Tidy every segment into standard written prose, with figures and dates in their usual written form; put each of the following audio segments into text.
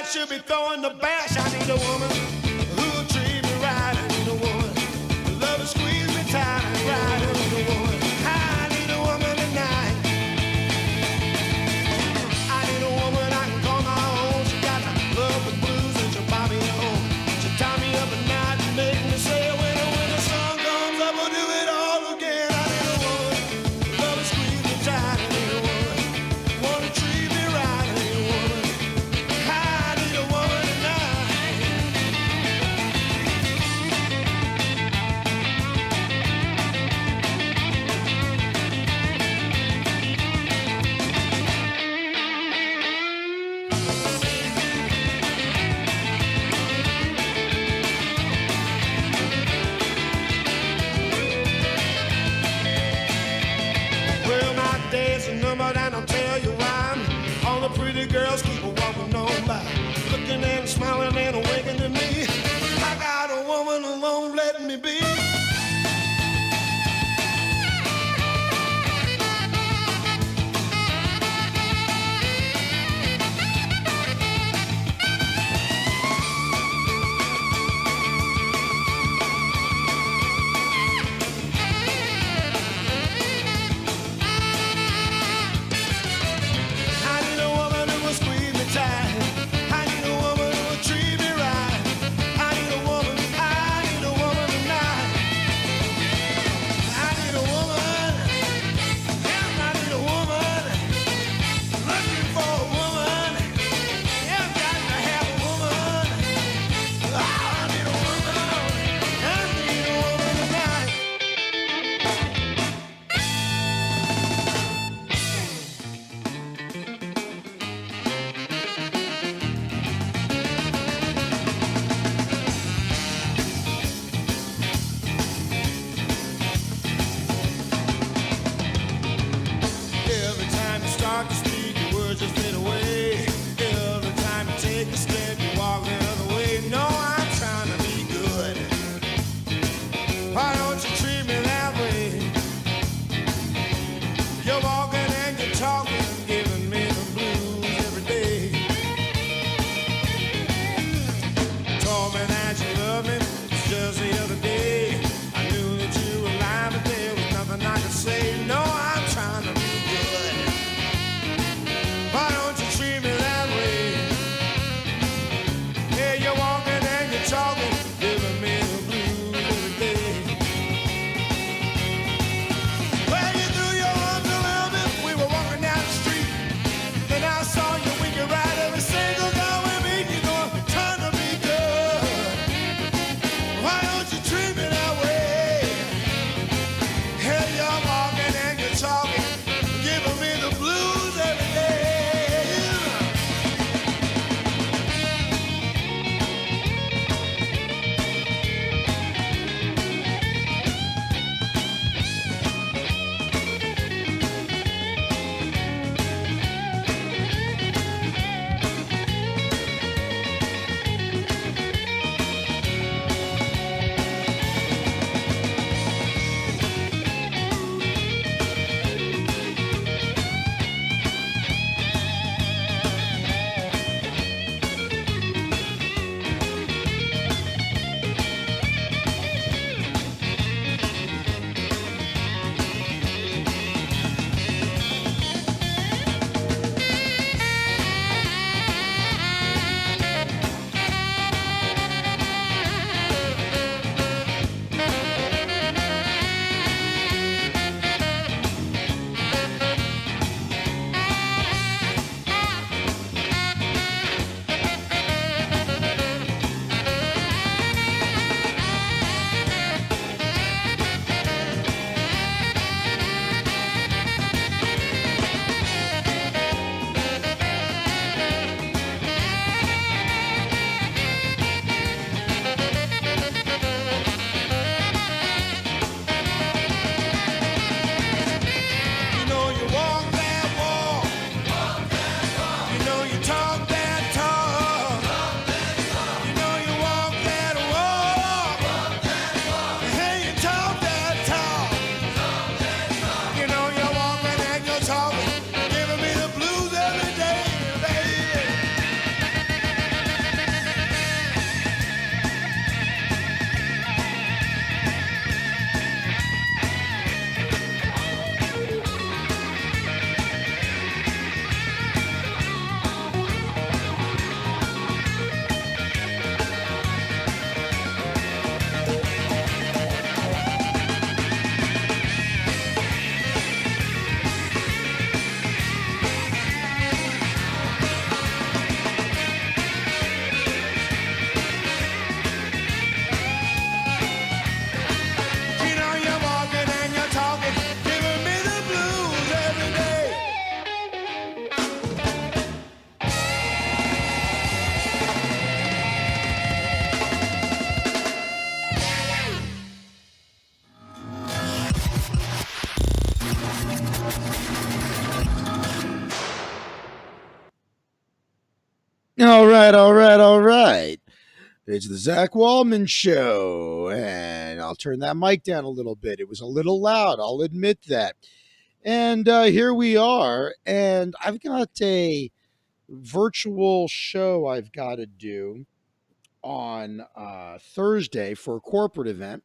I should be throwing the bash. I need a woman who'll treat me right. I need a woman who love to squeeze me tight and right. I need a woman. I need a woman tonight. I need a woman I can call my own. She got the love the blues and she'll buy me home. She'll tie me up at night and make me say when the sun comes up we'll do it all again. I need a woman who love to squeeze me tight. I need a woman who wanna treat me right. I need a woman. I need a woman tonight. Well, my days are numbered and I'll tell you why. All the pretty girls keep walking on by, looking and smiling and winking to me. I got a woman who won't let me be. I need a woman who will squeeze me tight. I need a woman who will treat me right. All right, all right, all right. It's the Zach Waldman show, and I'll turn that mic down a little bit. It was a little loud, I'll admit that. And here we are, and I've got a virtual show I've got to do on Thursday for a corporate event.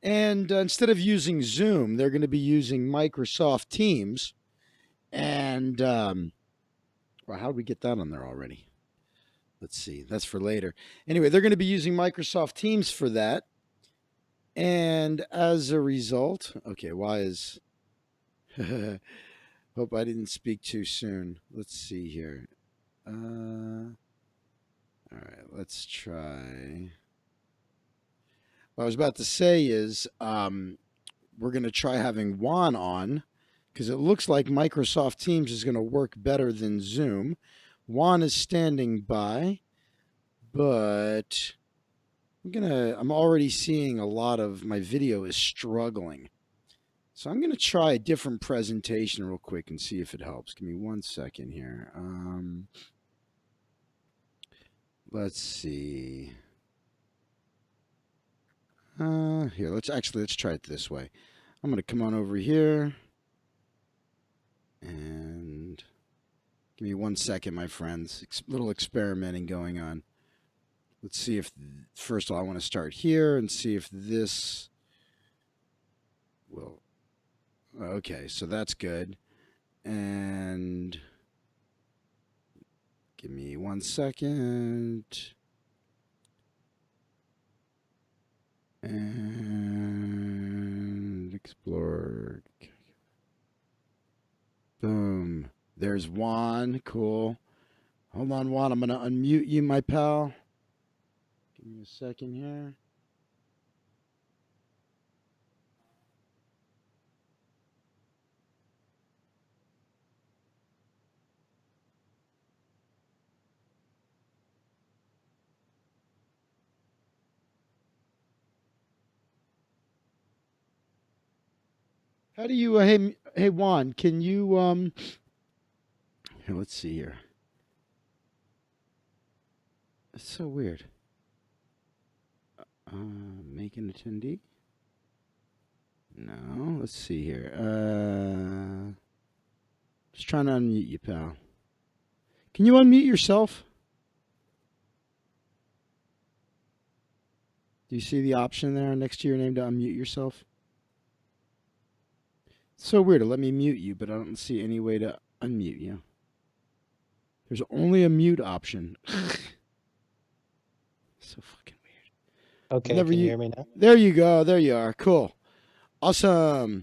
And instead of using Zoom, they're going to be using Microsoft Teams. And, well, how did we get that on there already? Let's see. That's for later. Anyway, they're going to be using Microsoft Teams for that. And as a result, okay, why is. Hope I didn't speak too soon. Let's see here. All right, let's try. What I was about to say is we're going to try having Juan on because it looks like Microsoft Teams is going to work better than Zoom. Juan is standing by, but I'm already seeing a lot of my video is struggling. So I'm going to try a different presentation real quick and see if it helps. Give me 1 second here. Let's see. Here, let's try it this way. I'm going to come on over here and give me 1 second, my friends. Little experimenting going on. Let's see if, first of all, I want to start here and see if this will. Okay, so that's good. And give me 1 second. And explore. Boom. There's Juan. Cool. Hold on, Juan. I'm going to unmute you, my pal. Give me a second here. How do you hey Juan, can you here, let's see here. It's so weird. Make an attendee? No, let's see here. Just trying to unmute you, pal. Can you unmute yourself? Do you see the option there next to your name to unmute yourself? It's so weird. Let me mute you, but I don't see any way to unmute you. There's only a mute option. So fucking weird. Okay, can you hear me now? There you go. There you are. Cool. Awesome.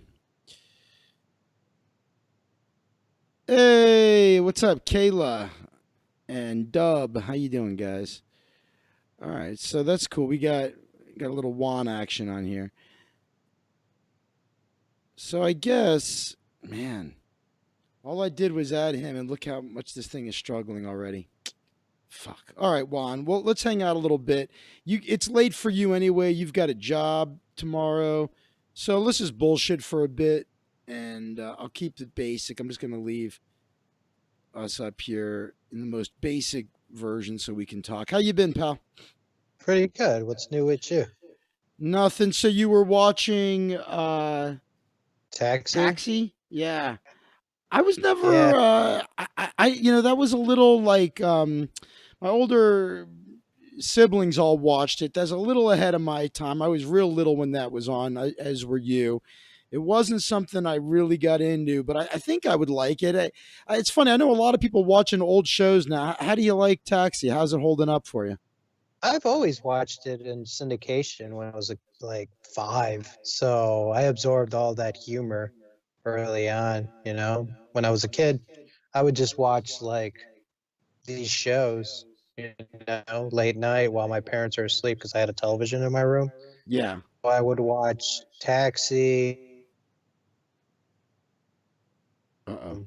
Hey, what's up, Kayla and Dub? How you doing, guys? All right, so that's cool. We got a little Juan action on here. So I guess, man, all I did was add him, and look how much this thing is struggling already. Fuck. All right, Juan. Well, let's hang out a little bit. It's late for you anyway. You've got a job tomorrow, so let's just bullshit for a bit, and I'll keep it basic. I'm just gonna leave us up here in the most basic version so we can talk. How you been, pal? Pretty good. What's new with you? Nothing. So you were watching Taxi? Taxi? Yeah. I was never Yeah. that was a little like my older siblings all watched it. That's a little ahead of my time. I was real little when that was on, as were you. It wasn't something I really got into, but I think I would like it. It's funny. I know a lot of people watching old shows now. How do you like Taxi? How's it holding up for you? I've always watched it in syndication when I was like 5, so I absorbed all that humor early on, you know. When I was a kid, I would just watch like these shows, you know, late night while my parents are asleep because I had a television in my room. Yeah. So I would watch Taxi, Uh-oh.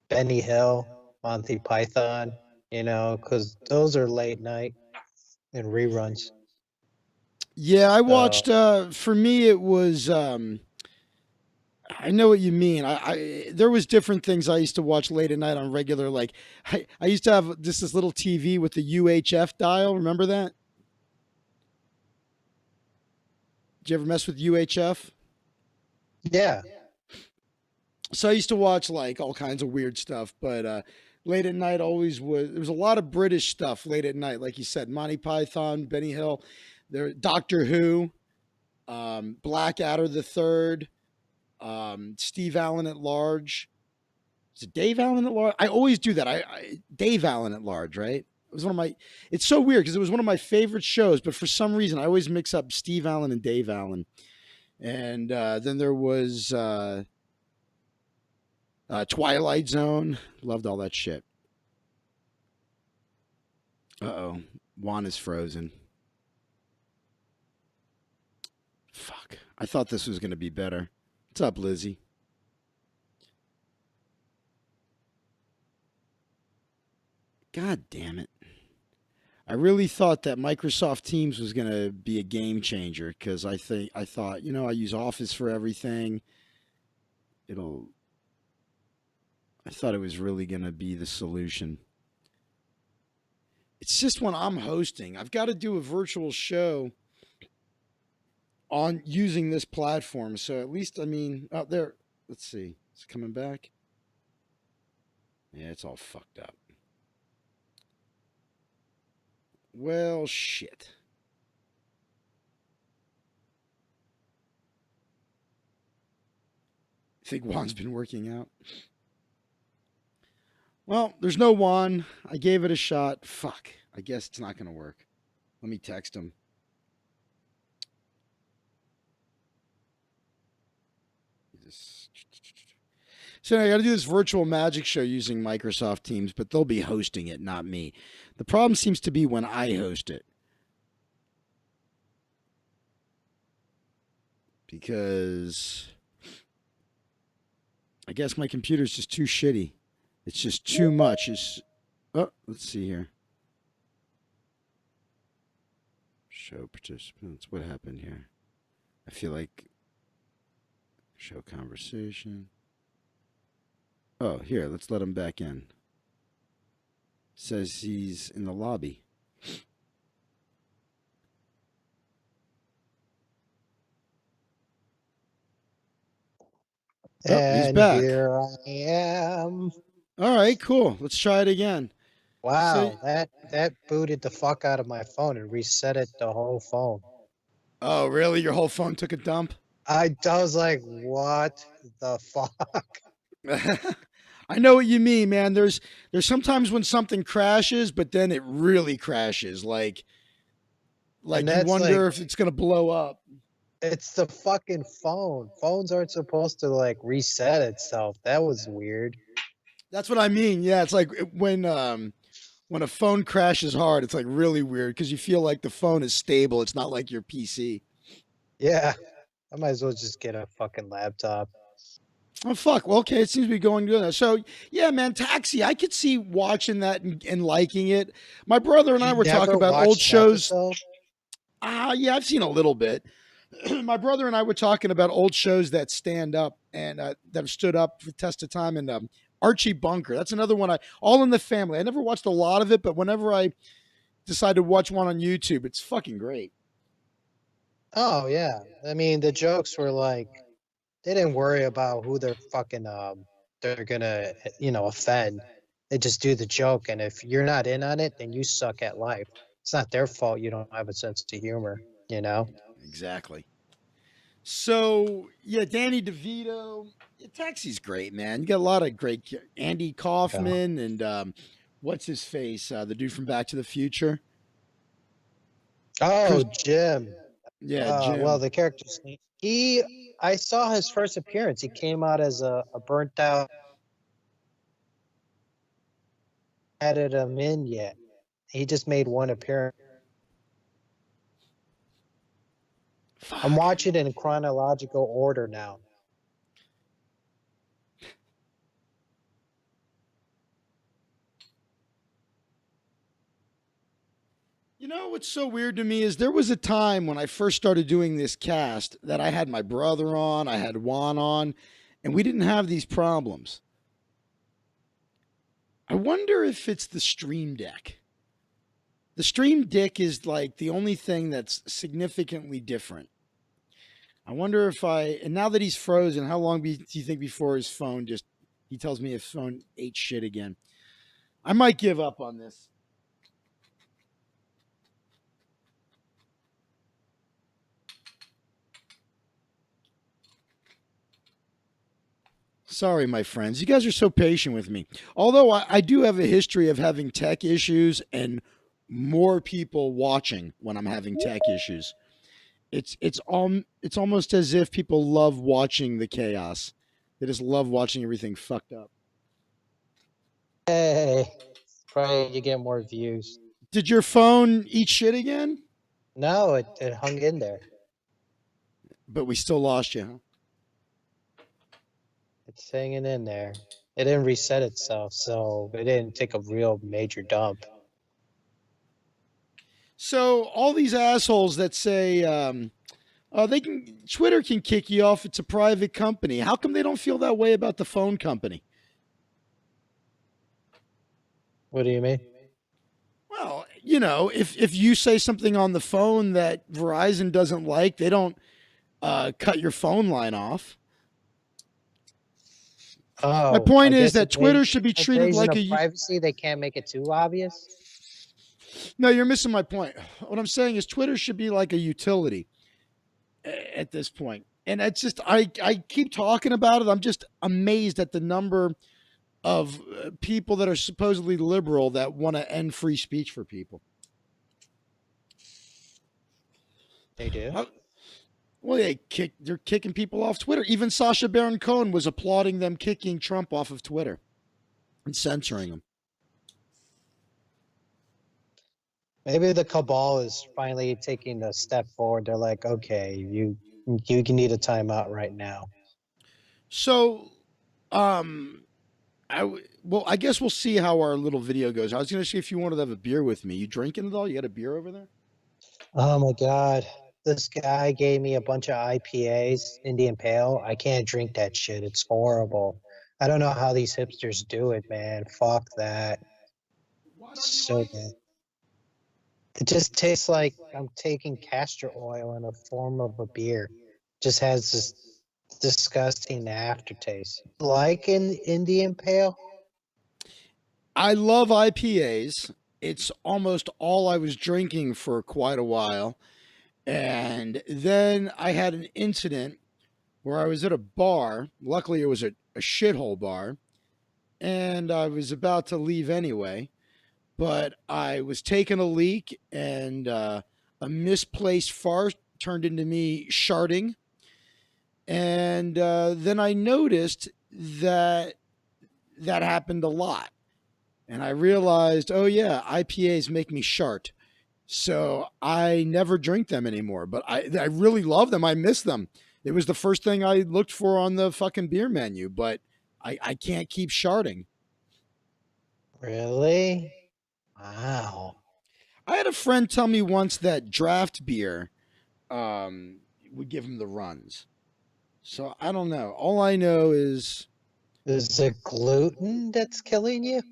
Benny Hill, Monty Python, you know, because those are late night and reruns. Yeah, I So watched for me it was I know what you mean. There was different things I used to watch late at night on regular. Like I used to have just this little TV with the UHF dial. Remember that? Did you ever mess with UHF? Yeah. So I used to watch like all kinds of weird stuff, but late at night always was. There was a lot of British stuff late at night, like you said, Monty Python, Benny Hill, there, Doctor Who, Blackadder the Third, Steve Allen at Large. Is it Dave Allen at Large? I always do that. Dave Allen at Large, right? It was one of my. It's so weird because it was one of my favorite shows, but for some reason I always mix up Steve Allen and Dave Allen. And then there was Twilight Zone. Loved all that shit. Uh-oh. Juan is frozen. Fuck. I thought this was going to be better. What's up, Lizzie? God damn it. I really thought that Microsoft Teams was going to be a game changer because I thought, I use Office for everything. I thought it was really going to be the solution. It's just when I'm hosting, I've got to do a virtual show on using this platform. So at least, out there, let's see. It's coming back. Yeah, it's all fucked up. Well, shit. I think Juan's been working out. Well, there's no Juan. I gave it a shot. Fuck. I guess it's not going to work. Let me text him. So I got to do this virtual magic show using Microsoft Teams, but they'll be hosting it, not me. The problem seems to be when I host it. Because I guess my computer's just too shitty. It's just too much. Let's see here. Show participants. What happened here? I feel like show conversation. Oh, here, let's let him back in. Says he's in the lobby. Oh, he's And back. here I am. All right, cool. Let's try it again. Wow, that booted the fuck out of my phone and reset it the whole phone. Oh, really? Your whole phone took a dump? I was like, what the fuck? I know what you mean, man. There's sometimes when something crashes, but then it really crashes. Like you wonder if it's gonna blow up. It's the fucking phone. Phones aren't supposed to like reset itself. That was weird. That's what I mean. Yeah, it's like when a phone crashes hard, it's like really weird because you feel like the phone is stable. It's not like your PC. Yeah, I might as well just get a fucking laptop. Oh fuck! Well, okay, it seems to be going good. So yeah, man, Taxi. I could see watching that and liking it. My brother and I were talking about old shows. Yeah, I've seen a little bit. My brother and I were talking about old shows that stand up and that have stood up for the test of time. And Archie Bunker. That's another one. All in the Family. I never watched a lot of it, but whenever I decide to watch one on YouTube, it's fucking great. Oh yeah, I mean the jokes were like they didn't worry about who they're fucking they're gonna offend. They just do the joke, and if you're not in on it, then you suck at life. It's not their fault you don't have a sense of humor, you know? Exactly. So yeah, Danny DeVito. Taxi's great, man. You got a lot of great Andy Kaufman and what's his face? The dude from Back to the Future. Oh, Jim. Yeah, Jim. Well, the character's name. I saw his first appearance. He came out as a burnt out. Added him in yet? He just made one appearance. Fuck. I'm watching it in chronological order now. You know what's so weird to me is there was a time when I first started doing this cast that I had my brother on, I had Juan on, and we didn't have these problems. I wonder if it's the Stream Deck. The Stream Deck is like the only thing that's significantly different. I wonder if and now that he's frozen, how long do you think before his phone he tells me his phone ate shit again? I might give up on this. Sorry, my friends. You guys are so patient with me. Although I do have a history of having tech issues and more people watching when I'm having tech issues. It's almost as if people love watching the chaos. They just love watching everything fucked up. Hey, probably you get more views. Did your phone eat shit again? No, it hung in there. But we still lost you, huh? It's hanging in there. It didn't reset itself, so it didn't take a real major dump. So all these assholes that say Twitter can kick you off. It's a private company. How come they don't feel that way about the phone company? What do you mean? Well, if you say something on the phone that Verizon doesn't like, they don't cut your phone line off. Oh, My point I is guess that Twitter should be treated like a privacy. They can't make it too obvious. No, you're missing my point. What I'm saying is Twitter should be like a utility at this point. And it's just I keep talking about it. I'm just amazed at the number of people that are supposedly liberal that want to end free speech for people. They do. Well, they're kicking people off Twitter. Even Sacha Baron Cohen was applauding them kicking Trump off of Twitter and censoring him. Maybe the cabal is finally taking a step forward. They're like, okay, you need a timeout right now. So, I guess we'll see how our little video goes. I was going to see if you wanted to have a beer with me. You drinking at all? You got a beer over there? Oh my God. This guy gave me a bunch of IPAs, Indian Pale. I can't drink that shit. It's horrible. I don't know how these hipsters do it, man. Fuck that. It's so bad. It just tastes like I'm taking castor oil in a form of a beer. Just has this disgusting aftertaste. Like an Indian Pale? I love IPAs. It's almost all I was drinking for quite a while. And then I had an incident where I was at a bar. Luckily, it was a shithole bar. And I was about to leave anyway. But I was taking a leak, and a misplaced fart turned into me sharting. And then I noticed that happened a lot. And I realized, oh yeah, IPAs make me shart. So I never drink them anymore. But I really love them. I miss them. It was the first thing I looked for on the fucking beer menu. But I can't keep sharting. Really? Wow. I had a friend tell me once that draft beer would give him the runs. So I don't know. All I know is it gluten that's killing you?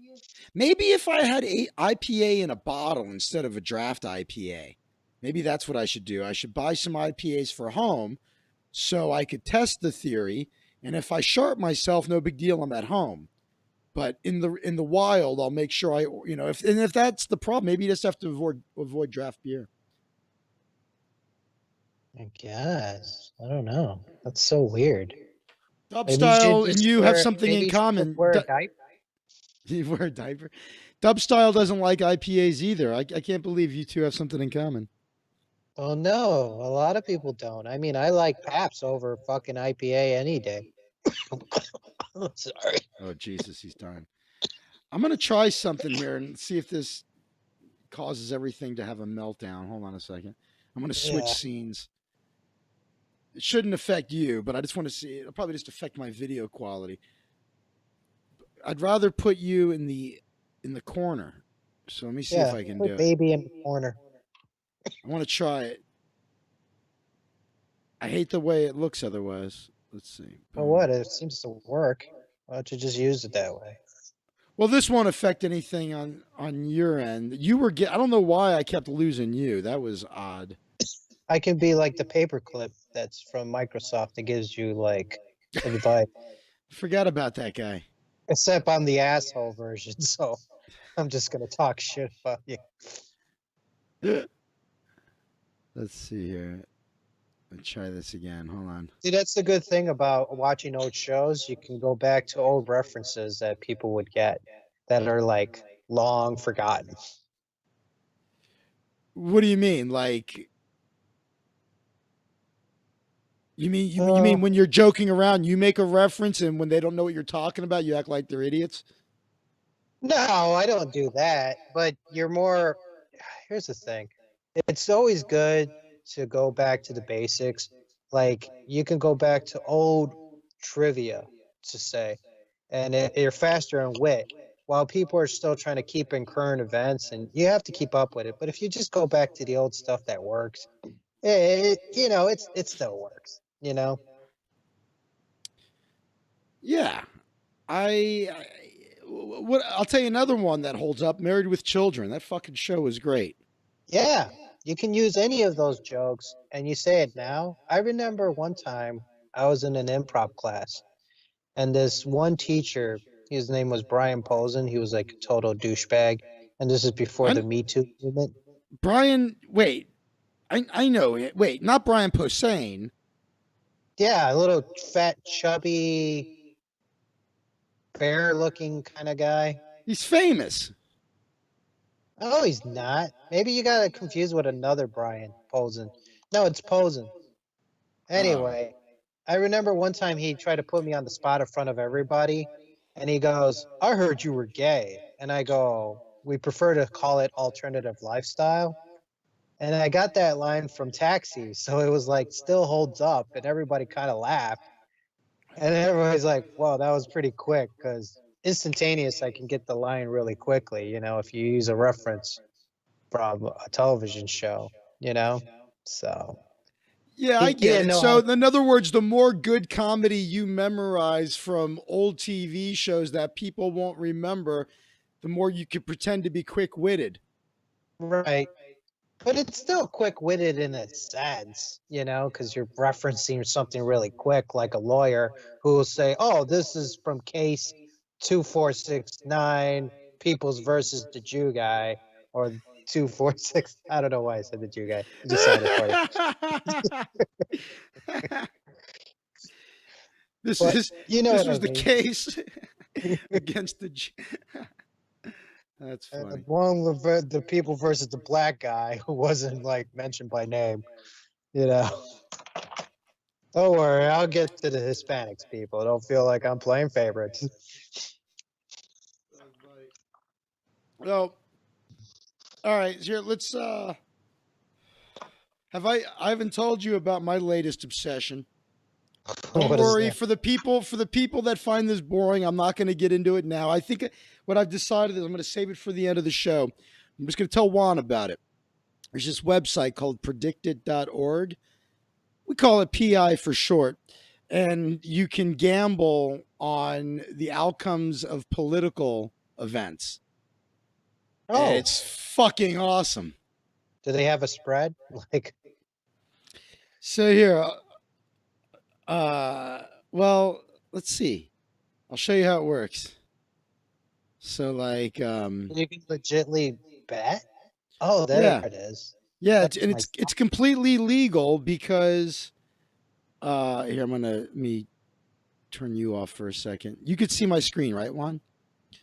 maybe if I had a IPA in a bottle instead of a draft IPA, maybe that's what I should do. I should buy some IPAs for home so I could test the theory. And if I shart myself, no big deal. I'm at home. But in the wild, I'll make sure if that's the problem, maybe you just have to avoid draft beer. I guess. I don't know. That's so weird. Dub Style and you have something in common. Wear a diaper? You wear a diaper. Dub Style doesn't like IPAs either. I can't believe you two have something in common. Oh no, a lot of people don't. I mean, I like Pabst over fucking IPA any day. Sorry. Oh Jesus, he's dying. I'm gonna try something here and see if this causes everything to have a meltdown. Hold on a second. I'm gonna switch scenes. It shouldn't affect you, but I just want to see. It'll probably just affect my video quality. I'd rather put you in the corner. So let me see if I can do it. Baby in the corner. I want to try it. I hate the way it looks otherwise. Let's see. Well, Boom. what? It seems to work. Why don't you just use it that way? Well, this won't affect anything on your end. You were I don't know why I kept losing you. That was odd. I can be like the paperclip that's from Microsoft that gives you like advice. Forgot about that guy. Except I'm the asshole version, so I'm just gonna talk shit about you. Let's see here. Let's try this again. Hold on. See, that's the good thing about watching old shows. You can go back to old references that people would get that are like long forgotten. What do you mean? Like you Uh, mean when you're joking around, you make a reference, and when they don't know what you're talking about, you act like they're idiots? no, I don't do that. But you're more. Here's the thing. It's always good to go back to the basics. Like you can go back to old trivia to say, and you're faster in wit. While people are still trying to keep in current events, and you have to keep up with it. But if you just go back to the old stuff that works, it still works. Yeah. I what I'll tell you another one that holds up. Married with Children. That fucking show is great. Yeah, you can use any of those jokes, and you say it now. I remember one time I was in an improv class, and this one teacher, his name was Brian Posen. He was like a total douchebag, and this is before I the Me Too movement. Brian. Wait, I know it. Wait, not Brian Posehn. Yeah, a little fat, chubby, fair-looking kind of guy. He's famous. Oh, he's not. Maybe you got it confused with another Brian Posen. No, it's Posen. Oh. Anyway, I remember one time he tried to put me on the spot in front of everybody, and he goes, "I heard you were gay." And I go, "We prefer to call it alternative lifestyle." And I got that line from Taxi, so it was like still holds up, and everybody kind of laughed. And everybody's like, "Wow, that was pretty quick," because instantaneous, I can get the line really quickly, if you use a reference from a television show, you know? So Yeah, I he get didn't it. know how. So, in other words, the more good comedy you memorize from old TV shows that people won't remember, the more you can pretend to be quick witted. Right. But it's still quick-witted in a sense, because you're referencing something really quick, like a lawyer who will say, "Oh, this is from case 2469, Peoples versus the Jew guy," or 246. I don't know why I said the Jew guy. It just sounded funny. this But is you know this what I was the mean. case against the. That's And the funny. one with the people versus the black guy who wasn't like mentioned by name, you know. Don't worry, I'll get to the Hispanics people. Don't feel like I'm playing favorites. Well, all right. Here, let's. I haven't told you about my latest obsession. Don't What is worry that? for the people that find this boring. I'm not going to get into it now. I think what I've decided is I'm going to save it for the end of the show. I'm just going to tell Juan about it. There's this website called predicted.org. We call it PI for short. And you can gamble on the outcomes of political events. And Oh, it's fucking awesome. do they have a spread? Like, So here, well, let's see. I'll show you how it works. So like, you can legitly bet? Oh, there yeah, it is. yeah, That's and my. it's completely legal because here I'm gonna let me turn you off for a second. You could see my screen, right, Juan?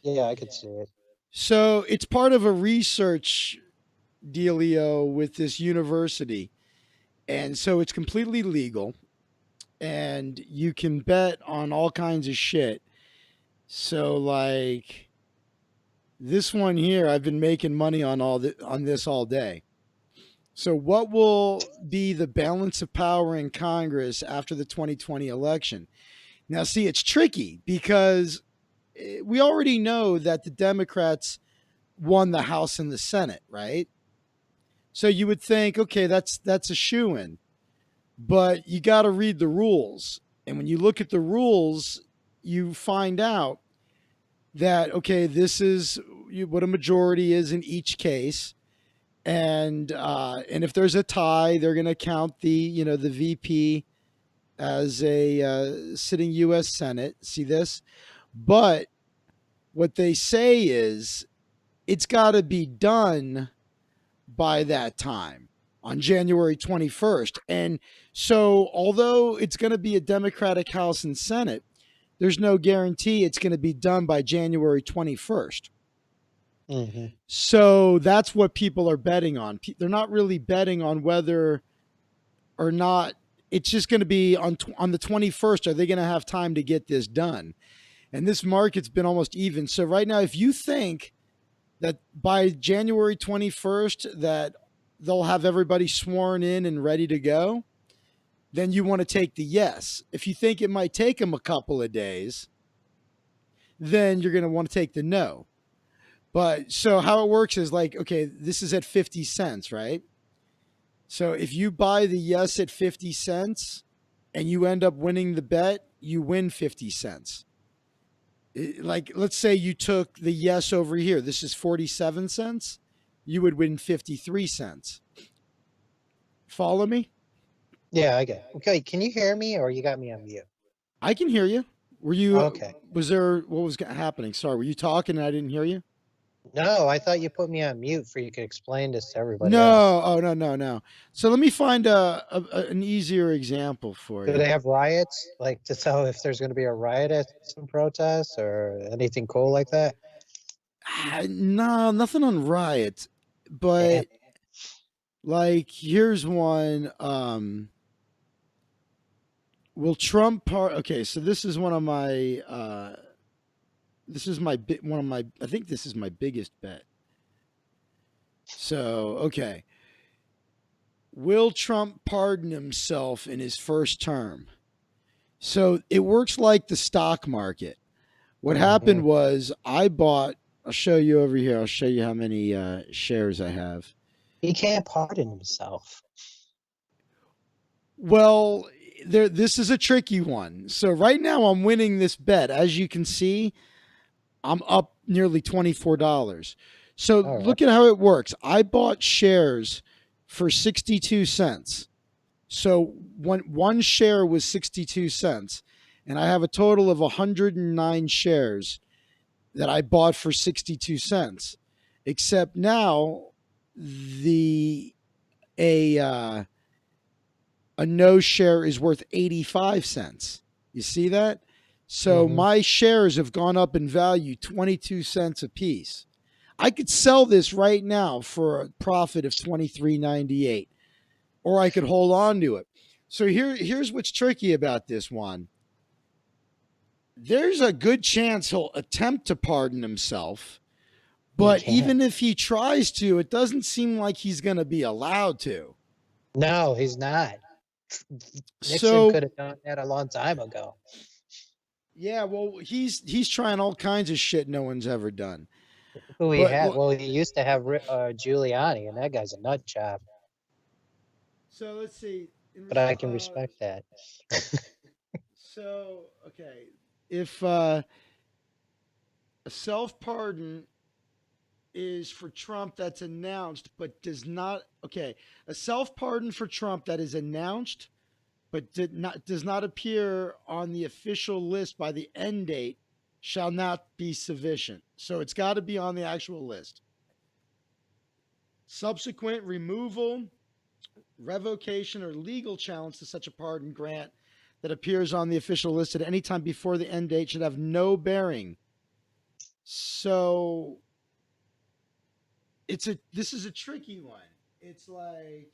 Yeah, I could see it. So it's part of a research dealio with this university, and so it's completely legal, and you can bet on all kinds of shit. So like this one here, I've been making money on on this all day. So, what will be the balance of power in Congress after the 2020 election? Now, see, it's tricky because we already know that the Democrats won the House and the Senate, right? So you would think, okay, that's a shoo in, but you got to read the rules. And when you look at the rules, you find out that, okay, this is what a majority is in each case. And if there's a tie, they're going to count the VP as a sitting U.S. Senate. See this? But what they say is it's got to be done by that time on January 21st. And so, although it's going to be a Democratic House and Senate, there's no guarantee it's going to be done by January 21st. Mm-hmm. So that's what people are betting on. They're not really betting on whether or not it's just going to be on the 21st. Are they going to have time to get this done? And this market's been almost even. So right now, if you think that by January 21st that they'll have everybody sworn in and ready to go, then you want to take the yes. If you think it might take them a couple of days, then you're going to want to take the no. But so how it works is like, okay, this is at 50 cents, right? So if you buy the yes at 50 cents and you end up winning the bet, you win 50 cents. Like, let's say you took the yes over here. This is 47 cents. You would win 53 cents. Follow me? Yeah, I get it. Okay, can you hear me or you got me on mute? I can hear you. Were you Okay. Was there what was happening? Sorry, were you talking and I didn't hear you? No, I thought you put me on mute for you could explain this to everybody No. else. Oh, no. So let me find an easier example for Do you. they have riots? Like to tell if there's going to be a riot at some protests or anything cool like that? No, nothing on riot, Damn. but like here's one. Will Trump okay, so this is one of my this is my one of my I think this is my biggest bet. So, okay. Will Trump pardon himself in his first term? So, it works like the stock market. What happened was I bought, I'll show you over here. I'll show you how many shares I have. He can't pardon himself. Well, this is a tricky one. So right now I'm winning this bet. As you can see, I'm up nearly $24. So look at how it works. I bought shares for 62 cents. So one share was 62 cents. And I have a total of 109 shares that I bought for 62 cents. Except now a no share is worth 85 cents. You see that? So my shares have gone up in value 22 cents a piece. I could sell this right now for a profit of $23.98, or I could hold on to it. So here's what's tricky about this one. There's a good chance he'll attempt to pardon himself, but even if he tries to, it doesn't seem like he's going to be allowed to. No, he's not. Nixon could have done that a long time ago. Yeah, well, he's trying all kinds of shit no one's ever done. Who he had? Well, he used to have Giuliani, and that guy's a nut job. So let's see. But I can respect that. So, okay, if a self-pardon is for Trump that's announced but does not, okay, a self-pardon for Trump that is announced but does not appear on the official list by the end date shall not be sufficient. So it's got to be on the actual list. Subsequent removal, revocation, or legal challenge to such a pardon grant that appears on the official list at any time before the end date should have no bearing. So this is a tricky one. It's like,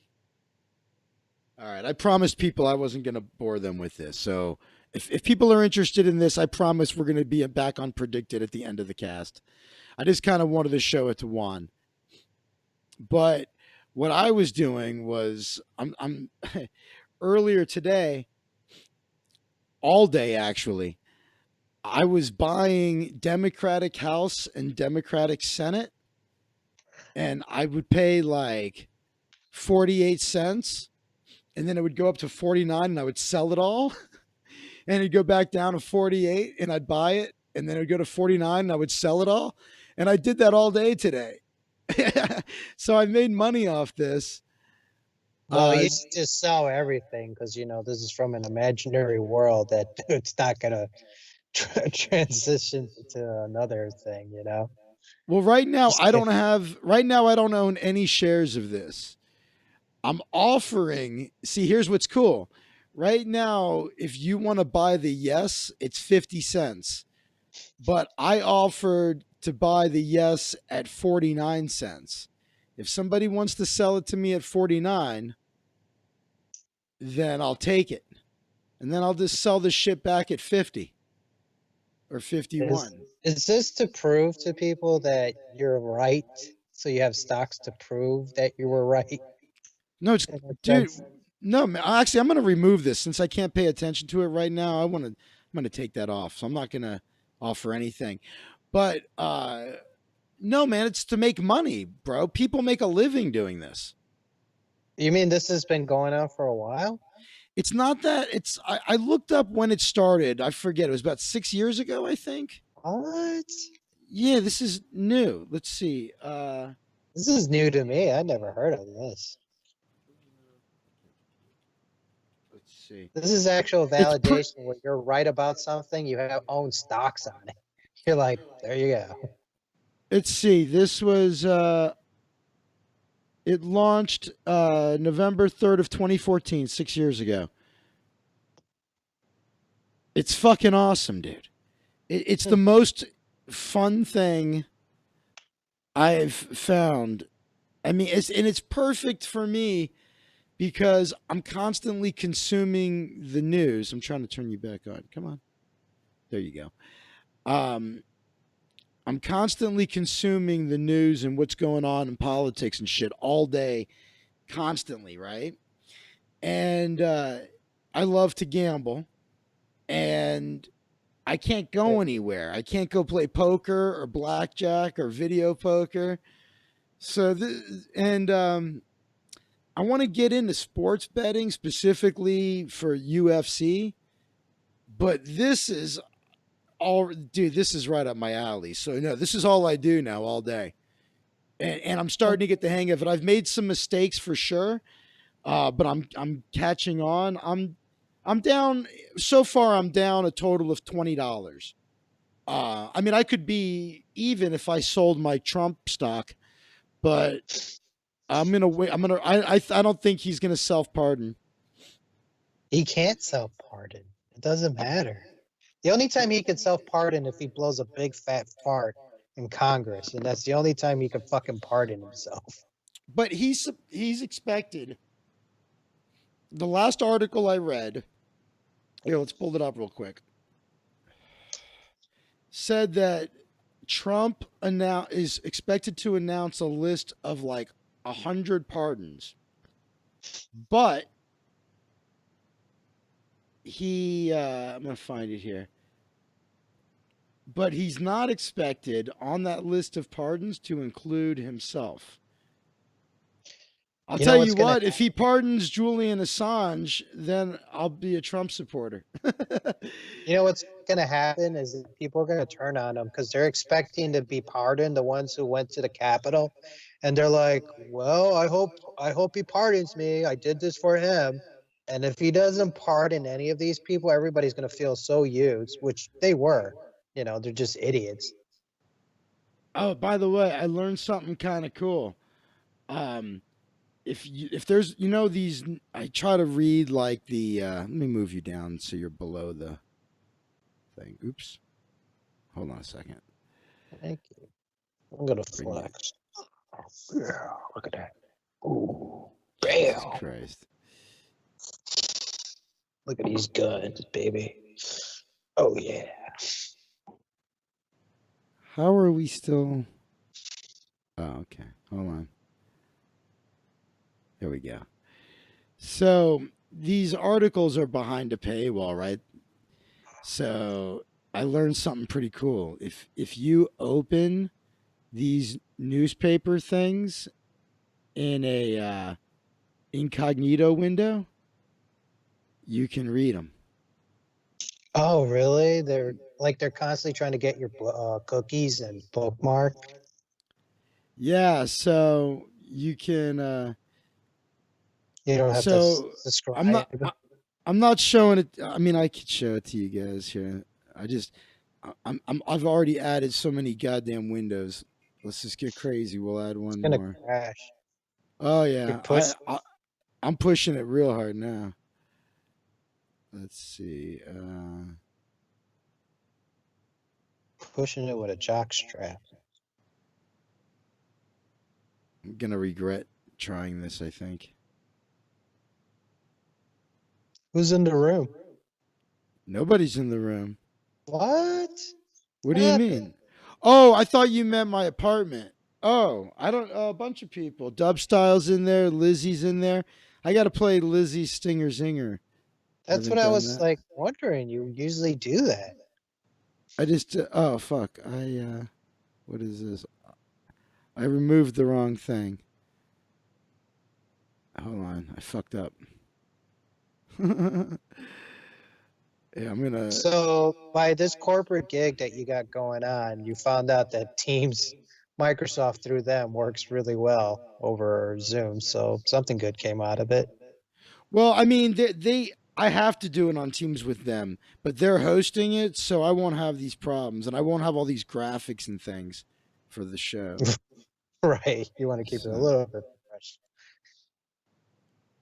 all right, I promised people I wasn't going to bore them with this. So if people are interested in this, I promise we're going to be back on Predicted at the end of the cast. I just kind of wanted to show it to Juan. But what I was doing was I'm earlier today, all day actually, I was buying Democratic House and Democratic Senate, and I would pay like 48 cents, and then it would go up to 49 and I would sell it all. and it'd go back down to 48 and I'd buy it and then it'd go to 49 and I would sell it all. And I did that all day today. So I made money off this. Well, you should just sell everything because this is from an imaginary world that it's not gonna transition to another thing. Well, right now Just I don't have. Right now I don't own any shares of this. I'm offering. See, here's what's cool. Right now, if you want to buy the yes, it's 50 cents. But I offered to buy the yes at 49 cents. If somebody wants to sell it to me at 49, then I'll take it. And then I'll just sell the shit back at 50 or 51. Is this to prove to people that you're right? So you have stocks to prove that you were right? No, it's In a dude. sense? No, actually, I'm going to remove this since I can't pay attention to it right now. I'm going to take that off. So I'm not going to offer anything. But no, man, it's to make money, bro. People make a living doing this. You mean this has been going on for a while? It's not that. I looked up when it started. I forget. It was about 6 years ago, I think. What? Yeah, this is new. Let's see. This is new to me. I never heard of this. Let's see. This is actual It's validation when you're right about something, you have own stocks on it. You're like, there you go. Let's see. This was it launched November 3rd of 2014, 6 years ago. It's fucking awesome, dude. It's the most fun thing I've found. I mean, it's perfect for me because I'm constantly consuming the news. I'm trying to turn you back on. Come on. There you go. I'm constantly consuming the news and what's going on in politics and shit all day, constantly, right? And I love to gamble, and I can't go anywhere. I can't go play poker or blackjack or video poker. So, I want to get into sports betting specifically for UFC, but this is dude, this is right up my alley. So no, this is all I do now all day. And I'm starting to get the hang of it. I've made some mistakes for sure. But I'm catching on. I'm down so far. I'm down a total of $20. I mean, I could be even if I sold my Trump stock, but I'm gonna wait. I don't think he's gonna self pardon. He can't self-pardon. It doesn't matter. The only time he can self-pardon if he blows a big fat fart in Congress, and that's the only time he can fucking pardon himself. But he's expected. The last article I read, here, let's pull it up real quick, said that Trump is expected to announce a list of like 100 pardons, but I'm gonna find it here. But he's not expected on that list of pardons to include himself. I'll tell you what, if he pardons Julian Assange, then I'll be a Trump supporter. You know what's going to happen is that people are going to turn on him because they're expecting to be pardoned, the ones who went to the Capitol, and they're like, well, I hope he pardons me. I did this for him. And if he doesn't pardon any of these people, everybody's going to feel so used, which they were. They're just idiots. Oh, by the way, I learned something kind of cool. If there's these, I try to read like the let me move you down so you're below the thing. Oops, hold on a second. Thank you. I'm gonna flex. Oh, yeah, look at that. Ooh, Jesus bam. Christ. Look at these guns, baby. Oh yeah. How are we still? Oh, okay. Hold on. There we go. So these articles are behind a paywall, right? So I learned something pretty cool. If you open these newspaper things in a incognito window, you can read them. Oh, really? They're constantly trying to get your cookies and bookmark. Yeah, so you can. You don't have to So I'm not. subscribe. I'm not showing it. I mean, I could show it to you guys here. I just. I've already added so many goddamn windows. Let's just get crazy. We'll add It's one gonna more. crash. Oh You're yeah, pushing I'm pushing it real hard now. Let's see. pushing it with a jock strap. I'm gonna regret trying this. I think Who's in the room? nobody's in the room. What? What do What you happened? mean? Oh, I thought you meant my apartment. Oh, I don't. A bunch of people. Dub Styles in there. Lizzie's in there. I got to play Lizzie's Stinger Zinger. That's what Haven't I done was that. like wondering. You usually do that. I just. Oh fuck. I. What is this? I removed the wrong thing. Hold on. I fucked up. Yeah, I'm gonna. So by this corporate gig that you got going on, you found out that Teams, Microsoft through them works really well over Zoom. So something good came out of it. Well, I mean, I have to do it on Teams with them, but they're hosting it, so I won't have these problems, and I won't have all these graphics and things for the show. Right. You want to keep it a So, little bit fresh.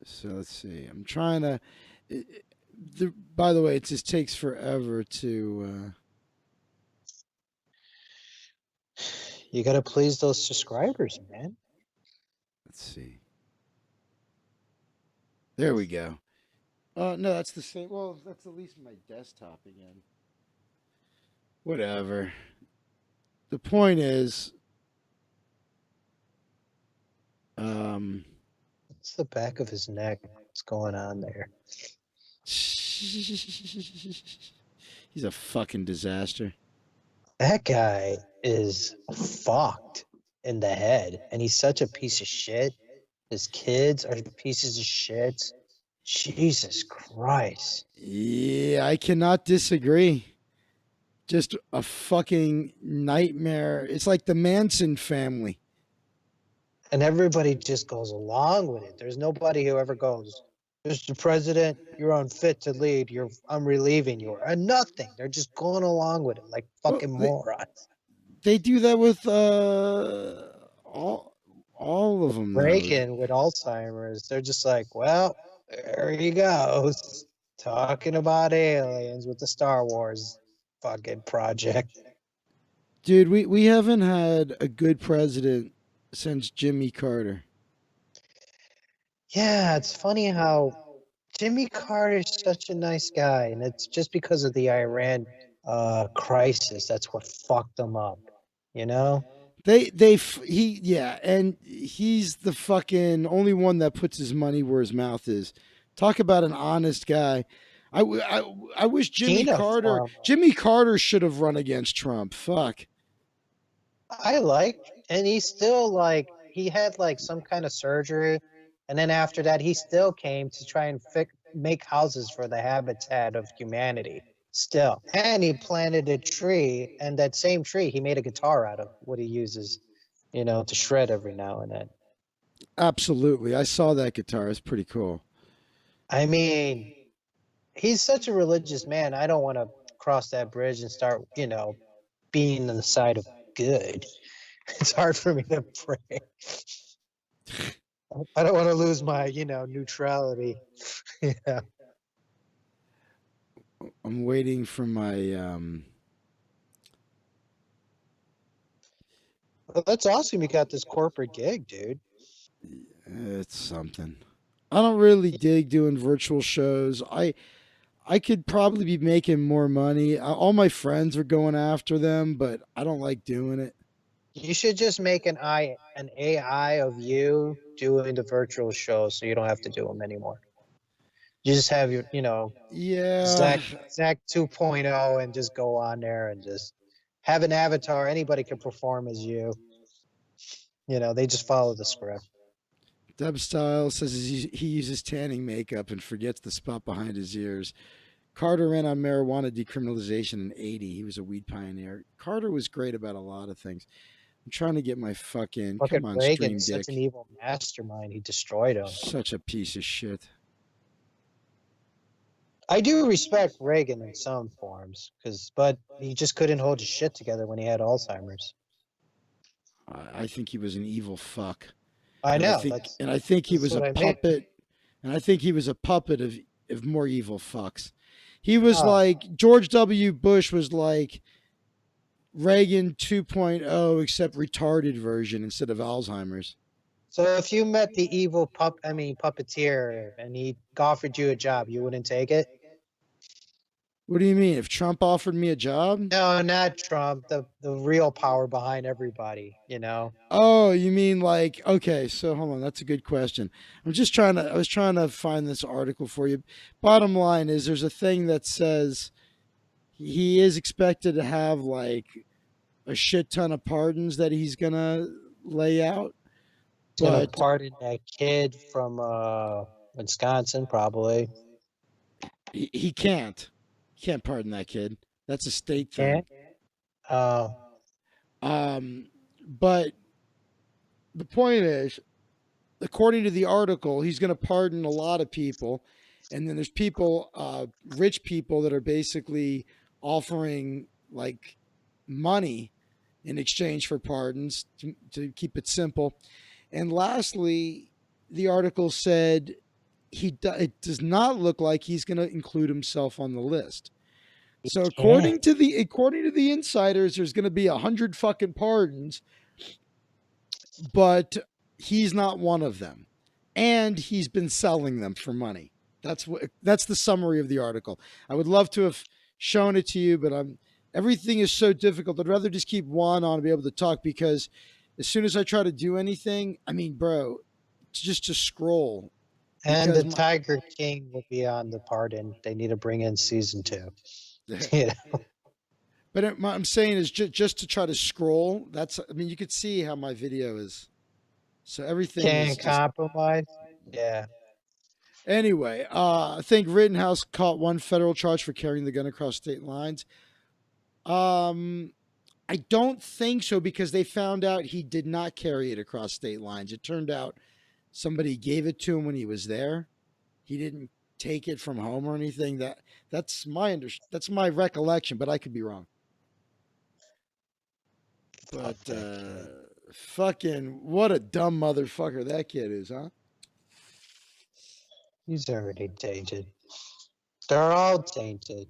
so let's see. I'm trying to. By the way, it just takes forever to. You got to please those subscribers, man. Let's see. There we go. No, that's the same. Well, that's at least my desktop again. Whatever. The point is, um, What's the back of his neck? What's going on there? he's a fucking disaster. That guy is fucked in the head, and he's such a piece of shit. His kids are pieces of shit. Jesus Christ. Yeah, I cannot disagree. Just a fucking nightmare. It's like the Manson family. And everybody just goes along with it. There's nobody who ever goes, Mr. President, you're unfit to lead. I'm relieving you. And nothing. They're just going along with it like Well, fucking morons. they do that with all of them though. Reagan with Alzheimer's, they're just like, well, there he goes. Talking about aliens with the Star Wars fucking project. Dude, we haven't had a good president since Jimmy Carter. Yeah, it's funny how Jimmy Carter is such a nice guy, and it's just because of the Iran crisis that's what fucked him up. You know? He yeah, and he's the fucking only one that puts his money where his mouth is. Talk about an honest guy. I wish Peanut farmer. Jimmy Carter should have run against Trump. Fuck. I like, and he still like he had like some kind of surgery, and then after that he still came to try and make houses for the habitat of humanity. Still, and he planted a tree, and that same tree he made a guitar out of what he uses, to shred every now and then. Absolutely. I saw that guitar. It's pretty cool. I mean, he's such a religious man. I don't want to cross that bridge and start, being on the side of good. It's hard for me to pray. I don't want to lose my, neutrality. Yeah. I'm waiting for my Well, that's awesome. You got this corporate gig, dude. it's something. I don't really dig doing virtual shows. I could probably be making more money. All my friends are going after them, but I don't like doing it. You should just make an AI of you doing the virtual shows so you don't have to do them anymore. You just have your, Yeah. Zach 2.0 and just go on there and just have an avatar. Anybody can perform as you. They just follow the script. Dub Style says he uses tanning makeup and forgets the spot behind his ears. Carter ran on marijuana decriminalization in '80. He was a weed pioneer. Carter was great about a lot of things. I'm trying to get my fucking come Fucking on Reagan, stream such dick. an evil mastermind. He destroyed him. Such a piece of shit. I do respect Reagan in some forms, but he just couldn't hold his shit together when he had Alzheimer's. I think he was an evil fuck. I And know. I think he That's was a what I mean. puppet. And I think he was a puppet of more evil fucks. He was Oh. like George W. Bush was like Reagan 2.0 except retarded version instead of Alzheimer's. So if you met the evil puppeteer, and he offered you a job, you wouldn't take it? What do you mean? If Trump offered me a job? No, not Trump. The real power behind everybody. Oh, you mean like okay, so hold on, that's a good question. I was trying to find this article for you. Bottom line is there's a thing that says he is expected to have like a shit ton of pardons that he's gonna lay out. He's gonna But pardon that kid from Wisconsin, probably. he can't. He can't pardon that kid. That's a state thing. Oh, But the point is, according to the article, he's going to pardon a lot of people, and then there's people, rich people, that are basically offering like money in exchange for pardons to keep it simple. And lastly, the article said it does not look like he's going to include himself on the list. So according to the insiders, there's going to be 100 fucking pardons, but he's not one of them, and he's been selling them for money. That's the summary of the article. I would love to have shown it to you, but everything is so difficult. I'd rather just keep Juan on and be able to talk, because as soon as I try to do anything, I mean, bro, just to scroll. And the Tiger King will be on the pardon. They need to bring in season 2. But I'm saying is just to try to scroll. I mean, you could see how my video is. So everything can't compromise. Yeah. Anyway, I think Rittenhouse caught one federal charge for carrying the gun across state lines. I don't think so, because they found out he did not carry it across state lines. It turned out somebody gave it to him when he was there. He didn't take it from home or anything. That's my recollection, but I could be wrong. But fucking what a dumb motherfucker that kid is, huh? He's already tainted. They're all tainted.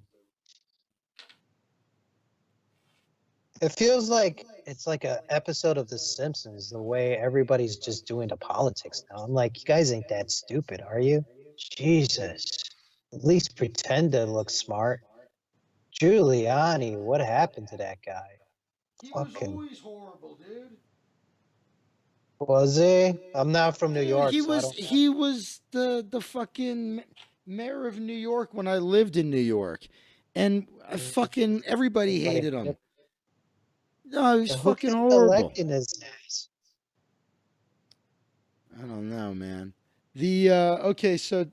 It feels like it's like an episode of The Simpsons, the way everybody's just doing the politics now. I'm like, you guys ain't that stupid, are you? Jesus. At least pretend to look smart. Giuliani, what happened to that guy? He was always horrible, dude. Was he? I'm not from New York. He was the fucking mayor of New York when I lived in New York, and fucking everybody hated him. No, he's fucking horrible. His ass? I don't know, man. Okay, so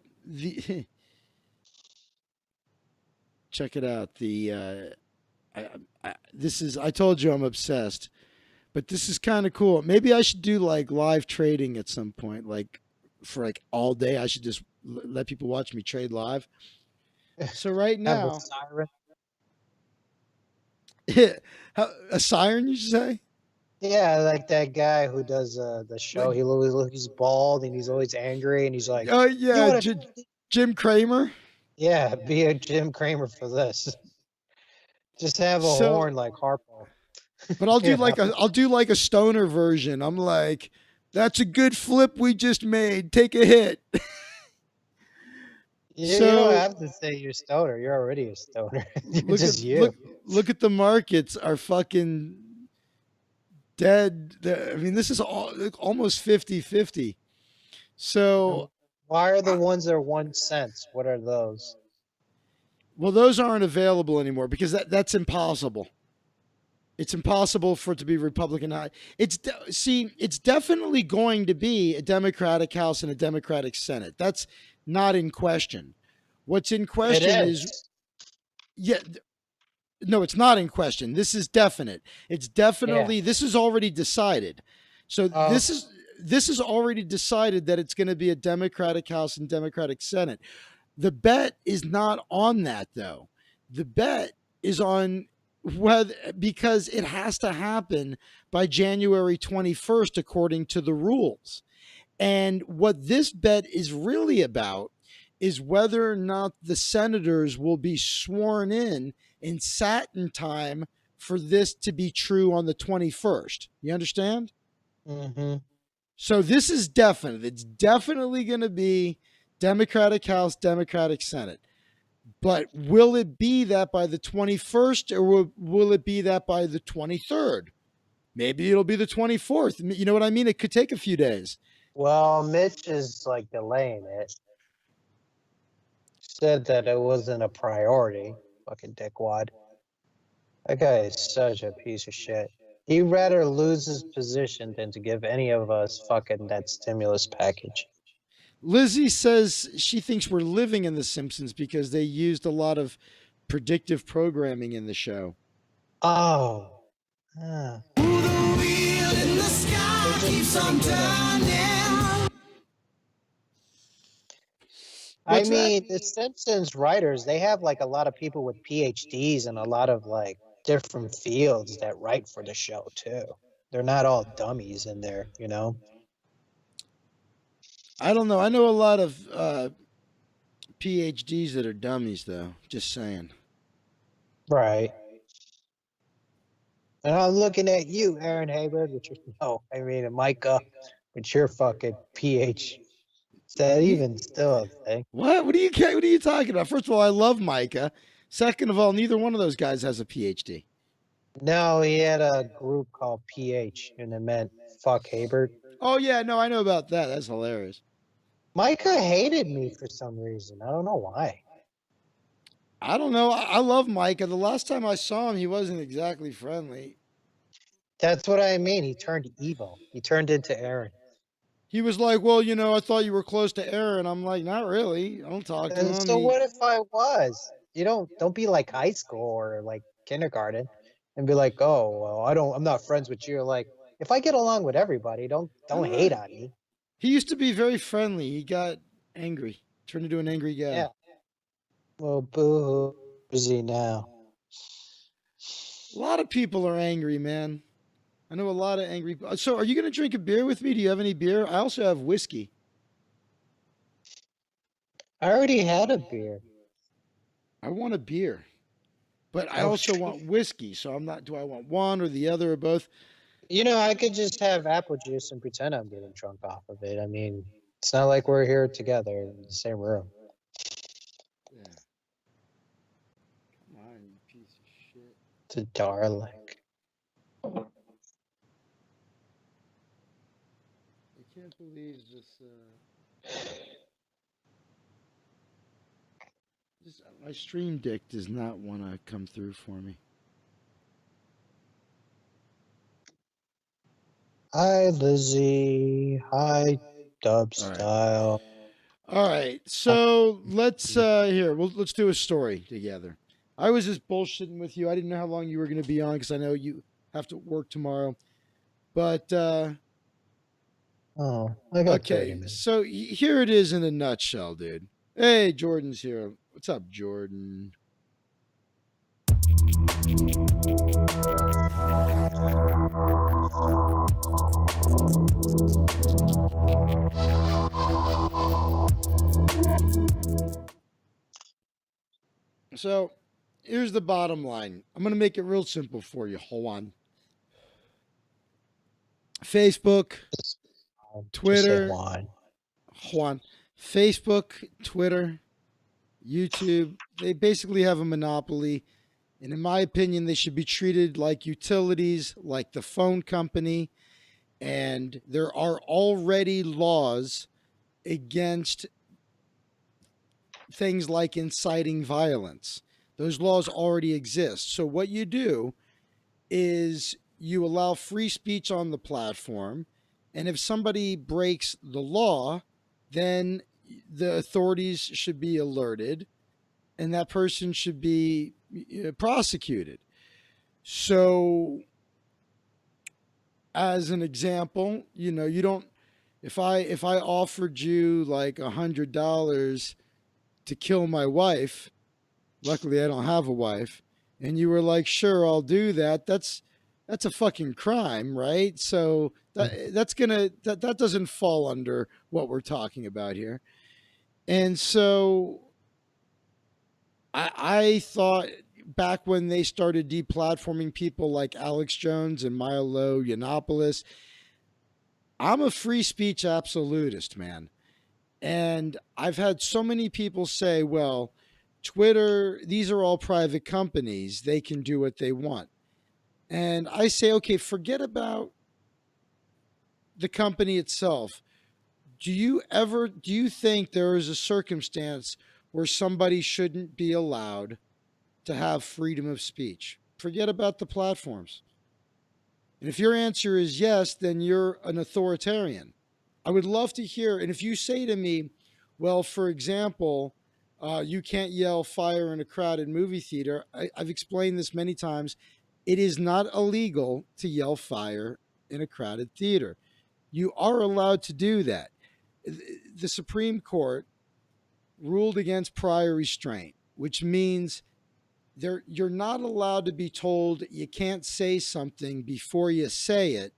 check it out. I told you I'm obsessed, but this is kind of cool. Maybe I should do like live trading at some point, like for like all day. I should just let people watch me trade live. So right now, a siren, you should say? Yeah, like that guy who does the show. He's bald and he's always angry, and he's like, "Oh yeah, Jim Cramer." Yeah, be a Jim Cramer for this. Just have a horn like Harpo. But I'll do like a stoner version. I'm like, that's a good flip we just made. Take a hit. You don't have to say you're stoner. You're already a stoner. Look at the markets are fucking dead. I mean, this is almost 50-50. So why are the ones that are 1 cent? What are those? Well, those aren't available anymore because that's impossible. It's impossible for it to be Republican. It's definitely going to be a Democratic House and a Democratic Senate. That's not in question. What's in question is Yeah, no, it's not in question. This is definite. It's definitely, Yeah. this is already decided. So Oh, this is already decided that it's going to be a Democratic House and Democratic Senate. The bet is not on that though. The bet is on whether, because it has to happen by January 21st according to the rules. And what this bet is really about is whether or not the senators will be sworn in satin time for this to be true on the 21st. You understand? mm-hmm. So this is definite. It's definitely going to be Democratic House, Democratic Senate. But will it be that by the 21st or will it be that by the 23rd? Maybe it'll be the 24th. You know what I mean? It could take a few days. Well, Mitch is like delaying it. Said that it wasn't a priority. Fucking dickwad. That guy is such a piece of shit. He'd rather lose his position than to give any of us fucking that stimulus package. Lizzie says she thinks we're living in The Simpsons because they used a lot of predictive programming in the show. Oh. Ah. The wheel in the sky keeps on turning. What's I mean, the Simpsons writers, they have like a lot of people with PhDs and a lot of like different fields that write for the show too. They're not all dummies in there, you know? I don't know. I know a lot of PhDs that are dummies, though. Just saying. Right. And I'm looking at you, Aaron Hayward, with your I mean Micah, with your fucking PhD. Is that even still a thing? What? What are you talking about? First of all, I love Micah. Second of all, neither one of those guys has a PhD. No, he had a group called PH, and it meant fuck Hayward. Oh yeah, no, I know about that. That's hilarious. Micah hated me for some reason. I don't know why. I don't know. I love Micah. The last time I saw him, he wasn't exactly friendly. That's what I mean. He turned evil. He turned into Aaron. He was like, "Well, you know, I thought you were close to Aaron." I'm like, "Not really. I don't talk to And him." so what if I was? You don't be like high school or like kindergarten and be like, oh well, I'm not friends with you. Like if I get along with everybody, don't hate on me. He used to be very friendly. He got angry, turned into an angry guy. Yeah. Well, boo. Who's he now? A lot of people are angry, man. I know a lot of angry. So, are you going to drink a beer with me? Do you have any beer? I also have whiskey. I already had a beer. I want a beer, but I Oh, also want whiskey. So I'm not. Do I want one or the other or both? You know, I could just have apple juice and pretend I'm getting drunk off of it. I mean, it's not like we're here together in the same room. Yeah. Come on, you piece of shit. It's a darling. I can't believe this. My stream deck does not want to come through for me. Hi, Lizzie. Hi, Dub All right. Style. All right, so let's let's do a story together. I was just bullshitting with you. I didn't know how long you were going to be on because I know you have to work tomorrow. But Oh, I got 30 okay, minutes. so here it is in a nutshell, dude. Hey, Jordan's here. What's up, Jordan? So here's the bottom line. I'm going to make it real simple for you. Hold on. Facebook, Just say Twitter, Juan. Facebook, Twitter, YouTube, they basically have a monopoly. And in my opinion, they should be treated like utilities, like the phone company. And there are already laws against things like inciting violence. Those laws already exist. So what you do is you allow free speech on the platform. And if somebody breaks the law, then the authorities should be alerted and that person should be, prosecuted. So, as an example, you don't. If I offered you like $100 to kill my wife, luckily I don't have a wife, and you were like, "Sure, I'll do that." That's a fucking crime, right? So that doesn't fall under what we're talking about here. And so I thought back when they started deplatforming people like Alex Jones and Milo Yiannopoulos, I'm a free speech absolutist, man. And I've had so many people say, well, Twitter, these are all private companies. They can do what they want. And I say, okay, forget about the company itself. Do you think there is a circumstance where somebody shouldn't be allowed to have freedom of speech? Forget about the platforms. And if your answer is yes, then you're an authoritarian. I would love to hear. And if you say to me, well, for example, you can't yell fire in a crowded movie theater, I've explained this many times. It is not illegal to yell fire in a crowded theater. You are allowed to do that. The Supreme Court ruled against prior restraint, which means you're not allowed to be told you can't say something before you say it,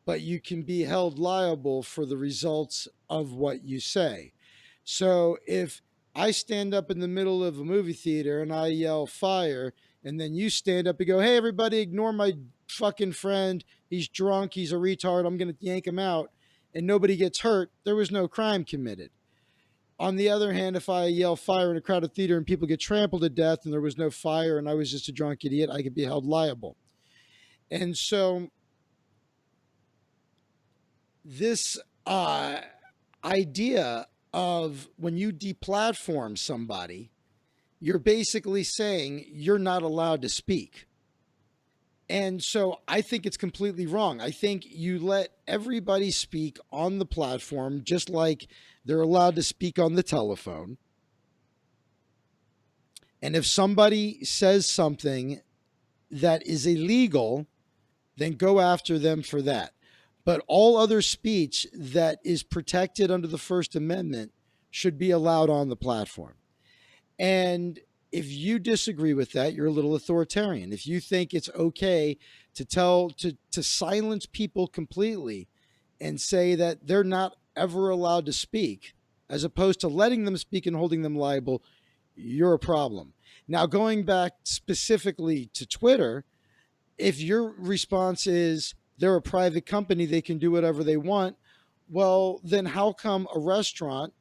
but you can be held liable for the results of what you say. So if I stand up in the middle of a movie theater and I yell fire, and then you stand up and go, "Hey, everybody, ignore my fucking friend. He's drunk. He's a retard. I'm going to yank him out," and nobody gets hurt, there was no crime committed. On the other hand, if I yell fire in a crowded theater and people get trampled to death and there was no fire and I was just a drunk idiot, I could be held liable. And so this idea of when you deplatform somebody, you're basically saying you're not allowed to speak. And so I think it's completely wrong. I think you let everybody speak on the platform just like they're allowed to speak on the telephone. And if somebody says something that is illegal, then go after them for that. But all other speech that is protected under the First Amendment should be allowed on the platform. And if you disagree with that, you're a little authoritarian. If you think it's okay to silence people completely and say that they're not ever allowed to speak, as opposed to letting them speak and holding them liable, you're a problem. Now, going back specifically to Twitter, if your response is they're a private company, they can do whatever they want, well, then how come a restaurant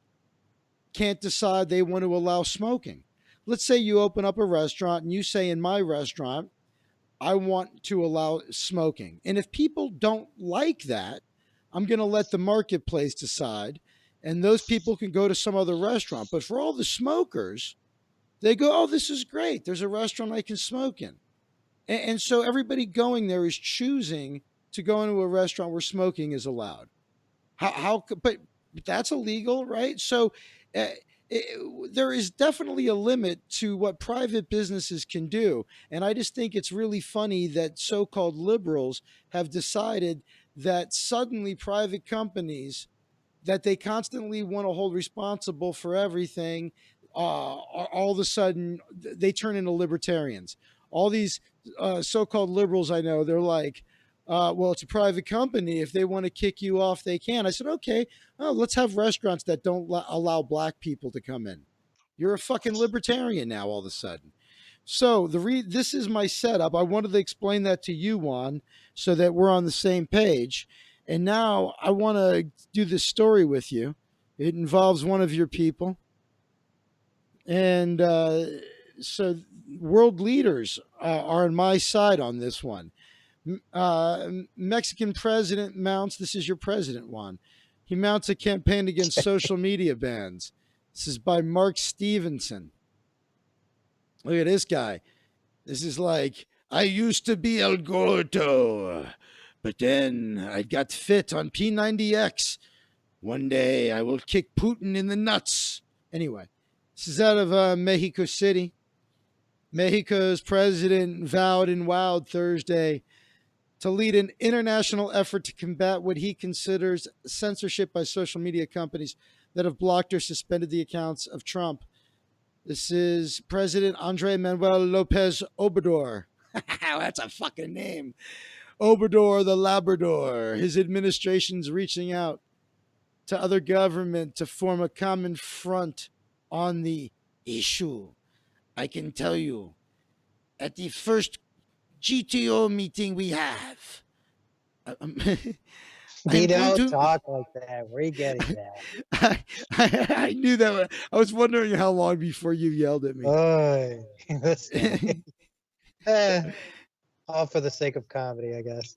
can't decide they want to allow smoking? Let's say you open up a restaurant and you say, in my restaurant, I want to allow smoking. And if people don't like that, I'm going to let the marketplace decide, and those people can go to some other restaurant. But for all the smokers, they go, "Oh, this is great. There's a restaurant I can smoke in." And so everybody going there is choosing to go into a restaurant where smoking is allowed. But that's illegal, right? So there is definitely a limit to what private businesses can do. And I just think it's really funny that so-called liberals have decided that suddenly private companies that they constantly want to hold responsible for everything, all of a sudden they turn into libertarians. All these so-called liberals I know, they're like, well, it's a private company. If they want to kick you off, they can. I said, okay, let's have restaurants that don't allow black people to come in. You're a fucking libertarian now all of a sudden. So this is my setup. I wanted to explain that to you, Juan, so that we're on the same page. And now I want to do this story with you. It involves one of your people. And so world leaders are on my side on this one. Mexican president mounts, this is your president, Juan. He mounts a campaign against social media bans. This is by Mark Stevenson. Look at this guy. This is like, I used to be El Gordo, but then I got fit on P90X. One day I will kick Putin in the nuts. Anyway, this is out of Mexico City. Mexico's president vowed and vowed Thursday to lead an international effort to combat what he considers censorship by social media companies that have blocked or suspended the accounts of Trump. This is President Andre Manuel Lopez Obrador. That's a fucking name. Obrador the Labrador. His administration's reaching out to other government to form a common front on the issue. I can tell you, at the first GTO meeting we have, We don't talk like that. Where are you getting that? I knew that. I was wondering how long before you yelled at me. Oh, all for the sake of comedy, I guess.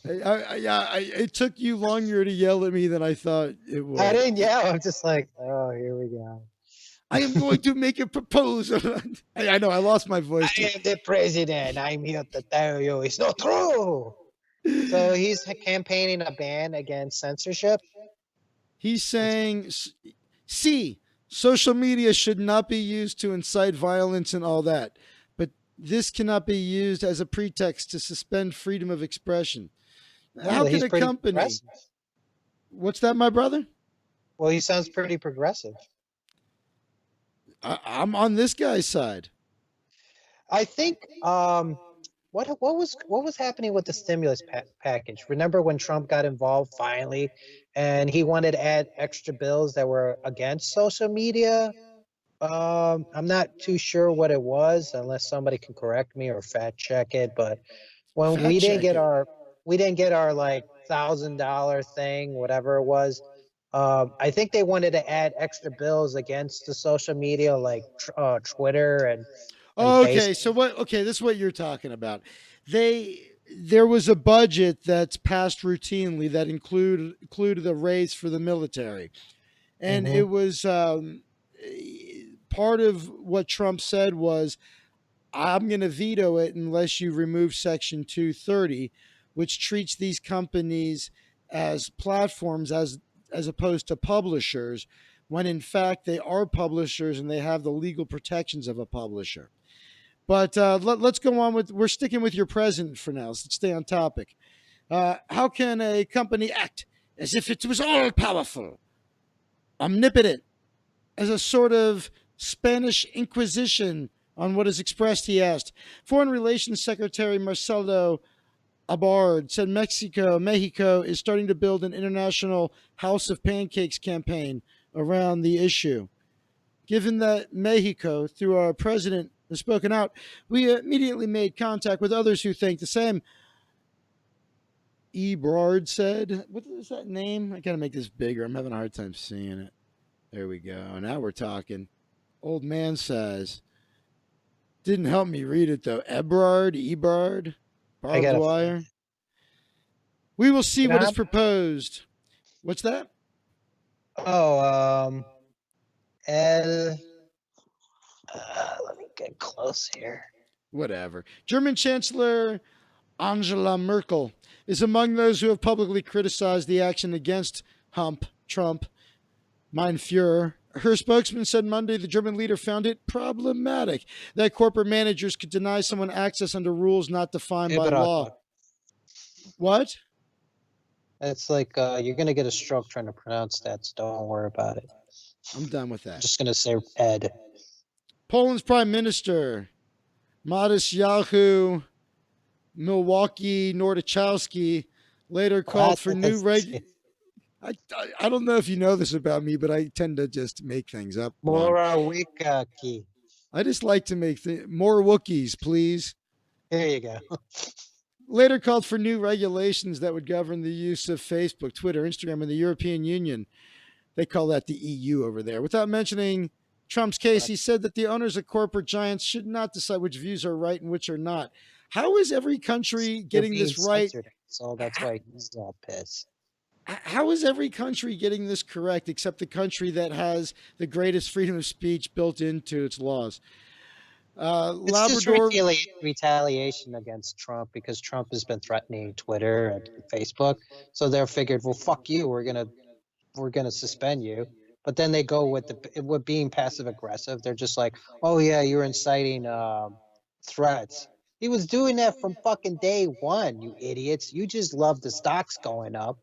It took you longer to yell at me than I thought it would. I didn't yell. I'm just like, oh, here we go. I am going to make a proposal. I know, I lost my voice. I am the president. I'm here to tell you it's not true. So he's campaigning a ban against censorship. He's saying, see, social media should not be used to incite violence and all that. But this cannot be used as a pretext to suspend freedom of expression. How can a company... What's that, my brother? Well, he sounds pretty progressive. I'm on this guy's side. I think what was happening with the stimulus package? Remember when Trump got involved finally, and he wanted to add extra bills that were against social media? I'm not too sure what it was, unless somebody can correct me or fact check it. But when we didn't get our like $1,000 thing, whatever it was. I think they wanted to add extra bills against the social media like Twitter and okay, so what? Okay, this is what you're talking about. There was a budget that's passed routinely that included a raise for the military, and it was part of what Trump said was, "I'm going to veto it unless you remove Section 230, which treats these companies as platforms as opposed to publishers, when in fact they are publishers and they have the legal protections of a publisher." But let's go on we're sticking with your president for now. So let's stay on topic. How can a company act as if it was all powerful, omnipotent, as a sort of Spanish Inquisition on what is expressed, he asked. Foreign Relations Secretary Marcelo Ebrard said Mexico is starting to build an international House of Pancakes campaign around the issue. Given that Mexico, through our president, has spoken out, we immediately made contact with others who think the same. Ebrard said, what is that name? I got to make this bigger. I'm having a hard time seeing it. There we go. Now we're talking. Old man says. Didn't help me read it, though. Ebrard. Barbed wire. We will see what is proposed. What's that? Oh, let me get close here. Whatever. German Chancellor Angela Merkel is among those who have publicly criticized the action against Trump, Mein Führer. Her spokesman said Monday the German leader found it problematic that corporate managers could deny someone access under rules not defined by law. What? It's like you're going to get a stroke trying to pronounce that, so don't worry about it. I'm done with that. I'm just going to say Ed. Poland's Prime Minister, Mateusz Milwaukee Nordachowski, later called for new I don't know if you know this about me, but I tend to just make things up. Morawiecki. I just like to make more Wookiees, please. There you go. Later called for new regulations that would govern the use of Facebook, Twitter, Instagram, and the European Union. They call that the EU over there. Without mentioning Trump's case, he said that the owners of corporate giants should not decide which views are right and which are not. How is every country getting this right? So that's why he's all pissed. How is every country getting this correct except the country that has the greatest freedom of speech built into its laws? It's Labrador just retaliation against Trump because Trump has been threatening Twitter and Facebook. So they're figured, well, fuck you. We're gonna suspend you. But then they go with being passive aggressive. They're just like, oh yeah, you're inciting threats. He was doing that from fucking day one, you idiots. You just love the stocks going up.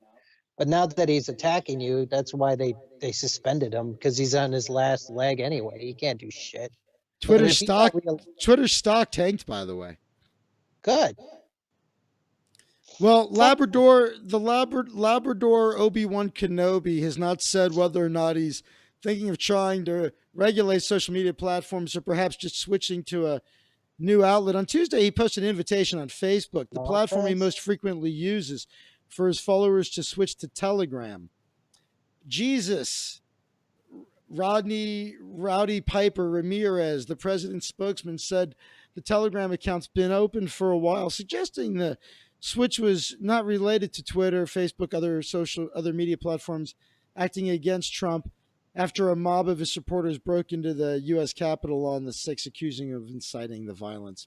But now that he's attacking you, that's why they suspended him, because he's on his last leg anyway. He can't do shit. But Twitter if he got stock Twitter stock tanked, by the way. good. Well, Labrador Obi-Wan Kenobi has not said whether or not he's thinking of trying to regulate social media platforms or perhaps just switching to a new outlet. On Tuesday, he posted an invitation on Facebook, the platform he most frequently uses, for his followers to switch to Telegram. Jesus, Rowdy Piper Ramirez, the president's spokesman, said the Telegram account's been open for a while, suggesting the switch was not related to Twitter, Facebook, other media platforms acting against Trump after a mob of his supporters broke into the U.S. Capitol on the 6th, accusing him of inciting the violence.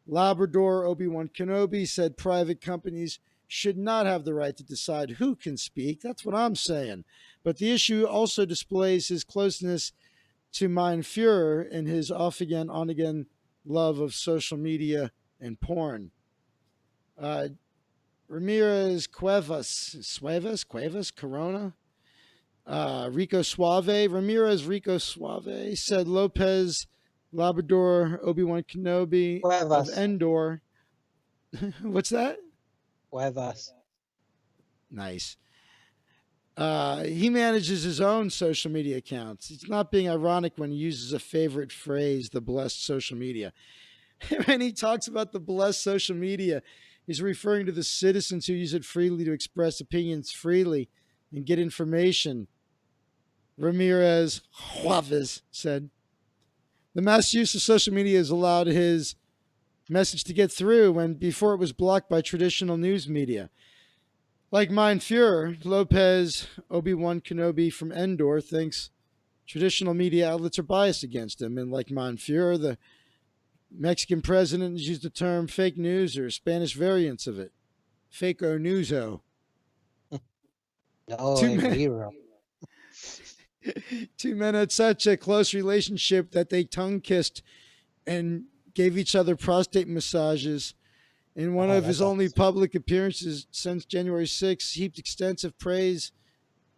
Labrador Obi-Wan Kenobi said private companies should not have the right to decide who can speak. That's what I'm saying. But the issue also displays his closeness to Mein Fuhrer and his off-again, on-again love of social media and porn. Ramirez Cuevas, Corona, Rico Suave. Ramirez Rico Suave said Lopez, Labrador, Obi-Wan Kenobi Cuevas. of Endor. What's that? Cuevas. Nice. He manages his own social media accounts. It's not being ironic when he uses a favorite phrase, the blessed social media. When he talks about the blessed social media, he's referring to the citizens who use it freely to express opinions freely and get information. Ramirez Juarez said, the mass use of social media has allowed his message to get through when before it was blocked by traditional news media. Like Mein Fuhrer, Lopez Obi-Wan Kenobi from Endor thinks traditional media outlets are biased against him. And like Mein Fuhrer, the Mexican president has used the term fake news or Spanish variants of it. Fake-o newso. No, hero. Two men had such a close relationship that they tongue-kissed and gave each other prostate massages. In one of his only public appearances since January 6th, heaped extensive praise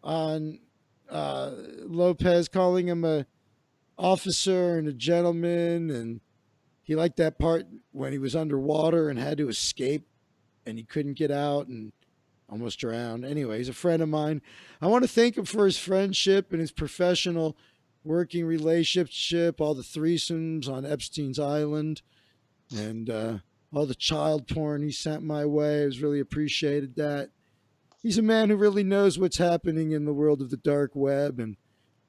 on Lopez, calling him a officer and a gentleman, and he liked that part when he was underwater and had to escape and he couldn't get out and almost drowned. Anyway, he's a friend of mine. I want to thank him for his friendship and his professional working relationship, all the threesomes on Epstein's Island, and all the child porn he sent my way. I was really appreciated that. He's a man who really knows what's happening in the world of the dark web and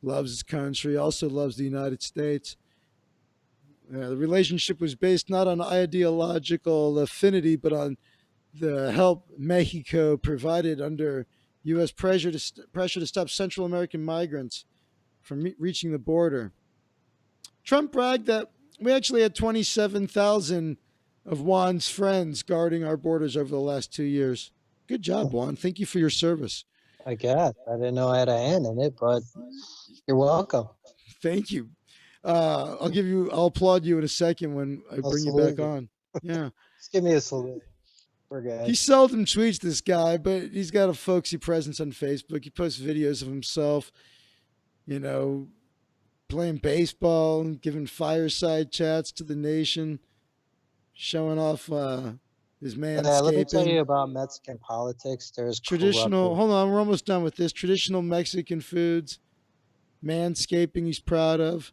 loves his country, also loves the United States. The relationship was based not on ideological affinity, but on the help Mexico provided under U.S. pressure to stop Central American migrants from reaching the border. Trump bragged that we actually had 27,000 of Juan's friends guarding our borders over the last 2 years. Good job, Juan. Thank you for your service. I guess. I didn't know I had a hand in it, but you're welcome. Thank you. I'll applaud you in a second when I bring you back on. Yeah. Just give me a salute. We're good. He seldom tweets, this guy, but he's got a folksy presence on Facebook. He posts videos of himself, playing baseball and giving fireside chats to the nation, showing off his manscaping. Let me tell you about Mexican politics. There's traditional. Hold on, we're almost done with this. Traditional Mexican foods, manscaping he's proud of.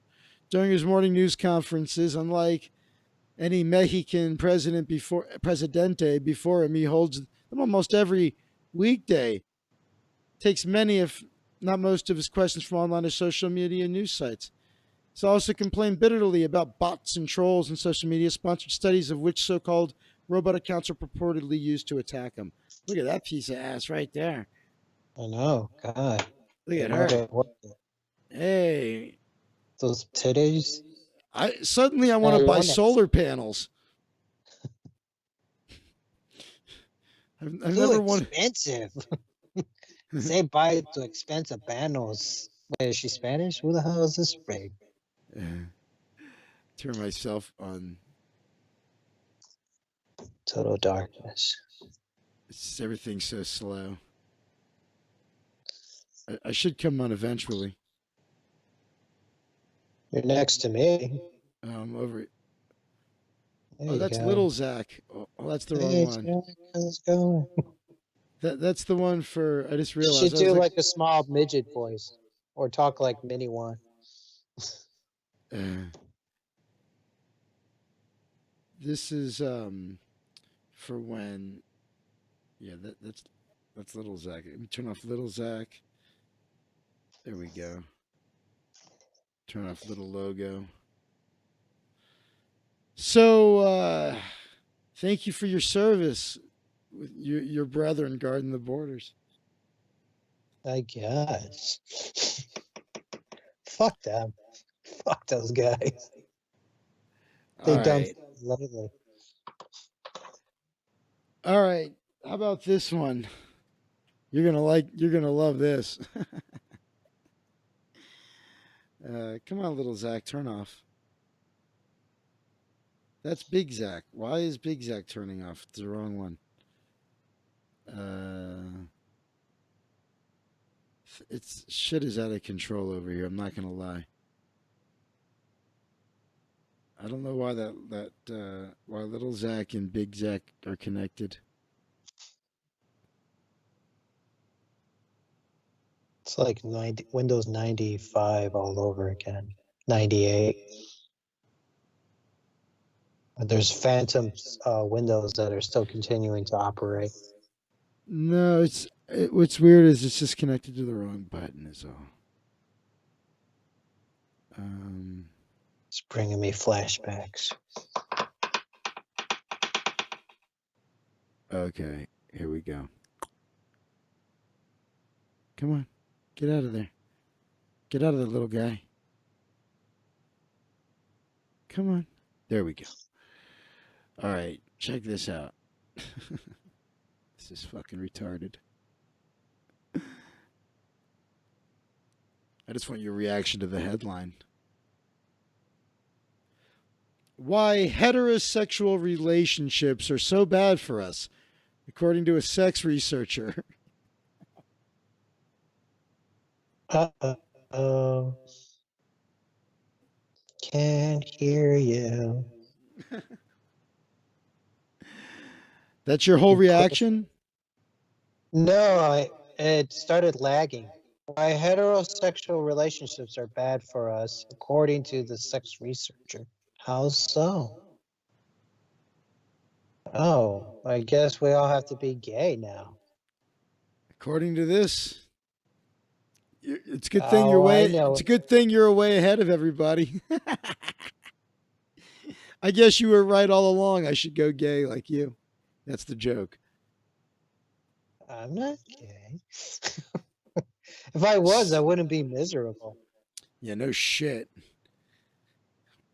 During his morning news conferences, unlike any Mexican presidente before him, he holds them almost every weekday. Takes many, if not most, of his questions from online or social media news sites. He's also complained bitterly about bots and trolls in social media, sponsored studies of which so-called robot accounts are purportedly used to attack him. Look at that piece of ass right there. I know. God. Look at her. Hey. Those titties. I want to buy solar panels. I've never wanted. Expensive. Say bye to expensive panels. Wait, is she Spanish? Who the hell is this rig? Turn myself on. Total darkness. It's everything's so slow. I should come on eventually. You're next to me. Over. There Oh, you that's go. Little Zach. Oh, that's the wrong Hey, one. Jack, how's it going? That's the one for. I just You realized. should I was do like, like a small midget voice, or talk like Mini One. this is for when. Yeah, that's Little Zach. Let me turn off Little Zach. There we go. Turn off little logo. So, thank you for your service with your brethren guarding the borders. I guess. Fuck them. Fuck those guys. All They done right. lately. All right. How about this one? You're gonna love this. Come on, little Zach, turn off. That's Big Zach. Why is Big Zach turning off? It's the wrong one. It's shit is out of control over here. I'm not gonna lie. I don't know why why little Zach and Big Zach are connected. It's like Windows 95 all over again. 98. But there's phantom Windows that are still continuing to operate. No, what's weird is it's just connected to the wrong button. Is all. It's bringing me flashbacks. Okay, here we go. Come on, get out of there. Get out of there, little guy. Come on. There we go. All right, check this out. This is fucking retarded. I just want your reaction to the headline. Why heterosexual relationships are so bad for us, according to a sex researcher. Uh-oh. Can't hear you. That's your whole reaction? No, it started lagging. Why heterosexual relationships are bad for us, according to the sex researcher. How so? Oh, I guess we all have to be gay now. According to this, it's a good thing you're Oh, I way. know. It's a good thing you're way ahead of everybody. I guess you were right all along. I should go gay like you. That's the joke. I'm not gay. If I was, I wouldn't be miserable. Yeah, no shit.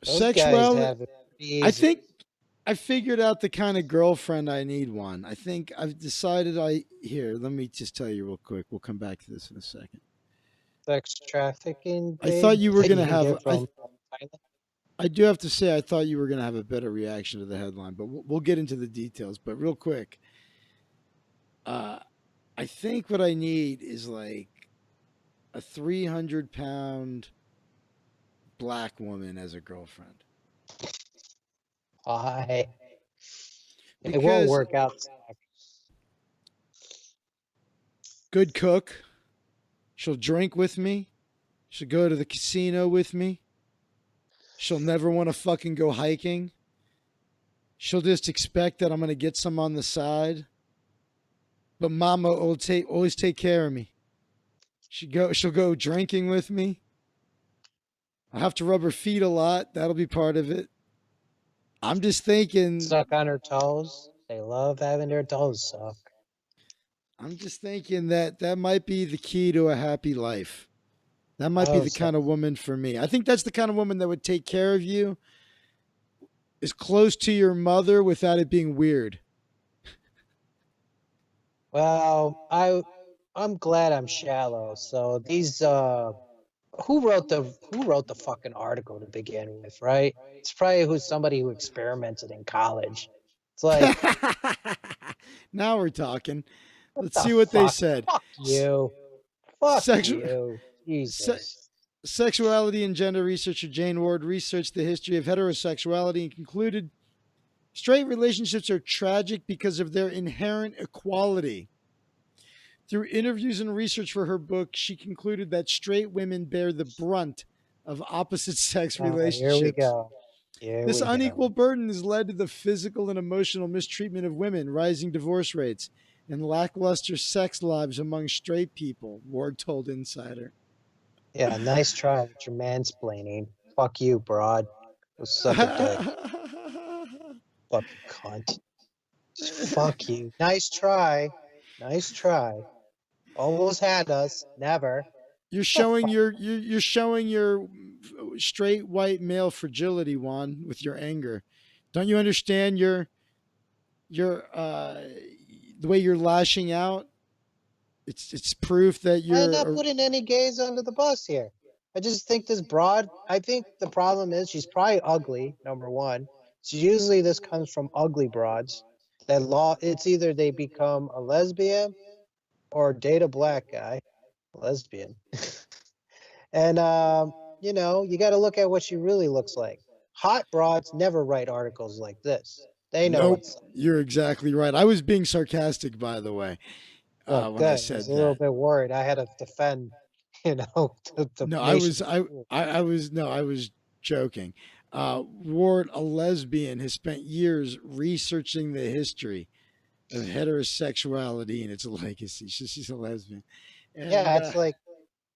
Those guys Sexuality. have it easy. I think I figured out the kind of girlfriend I need one. I think I've decided here, let me just tell you real quick. We'll come back to this in a second. Sex trafficking. I thought you were that going to can have get from Thailand. I do have to say I thought you were going to have a better reaction to the headline, but we'll get into the details, but real quick. I think what I need is like a 300-pound black woman as a girlfriend. Why? It won't Because work out. good cook. She'll drink with me. She'll go to the casino with me. She'll never want to fucking go hiking. She'll just expect that I'm going to get some on the side. But mama will always take care of me. She'll go drinking with me. I have to rub her feet a lot. That'll be part of it. I'm just thinking. Suck on her toes. They love having their toes sucked. I'm just thinking that might be the key to a happy life. That might be the kind of woman for me. I think that's the kind of woman that would take care of you, is close to your mother without it being weird. Well, I'm glad I'm shallow. So these who wrote the fucking article to begin with, right? It's probably somebody who experimented in college. It's like, Now we're talking. what Let's the see what they fuck? said. Fuck you. Fuck Sexual you. se- Jesus. sexuality and gender researcher Jane Ward researched the history of heterosexuality and concluded straight relationships are tragic because of their inherent equality. Through interviews and research for her book, she concluded that straight women bear the brunt of opposite sex Here we relationships. go. Here This we unequal go. burden has led to the physical and emotional mistreatment of women, rising divorce rates, and lackluster sex lives among straight people, Ward told Insider. Yeah, nice try with your mansplaining. Fuck you, broad. Go suck a dick. Fucking cunt. Fuck you. Nice try. Nice try. Almost had us. Never. You're The showing fuck? you're showing your straight white male fragility, Juan, with your anger. Don't you understand your the way you're lashing out? It's proof that I'm not you're putting any gays under the bus here. I just think this broad, I think the problem is she's probably ugly, number one. So usually this comes from ugly broads. It's either they become a lesbian or date a black guy, lesbian. And you got to look at what she really looks like. Hot broads never write articles like this. They know nope. what's up. You're exactly right. I was being sarcastic, by the way, Oh, when I good. I was said a little that. bit worried. I had to defend, the No, I nation. was I was joking. Ward, a lesbian, has spent years researching the history of heterosexuality and its legacy. She's a lesbian, Yeah, and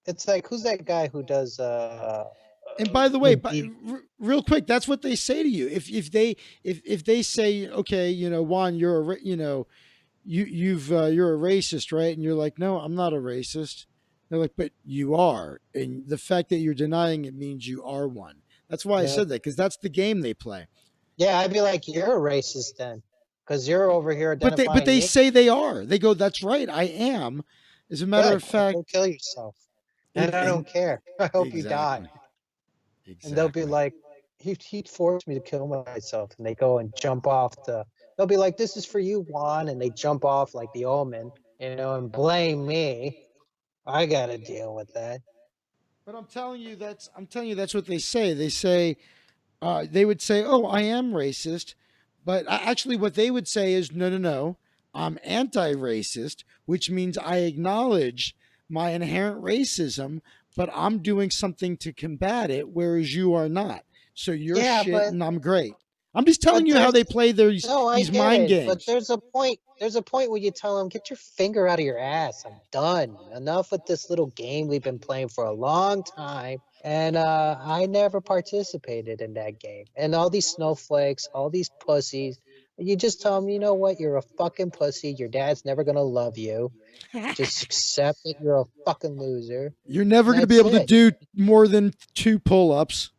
it's like who's that guy who does by the way, the deep. real quick, that's what they say to you. If they say, okay, Juan, you're a racist, right? And you're like, no, I'm not a racist. They're like, but you are, and the fact that you're denying it means you are one. That's why I Yeah, said that, because that's the game they play. yeah, I'd be like, you're a racist then, because you're over here But identifying they me. say they are. They go, that's right, I am. As a matter Good, of then go fact, kill yourself. And I don't and care. I hope you die. exactly, And they'll be exactly. like, he forced me to kill myself. And they go and jump off they'll be like, this is for you, Juan. And they jump off like the omen, and blame me. I got to deal with that. But I'm telling you that's what they say. They would say, "Oh, I am racist," but actually, what they would say is, "No, no, no, I'm anti-racist," which means I acknowledge my inherent racism, but I'm doing something to combat it, whereas you are not. So you're Yeah, shit, but and I'm great. I'm just telling but you how there's they play no, I these get mind it. But games. there's a point. There's a point where you tell them, get your finger out of your ass. I'm done. Enough with this little game we've been playing for a long time. And I never participated in that game. And all these snowflakes, all these pussies, you just tell them, you know what? You're a fucking pussy. Your dad's never gonna love you. Just accept that you're a fucking loser. You're never And going to be that's able to it. do more than 2 pull-ups.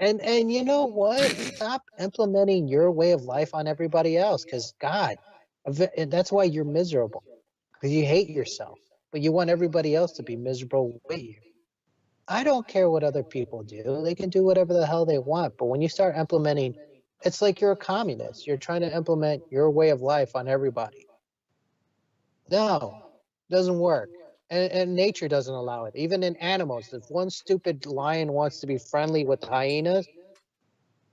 And you know what? Stop implementing your way of life on everybody else, because God, and that's why you're miserable, because you hate yourself, but you want everybody else to be miserable with you. I don't care what other people do. They can do whatever the hell they want. But when you start implementing, it's like you're a communist. You're trying to implement your way of life on everybody. No, doesn't work. And nature doesn't allow it. Even in animals, if one stupid lion wants to be friendly with the hyenas,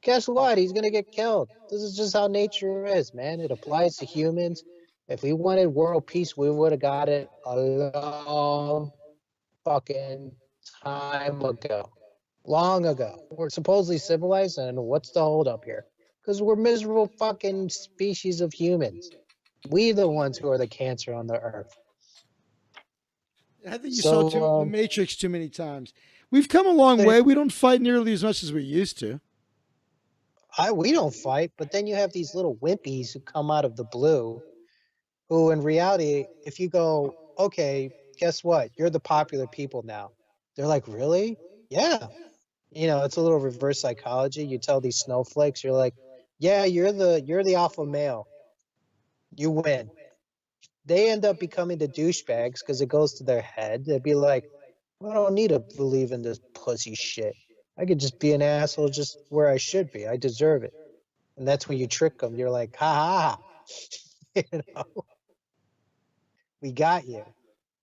guess what? He's gonna get killed. This is just how nature is, man. It applies to humans. If we wanted world peace, we would have got it a long fucking time ago. Long ago. We're supposedly civilized, and what's the holdup here? Because we're miserable fucking species of humans. We the ones who are the cancer on the earth. I think you saw So The Matrix too many times. We've come a long they, way. We don't fight nearly as much as we used to. we don't fight, but then you have these little wimpies who come out of the blue, who in reality, if you go, okay, guess what? You're the popular people now. They're like, really? Yeah. It's a little reverse psychology. You tell these snowflakes, you're like, yeah, you're the alpha male. You win. They end up becoming the douchebags because it goes to their head. They'd be like, I don't need to believe in this pussy shit. I could just be an asshole just where I should be. I deserve it. And that's when you trick them. You're like, ha ha, ha. You know, we got you.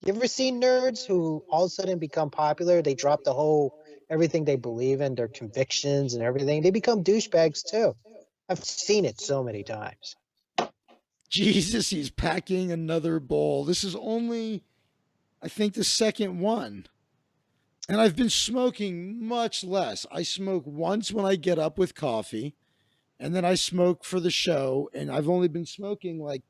You ever seen nerds who all of a sudden become popular? They drop the whole everything they believe in, their convictions and everything. They become douchebags too. I've seen it so many times. Jesus, he's packing another bowl. This is only, I think, the second one. And I've been smoking much less. I smoke once when I get up with coffee, and then I smoke for the show. And I've only been smoking like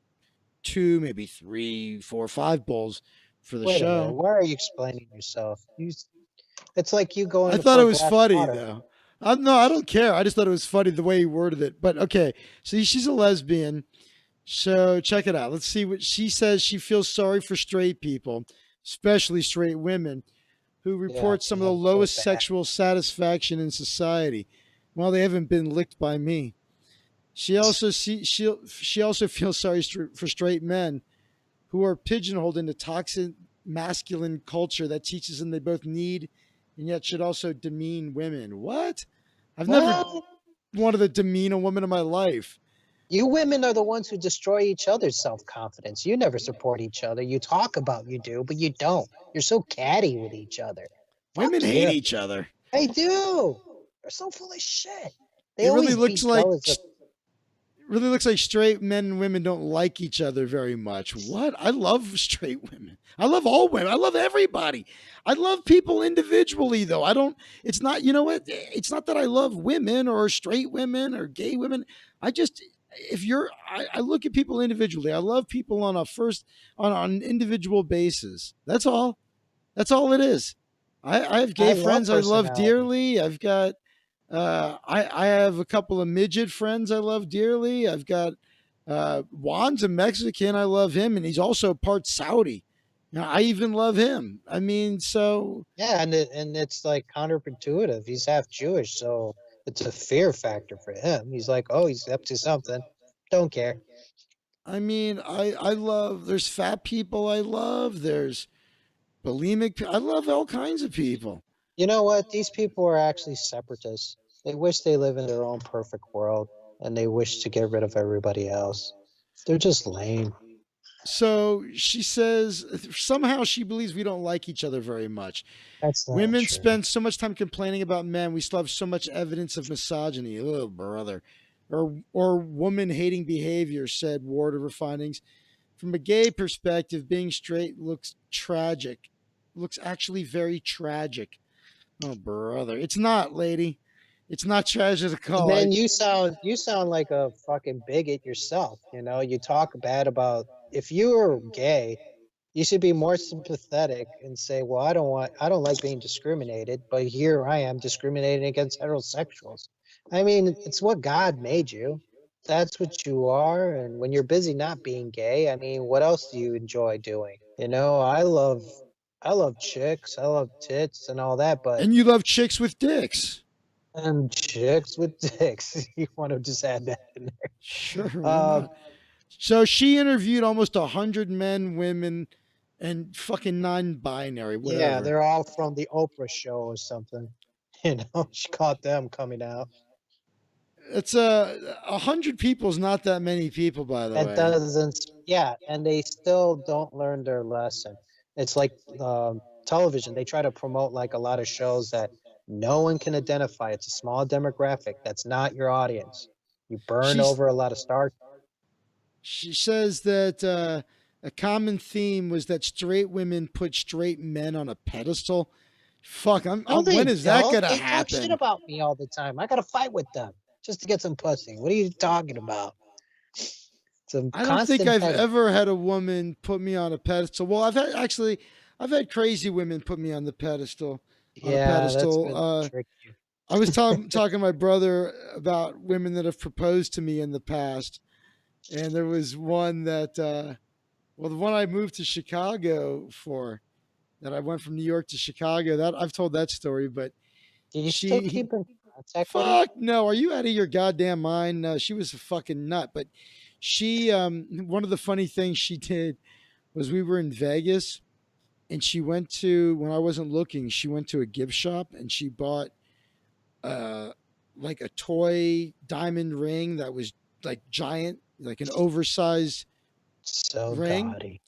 two, maybe three, four, five bowls for the Wait a minute. show. Why are you explaining yourself? It's like you I going thought for it a was glass of funny water. though. No, I don't care. I just thought it was funny the way he worded it. But okay, so she's a lesbian. So check it out. Let's see what she says. She feels sorry for straight people, especially straight women, who Yeah, report some they of the have it so lowest bad. sexual satisfaction in society. Well, they haven't been licked by me. She also feels sorry for straight men who are pigeonholed into toxic masculine culture that teaches them they both need and yet should also demean women. What? I've never Well, wanted to demean a woman in my life. you women are the ones who destroy each other's self-confidence. You never support each other. You talk about you do, but you don't. You're so catty with each other. Women Fuck hate you. each other. They do. They're so full of shit. They It really always looks be like jealous of. straight men and women don't like each other very much. What? I love straight women. I love all women. I love everybody. I love people individually though. I don't it's not, you know what? It's not that I love women or straight women or gay women. I just if you're I look at people individually. I love people on a first on an individual basis. That's all. That's all it is. I have I gay love friends I love personality. dearly. I've got I have a couple of midget friends I love dearly. I've got Juan's a Mexican. I love him, and he's also part Saudi. I even love him. I mean, so Yeah, and it's like counterintuitive. He's half Jewish, so it's a fear factor for him. He's like, oh, he's up to something. Don't care. I mean, I love. There's fat people I love. There's bulimic. I love all kinds of people. You know what? These people are actually separatists. They wish they live in their own perfect world, and they wish to get rid of everybody else. They're just lame. So she says somehow she believes we don't like each other very much. That's not Women true. spend so much time complaining about men. We still have so much evidence of misogyny. Oh, brother. Or woman hating behavior, said Ward of her findings. From a gay perspective, being straight looks tragic. Looks actually very tragic. Oh, brother. It's not, lady. It's not tragic at And all. then you sound like a fucking bigot yourself. You know, you talk bad about if you were gay, you should be more sympathetic and say, well, I don't like being discriminated, but here I am discriminating against heterosexuals. I mean, it's what God made you. That's what you are. And when you're busy not being gay, I mean, what else do you enjoy doing? You know, I love chicks, I love tits and all that, but And you love chicks with dicks. and chicks with dicks. You want to just add that in there. Sure, why Uh, not? So she interviewed almost 100 men, women, and fucking non-binary, yeah, whatever. they're all from the Oprah show or something. You know, she caught them coming out. It's 100 people is not that many people, by the That way. doesn't, yeah, and they still don't learn their lesson. It's like television. They try to promote like a lot of shows that no one can identify. It's a small demographic. That's not your audience. You burned She's over a lot of Star. she says that a common theme was that straight women put straight men on a pedestal. Fuck, No, they when is that don't. gonna They talk shit happen? about me all the time. I gotta fight with them just to get some pussy. What are you talking about? Some I don't think constant I've headache. ever had a woman put me on a pedestal. Well, I've had crazy women put me on the pedestal on a Yeah, that's pedestal. been tricky. I was talking to my brother about women that have proposed to me in the past, and there was one that well, the one I moved to Chicago for, that I went from New York to Chicago. That I've told that story, but Do you still she he, keep in contact with her? fuck no, are you out of your goddamn mind? No, she was a fucking nut. But she one of the funny things she did was we were in Vegas and she went to, when I wasn't looking, she went to a gift shop and she bought uh like a toy diamond ring that was like giant, like an oversized So ring, gaudy.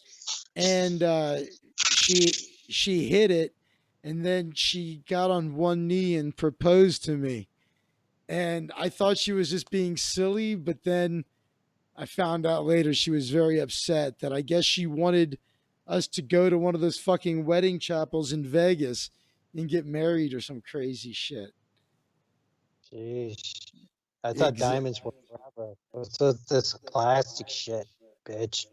and she hit it, and then she got on one knee and proposed to me. And I thought she was just being silly, but then I found out later she was very upset that I guess she wanted us to go to one of those fucking wedding chapels in Vegas and get married or some crazy shit. Jeez. I thought Exa- diamonds were forever. What's this plastic shit, bitch?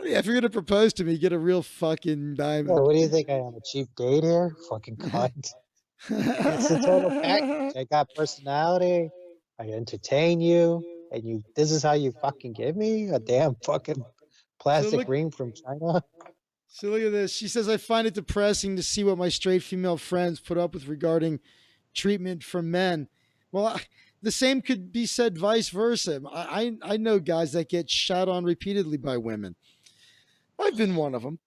Yeah, if you're gonna propose to me, get a real fucking Yeah, diamond. what do you think I am, a cheap date here? Fucking cunt. It's the total package. I got personality. I entertain you, and you. This is how you fucking give me a damn fucking so plastic look, ring from China. so look at this. She says, I find it depressing to see what my straight female friends put up with regarding treatment from men. Well, the same could be said vice versa. I know guys that get shot on repeatedly by women. I've been one of them.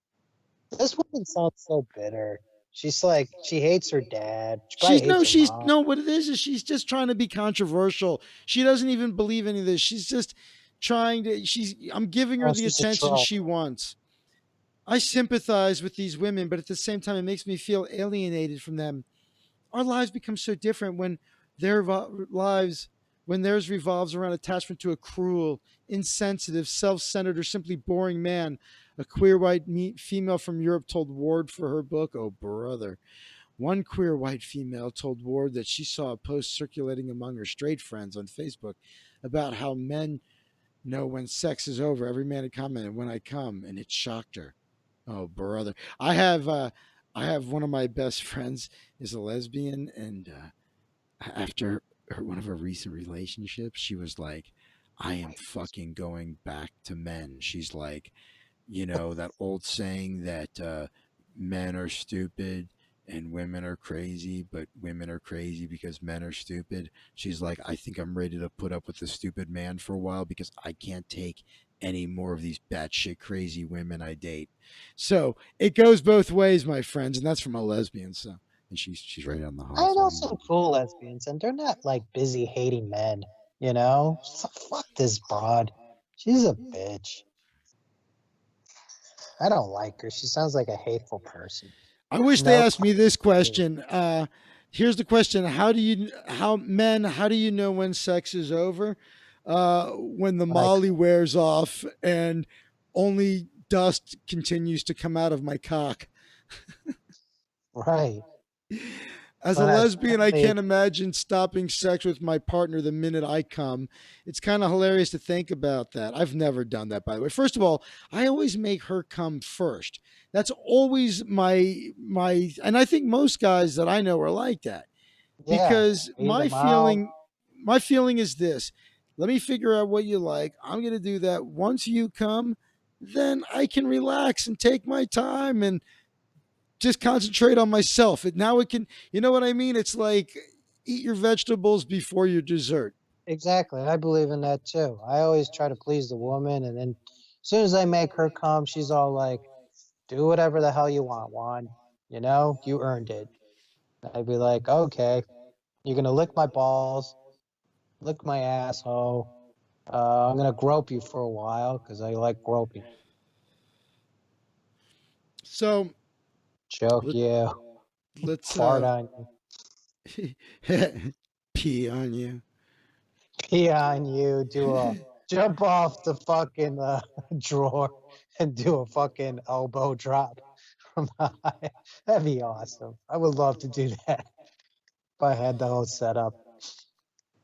This woman sounds so bitter. She's like, she hates her dad. She probably She's hates no, her she's mom. no. What it is she's just trying to be controversial. She doesn't even believe any of this. She's just trying to. I'm giving her Oh, the she's a attention troll. she wants. I sympathize with these women, but at the same time, it makes me feel alienated from them. Our lives become so different when their lives, when theirs revolves around attachment to a cruel, insensitive, self-centered, or simply boring man. A queer white female from Europe told Ward for her book. Oh, brother. One queer white female told Ward that she saw a post circulating among her straight friends on Facebook about how men know when sex is over. Every man had commented, "When I come," and it shocked her. Oh, brother. I have one of my best friends is a lesbian, and after one of her recent relationships, she was like, I am fucking going back to men. She's like, you know, that old saying that men are stupid and women are crazy, but women are crazy because men are stupid. She's like, I think I'm ready to put up with the stupid man for a while because I can't take any more of these batshit crazy women I date. So it goes both ways, my friends, and that's from a lesbian. So, and she's right on the hall. I So know some cool lesbians, and they're not like busy hating men, you know? So fuck this broad. She's a bitch. I don't like her. She sounds like a hateful person. I wish they No. asked me this question. Here's the question: how do you know when sex is over? When the When I Molly wears off and only dust continues to come out of my cock. right. As a When I lesbian, I finally can't imagine stopping sex with my partner the minute I come. It's kind of hilarious to think about that. I've never done that, by the way. First of all, I always make her come first. That's always and I think most guys that I know are like that, yeah, because beat them out. my feeling is this: let me figure out what you like. I'm going to do that. Once you come, then I can relax and take my time and just concentrate on myself. Now it can, you know what I mean? It's like eat your vegetables before your dessert. Exactly. I believe in that too. I always try to please the woman, and then as soon as I make her come, she's all like, do whatever the hell you want, Juan. You know, you earned it. I'd be like, okay, you're gonna lick my balls, lick my asshole. I'm gonna grope you for a while because I like groping. So Choke let, you, let's fart on you, pee on you. pee on you, do a jump off the fucking drawer and do a fucking elbow drop from high. That'd be awesome. I would love to do that if I had the whole setup.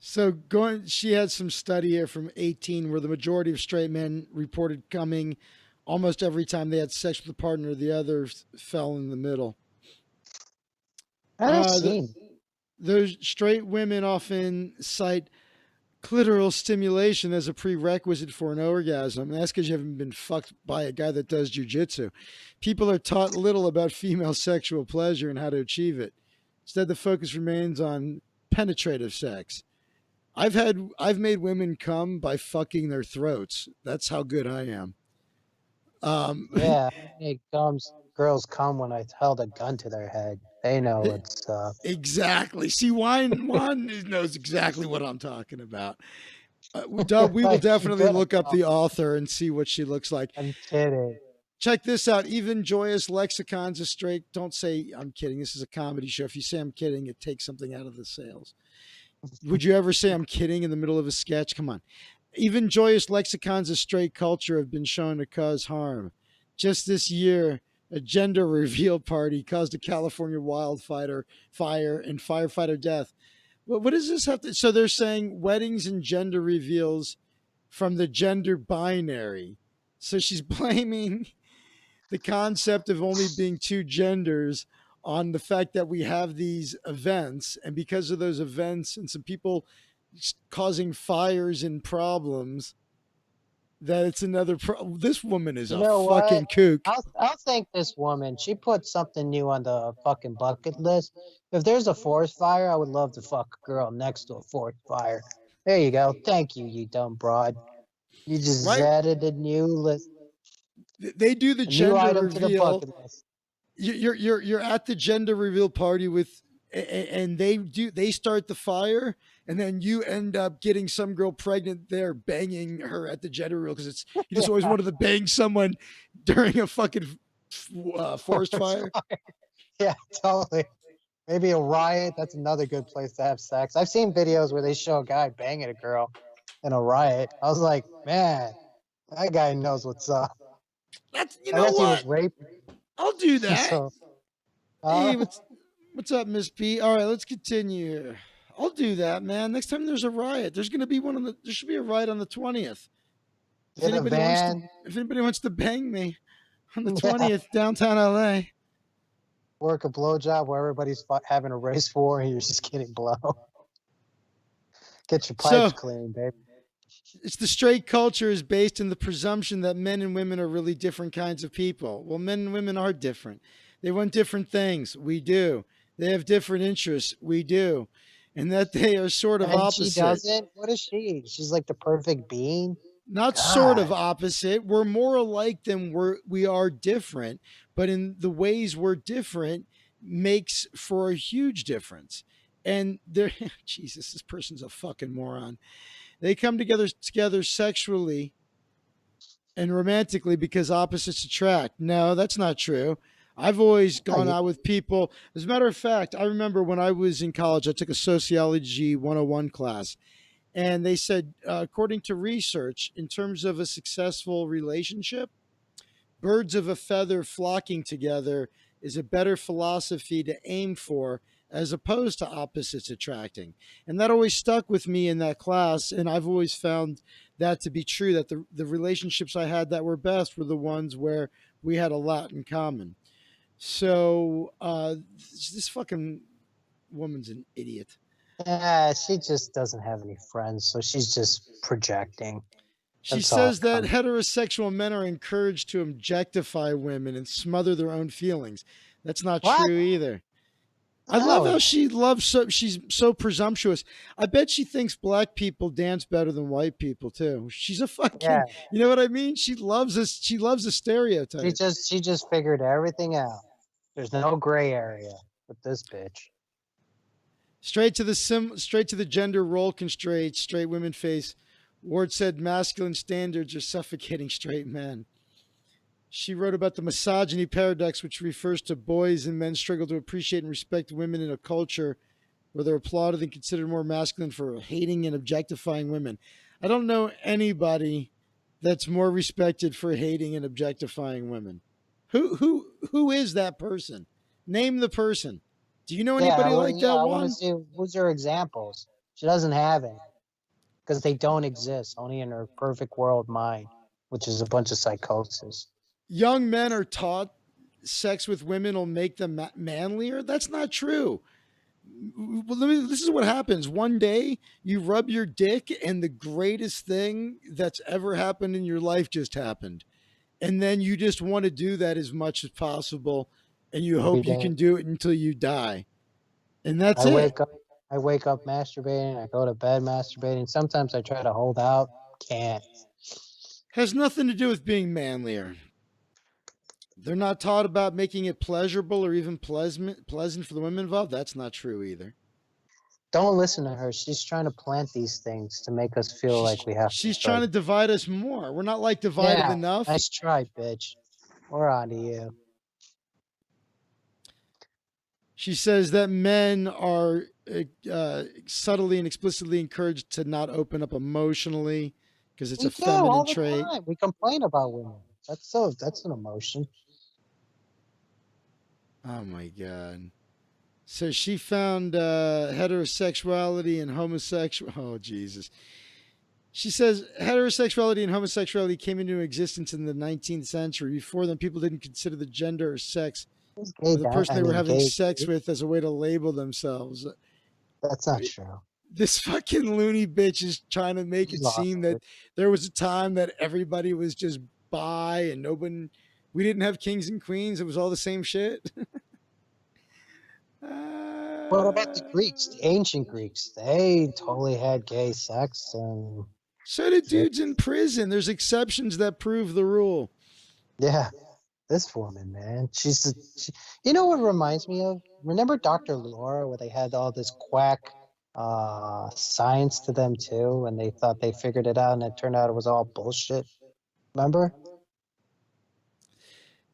So going, she had some study here from 18 where the majority of straight men reported coming almost every time they had sex with a partner. The others fell in the middle. And I've Uh, the, seen. those straight women often cite clitoral stimulation as a prerequisite for an orgasm. And that's because you haven't been fucked by a guy that does jujitsu. People are taught little about female sexual pleasure and how to achieve it. Instead, the focus remains on penetrative sex. I've made women come by fucking their throats. That's how good I am. Yeah, it comes. Girls come when I held a gun to their head. They know what's up. Exactly. See, Juan knows exactly what I'm talking about. Dub, we will Like, she definitely good at look up the talking. author and see what she looks like. I'm kidding. Check this out. Even joyous lexicons is straight. Don't say I'm kidding. This is a comedy show. If you say I'm kidding, it takes something out of the sales. Would you ever say I'm kidding in the middle of a sketch? Come on. Even joyous lexicons of straight culture have been shown to cause harm. Just this year, a gender reveal party caused a California wildfire fire and firefighter death. What does this have to? So they're saying weddings and gender reveals from the gender binary. So she's blaming the concept of only being two genders on the fact that we have these events, and because of those events and some people causing fires and problems, that it's another this woman is You a know what? fucking kook. I'll thank this woman. She put something new on the fucking bucket list. If there's a forest fire, I would love to fuck a girl next to a forest fire. There you go. Thank you, you dumb broad. You just Right, added a new list, they do the a new gender item to the reveal. bucket list. You're at the gender reveal party with, and they start the fire, and then you end up getting some girl pregnant there, banging her at the gender reveal because it's you just always Yeah, wanted to bang someone during a fucking forest forest fire. fire. Yeah, totally. Maybe a riot. That's another good place to have sex. I've seen videos where they show a guy banging a girl in a riot. I was like, man, that guy knows what's up. That's you I know guess he was what? raped. I'll do that. So, Hey, uh, what's up, Miss P? All right, let's continue here. I'll do that, man. Next time there's a riot, there's gonna be one on the. There should be a riot on the 20th. If get a anybody wants to, van, if anybody wants to bang me on the yeah, 20th downtown LA, work a blowjob where everybody's having a race for, and you're just getting blow. Get your pipes so clean, baby. it's the straight culture is based in the presumption that men and women are really different kinds of people. Well, men and women are different. They want different things. We do. They have different interests. We do. And that they are sort of And she opposite. doesn't. What is she? She's like the perfect being. Not sort of God, opposite. We're more alike than we are different, but in the ways we're different makes for a huge difference. And they're Jesus, this person's a fucking moron. They come together sexually and romantically because opposites attract. No, that's not true. I've always yeah, gone out with people. As a matter of fact, I remember when I was in college, I took a sociology 101 class, and they said, according to research, in terms of a successful relationship, birds of a feather flocking together is a better philosophy to aim for as opposed to opposites attracting. And that always stuck with me in that class. And I've always found that to be true, that the relationships I had that were best were the ones where we had a lot in common. So this fucking woman's an idiot. yeah, she just doesn't have any friends, so she's just projecting. She That's all says it that comes. heterosexual men are encouraged to objectify women and smother their own feelings. That's not What? true either. I love how No. she's so presumptuous. I bet she thinks black people dance better than white people too. She's a Yeah, fucking, you know what I mean? She loves this. She loves a stereotype. she just figured everything out. There's no gray area with this bitch. Straight to the gender role constraints straight women face. Ward said masculine standards are suffocating straight men. She wrote about the misogyny paradox, which refers to boys and men struggle to appreciate and respect women in a culture where they're applauded and considered more masculine for hating and objectifying women. I don't know anybody that's more respected for hating and objectifying women. Who is that person? Name the person. Do you know anybody like Yeah, that I want to one? see who's her examples. She doesn't have any because they don't exist. Only in her perfect world mind, which is a bunch of psychosis. Young men are taught sex with women will make them manlier. That's not true. Well, this is what happens. One day you rub your dick, and the greatest thing that's ever happened in your life just happened. And then you just want to do that as much as possible, and you Every hope you day can do it until you die. And that's I it. wake up, I wake up masturbating. I go to bed masturbating. Sometimes I try to hold out, can't. Has nothing to do with being manlier. They're not taught about making it pleasurable or even pleasant for the women involved. That's not true either. Don't listen to her. She's trying to plant these things to make us feel She's like we have to she's trying start. to divide us more. We're not like divided Yeah, enough. nice try, bitch. We're on to you. She says that men are subtly and explicitly encouraged to not open up emotionally because it's We a do all feminine the trait. time. We complain about women. That's an emotion. Oh my god. So she found heterosexuality and homosexual. Oh Jesus. She says heterosexuality and homosexuality came into existence in the 19th century. Before then, people didn't consider the gender or sex These gay of the guy, person I they were mean having gay. sex with as a way to label themselves. That's not true. This fucking loony bitch is trying to make He it lost seem that it. there was a time that everybody was just bi and we didn't have kings and queens. It was all the same shit. What about the Greeks, the ancient Greeks? They totally had gay sex and So do they, dudes in prison. There's exceptions that prove the rule. yeah, this woman, man. You know what it reminds me of? Remember Dr. Laura where they had all this quack science to them too, and they thought they figured it out and it turned out it was all bullshit. Remember?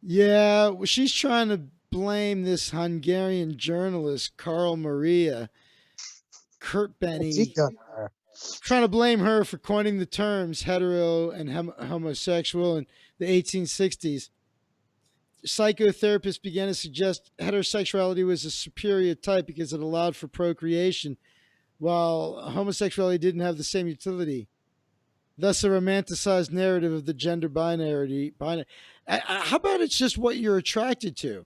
Yeah, well, she's trying to blame this Hungarian journalist, Carl Maria Kurt What's he Benny, done to her? trying to blame her for coining the terms hetero and homosexual in the 1860s. Psychotherapists began to suggest heterosexuality was a superior type because it allowed for procreation, while homosexuality didn't have the same utility. Thus, a romanticized narrative of the gender binary. How about it's just what you're attracted to? You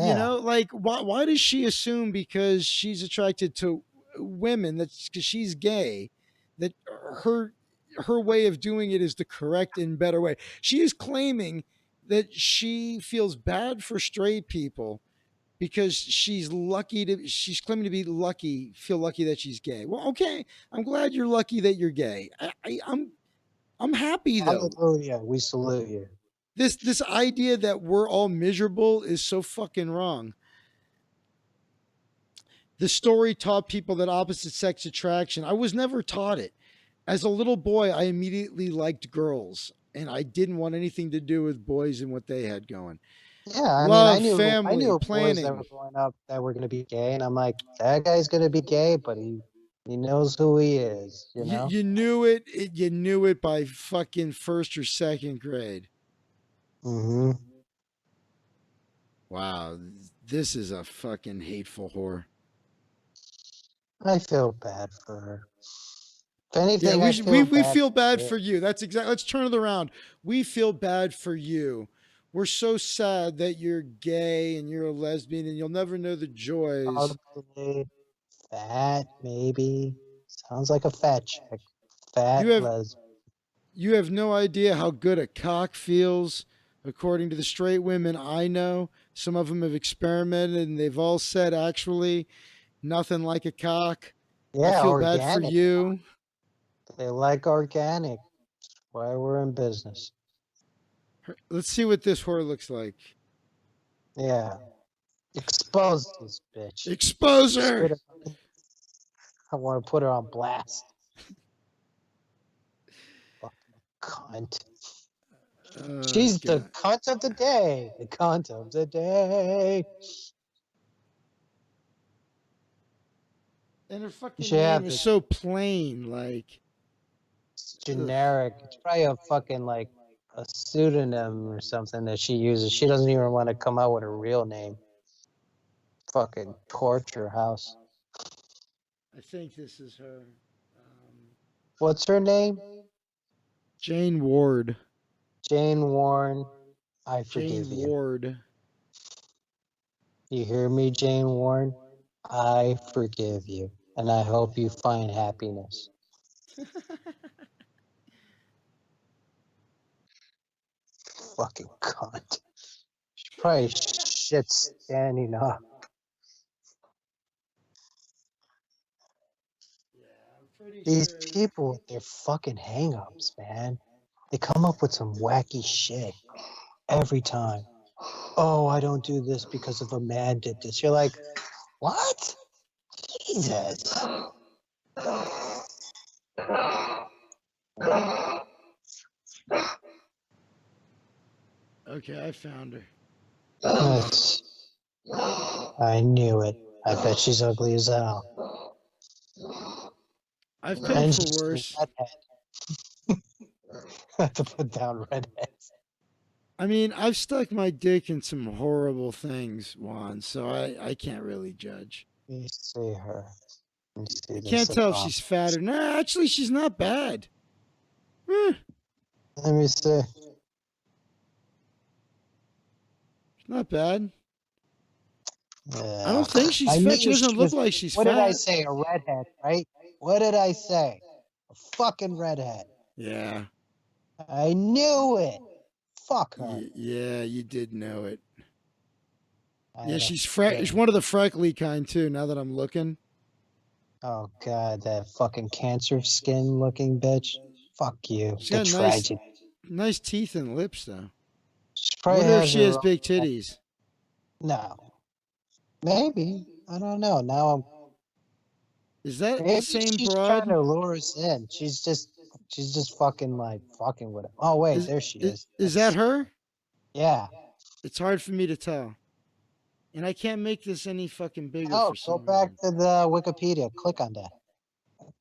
Yeah. know, like why does she assume because she's attracted to women that's because she's gay that her her way of doing it is the correct and better way? She is claiming that she feels bad for straight people because she's claiming to be lucky, feel lucky that she's gay. Well, okay, I'm glad you're lucky that you're gay. I'm happy though. Hallelujah. We salute you. This idea that we're all miserable is so fucking wrong. The story taught people that opposite sex attraction. I was never taught it. As a little boy, I immediately liked girls and I didn't want anything to do with boys and what they had going. Yeah, I mean, Love, I family, knew boys that were planning. growing up that were gonna be gay, and I'm like, that guy's gonna be gay, but he knows who he is, you You, know? you knew you knew it by fucking first or second grade. Mm-hmm. Wow, this is a fucking hateful whore. I feel bad for her. If Yeah, anything, I feel we bad feel bad for for you. That's exactly. Let's turn it around. We feel bad for you. We're so sad that you're gay and you're a lesbian and you'll never know the joys. probably fat, maybe. Sounds like a fat chick. You Fat have les. you have no idea how good a cock feels. According to the straight women I know, some of them have experimented and they've all said actually nothing like a cock. I Yeah, feel bad for organic. you. They like organic. That's why we're in business. Let's see what this whore looks like. Yeah. Expose this bitch. Expose her. I want to put her on blast. Fucking cunt. Oh, She's the God. cunt of the day. The cunt of the day. And her You fucking should name have is this so plain. Like, ugh. generic. It's probably a fucking like a pseudonym or something that she uses. She doesn't even want to come out with a real name. Fucking torture house. I think this is her. What's her name? Jane Ward. Jane Warren. I forgive Jane you. Ward. You hear me, Jane Warren? I forgive you. And I hope you find happiness. Fucking cunt. She probably shit standing up. Yeah, I'm pretty These sure. people with their fucking hang-ups, man. They come up with some wacky shit every time. oh, I don't do this because if a man did this. You're like, what? Jesus. Okay, I found her. That's, I knew it. I bet she's ugly as hell. I've paid And for she's a worse. redhead. I have to put down redheads. I mean, I've stuck my dick in some horrible things, Juan, so I can't really judge. Let me see her. Let me see I this. can't tell if she's fat or not. Actually, she's not bad. Let me see. She's not bad. Yeah. I don't think she's I fat. knew She doesn't she look was. like she's What did I fat. say? A redhead, right? What did I say? A fucking redhead. Yeah. I knew it. Fuck her. Yeah, you did know it. I Yeah, had a she's feeling. one of the freckly kind too. Now that I'm looking, Oh god, that fucking cancer skin looking bitch. Fuck you. she's The got tragedy. nice teeth and lips though. She I probably wonder if has she her has own. big titties. No. Maybe. I don't know. Now I'm. Is that the Maybe same she's trying broad? to lure us in. She's just fucking like fucking with it. Oh wait, there she is. Is that her? Yeah. It's hard for me to tell, and I can't make this any fucking bigger Oh, for go some back reason. to the Wikipedia. Click on that.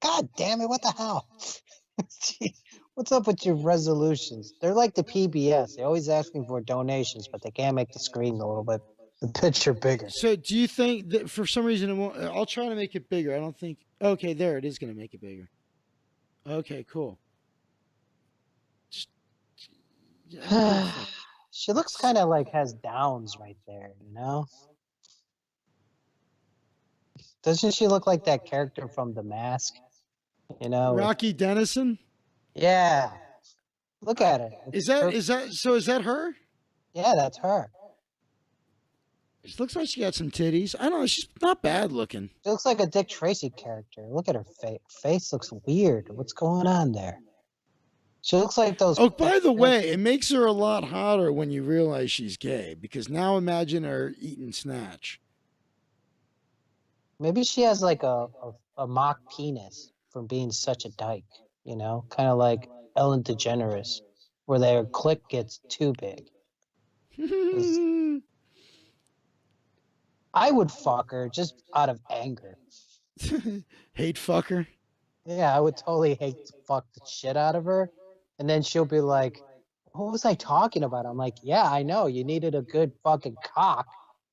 God damn it! What the hell? Gee, what's up with your resolutions? They're like the PBS. They're always asking for donations, but they can't make the screen a little bit, the picture bigger. So, do you think that for some reason it won't? I'll try to make it bigger. I don't think. Okay, there it is. Going to make it bigger. Okay, cool. Yeah, give a fuck. She looks kind of like has downs right there, you know? Doesn't she look like that character from The Mask? You know? Rocky Dennison. Yeah. Look at it. Is that her? Yeah, that's her. She looks like she got some titties. I don't know. She's not bad looking. She looks like a Dick Tracy character. Look at her face. Face looks weird. What's going on there? She looks like those. Oh, by the way, it makes her a lot hotter when you realize she's gay. Because now imagine her eating snatch. Maybe she has like a mock penis from being such a dyke, you know? Kind of like Ellen DeGeneres, where their clit gets too big. I would fuck her just out of anger. Hate fucker. Yeah, I would totally hate to fuck the shit out of her. And then she'll be like, what was I talking about? I'm like, yeah, I know. You needed a good fucking cock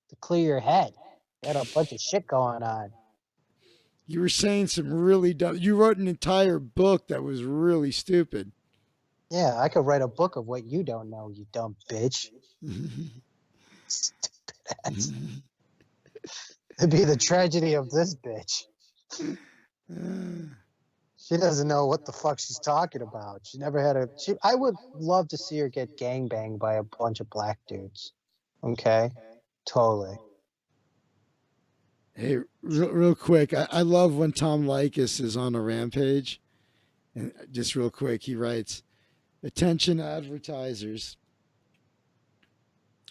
to clear your head. You had a bunch of shit going on. You were saying some really dumb. You wrote an entire book that was really stupid. Yeah, I could write a book of what you don't know, you dumb bitch. Stupid ass. It'd be the tragedy of this bitch. She doesn't know what the fuck she's talking about. She never had a. I would love to see her get gangbanged by a bunch of black dudes. Okay, totally. Hey, real quick, I love when Tom Likas is on a rampage. And just real quick, he writes, "Attention advertisers."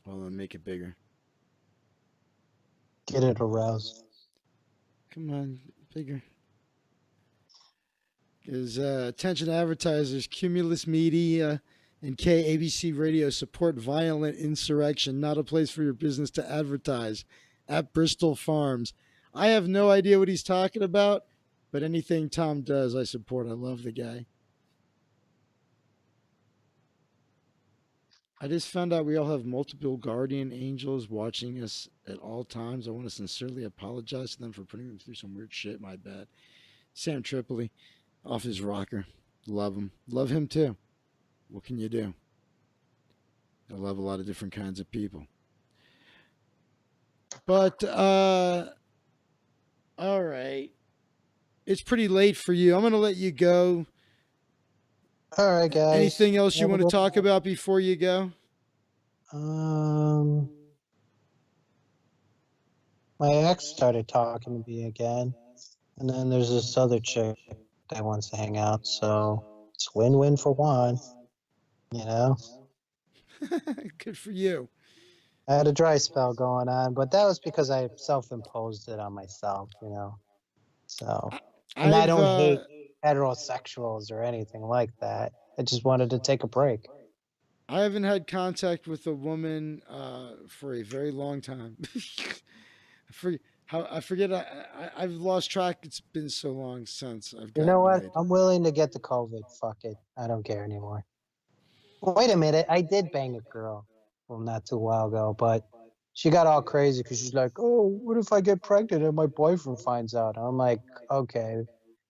Hold on, make it bigger. Get it aroused. Come on, bigger. Because attention advertisers, Cumulus Media and KABC Radio support violent insurrection, not a place for your business to advertise at Bristol Farms. I have no idea what he's talking about, but anything Tom does, I support. I love the guy. I just found out we all have multiple guardian angels watching us at all times. I want to sincerely apologize to them for putting them through some weird shit. My bad. Sam Tripoli, off his rocker. Love him. Love him too. What can you do? I love a lot of different kinds of people. But, all right. It's pretty late for you. I'm going to let you go. All right, guys. Anything else you want to talk about before you go? My ex started talking to me again, and then there's this other chick that wants to hang out. So it's win-win for one, you know. Good for you. I had a dry spell going on, but that was because I self-imposed it on myself, So, I, and I I've don't hate heterosexuals or anything like that. I just wanted to take a break. I haven't had contact with a woman for a very long time. For how I forget I've lost track. It's been so long since I've You know gotten what? laid. I'm willing to get the COVID. Fuck it. I don't care anymore. Wait a minute. I did bang a girl, well, not too while ago, but she got all crazy because she's like, "Oh, what if I get pregnant and my boyfriend finds out?" I'm like, "Okay,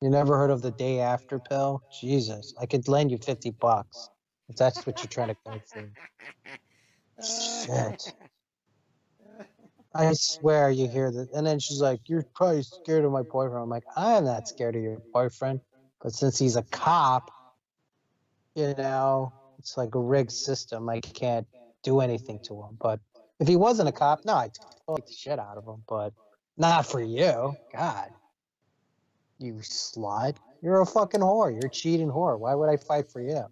you never heard of the day after pill? Jesus, I could lend you $50 if that's what you're trying to go for." Shit. I swear you hear that. And then she's like, "You're probably scared of my boyfriend." I'm like, "I'm not scared of your boyfriend. But since he's a cop, it's like a rigged system. I can't do anything to him. But if he wasn't a cop, no, I'd fuck the shit out of him. But not for you. God, you slut. You're a fucking whore. You're a cheating whore. Why would I fight for you?"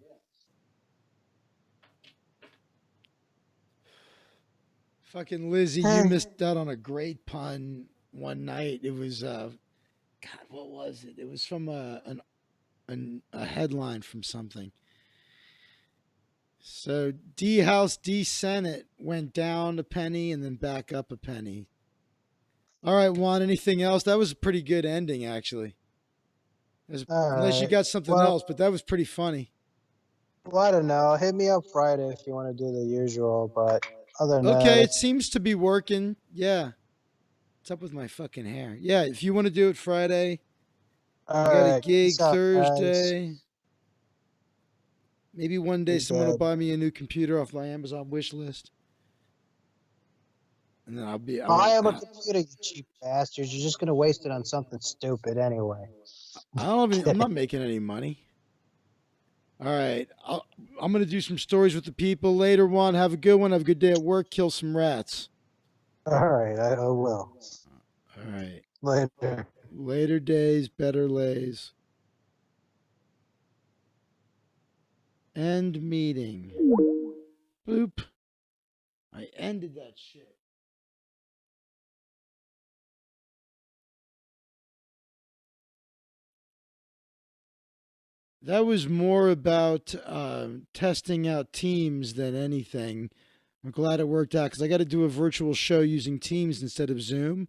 Fucking Lizzie, you missed out on a great pun one night. It was God, what was it? It was from a headline from something. So D House, D Senate went down a penny and then back up a penny. All right, Juan. Anything else? That was a pretty good ending, actually. All Unless you right. got something Well, else, but that was pretty funny. well, I don't know. Hit me up Friday if you want to do the usual. But other than that, Okay, it seems to be working. Yeah. What's up with my fucking hair? Yeah, if you want to do it Friday, I all got a right. gig Peace out, guys. Thursday. Maybe one day Be someone will good. buy me a new computer off my Amazon wish list, and then I'll be. I Buy won't. him a computer, you cheap bastards. You're just gonna waste it on something stupid anyway. I don't even. I'm Kidding. not making any money. All right, I'm gonna do some stories with the people later. One, have a good one. Have a good day at work. Kill some rats. All right, I will. All right. Later. Later days, better lays. End meeting. Boop. I ended that shit. That was more about testing out Teams than anything. I'm glad it worked out because I got to do a virtual show using Teams instead of Zoom.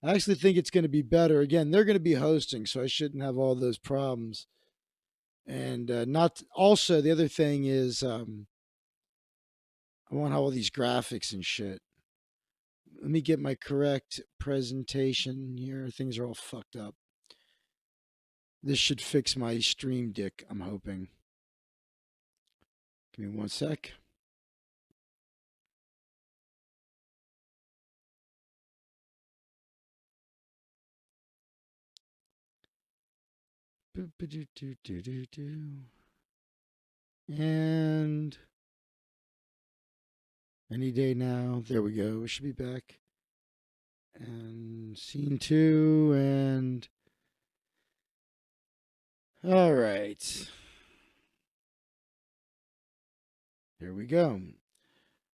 I actually think it's going to be better. Again, they're going to be hosting, so I shouldn't have all those problems. And not also the other thing is I want all these graphics and shit. Let me get my correct presentation here. Things are all fucked up. This should fix my stream dick, I'm hoping. Give me one sec. And any day now. There we go. We should be back. And scene two. And all right. Here we go.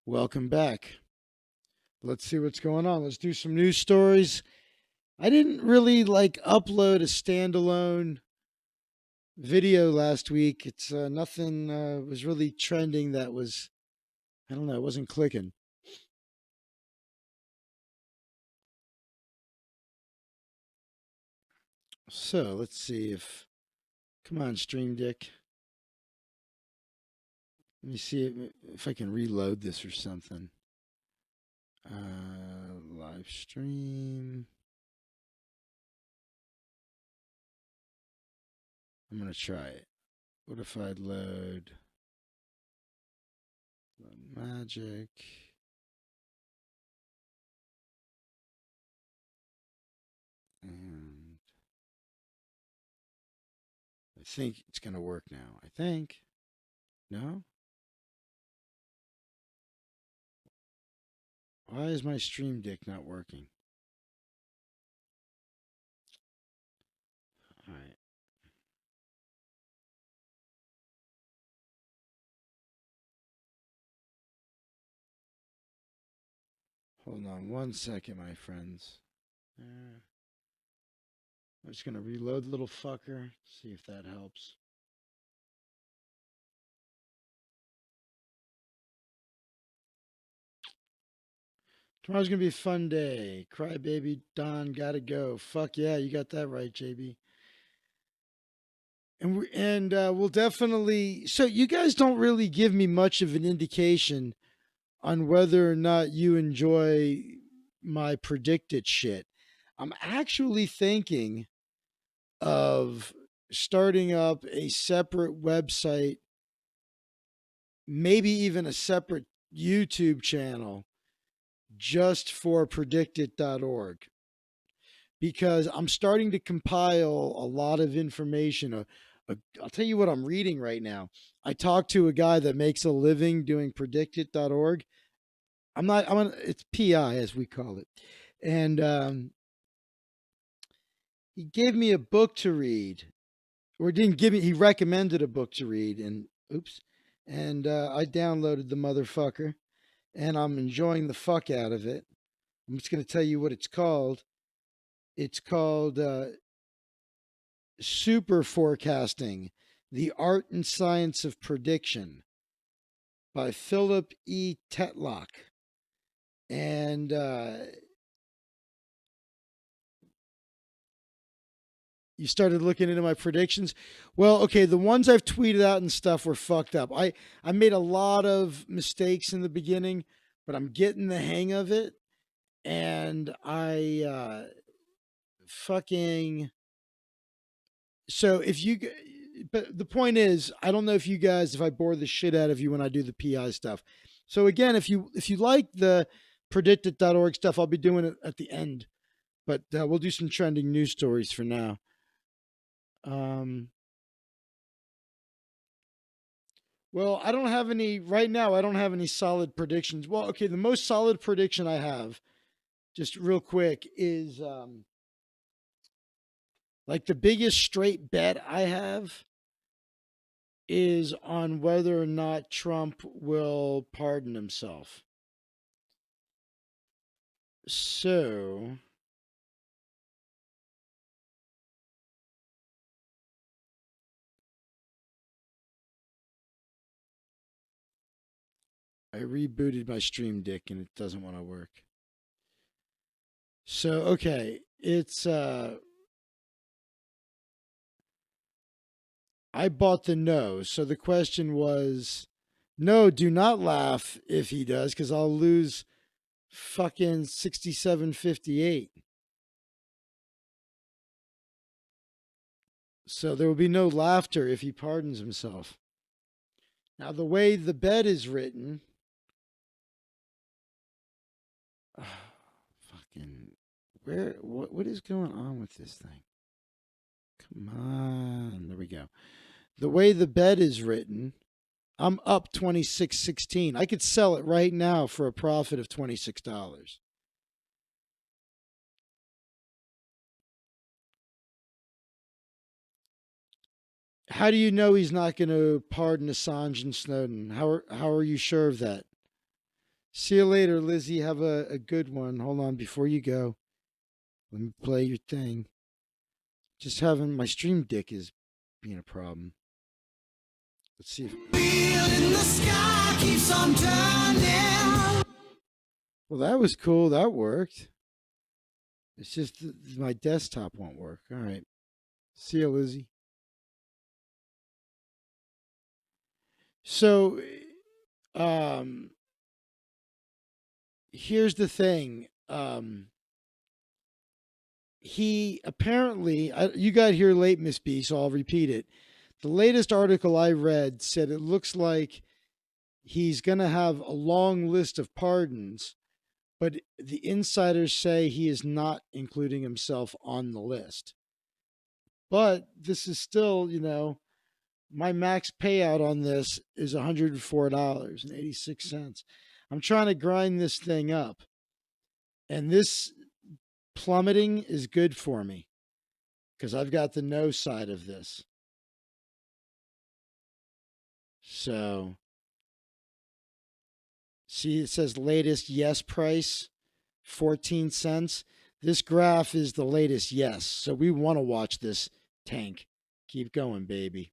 Welcome back. Let's see what's going on. Let's do some news stories. I didn't really upload a standalone video last week. It's nothing was really trending that was, I don't know, it wasn't clicking. So let's see if, come on, Stream Dick. Let me see if I can reload this or something. Live stream. I'm going to try it. What if I load magic? And I think it's going to work now. I think. No? Why is my stream dick not working? All right. Hold on 1 second, my friends. I'm just going to reload the little fucker, see if that helps. Tomorrow's going to be a fun day. Crybaby Don gotta go. Fuck yeah, you got that right, JB. And we'll definitely. So you guys don't really give me much of an indication on whether or not you enjoy my predicted shit. I'm actually thinking of starting up a separate website, maybe even a separate YouTube channel just for predicted.org, because I'm starting to compile a lot of information. I'll tell you what I'm reading right now. I talked to a guy that makes a living doing predicted.org. It's PI as we call it. And he gave me a book to read, or didn't give me, he recommended a book to read. And I downloaded the motherfucker and I'm enjoying the fuck out of it. I'm just going to tell you what it's called. It's called Super Forecasting, The Art and Science of Prediction by Philip E. Tetlock. And you started looking into my predictions. Well, okay, the ones I've tweeted out and stuff were fucked up. I made a lot of mistakes in the beginning, but I'm getting the hang of it. And I fucking. So but the point is, I don't know if I bore the shit out of you when I do the PI stuff. So again, if you like the predicted.org stuff, I'll be doing it at the end. But we'll do some trending news stories for now. Well, I don't have any right now. I don't have any solid predictions. Well, okay, the most solid prediction I have, just real quick, is like the biggest straight bet I have is on whether or not Trump will pardon himself. So I rebooted my Stream Deck and it doesn't want to work. So okay, it's I bought the no. So the question was, no, do not laugh if he does, because I'll lose fucking 67.58. So there will be no laughter if he pardons himself. Now, the way the bet is written, fucking, what is going on with this thing? Come on, there we go. The way the bet is written, I'm up 26.16. I could sell it right now for a profit of $26. How do you know he's not going to pardon Assange and Snowden? How are you sure of that? See you later, Lizzie. Have a good one. Hold on, before you go, let me play your thing. Just having my Stream Deck is being a problem. Let's see if. Wheel in the sky keeps on turning. Well, that was cool. That worked. It's just my desktop won't work. All right. See you, Lizzie. So, here's the thing. He apparently, you got here late, Miss B, so I'll repeat it. The latest article I read said it looks like he's going to have a long list of pardons, but the insiders say he is not including himself on the list. But this is still, my max payout on this is $104.86. I'm trying to grind this thing up. And this plummeting is good for me because I've got the no side of this. So, see, it says latest yes price. 14 cents. This graph is the latest yes. So we want to watch this tank. Keep going, baby.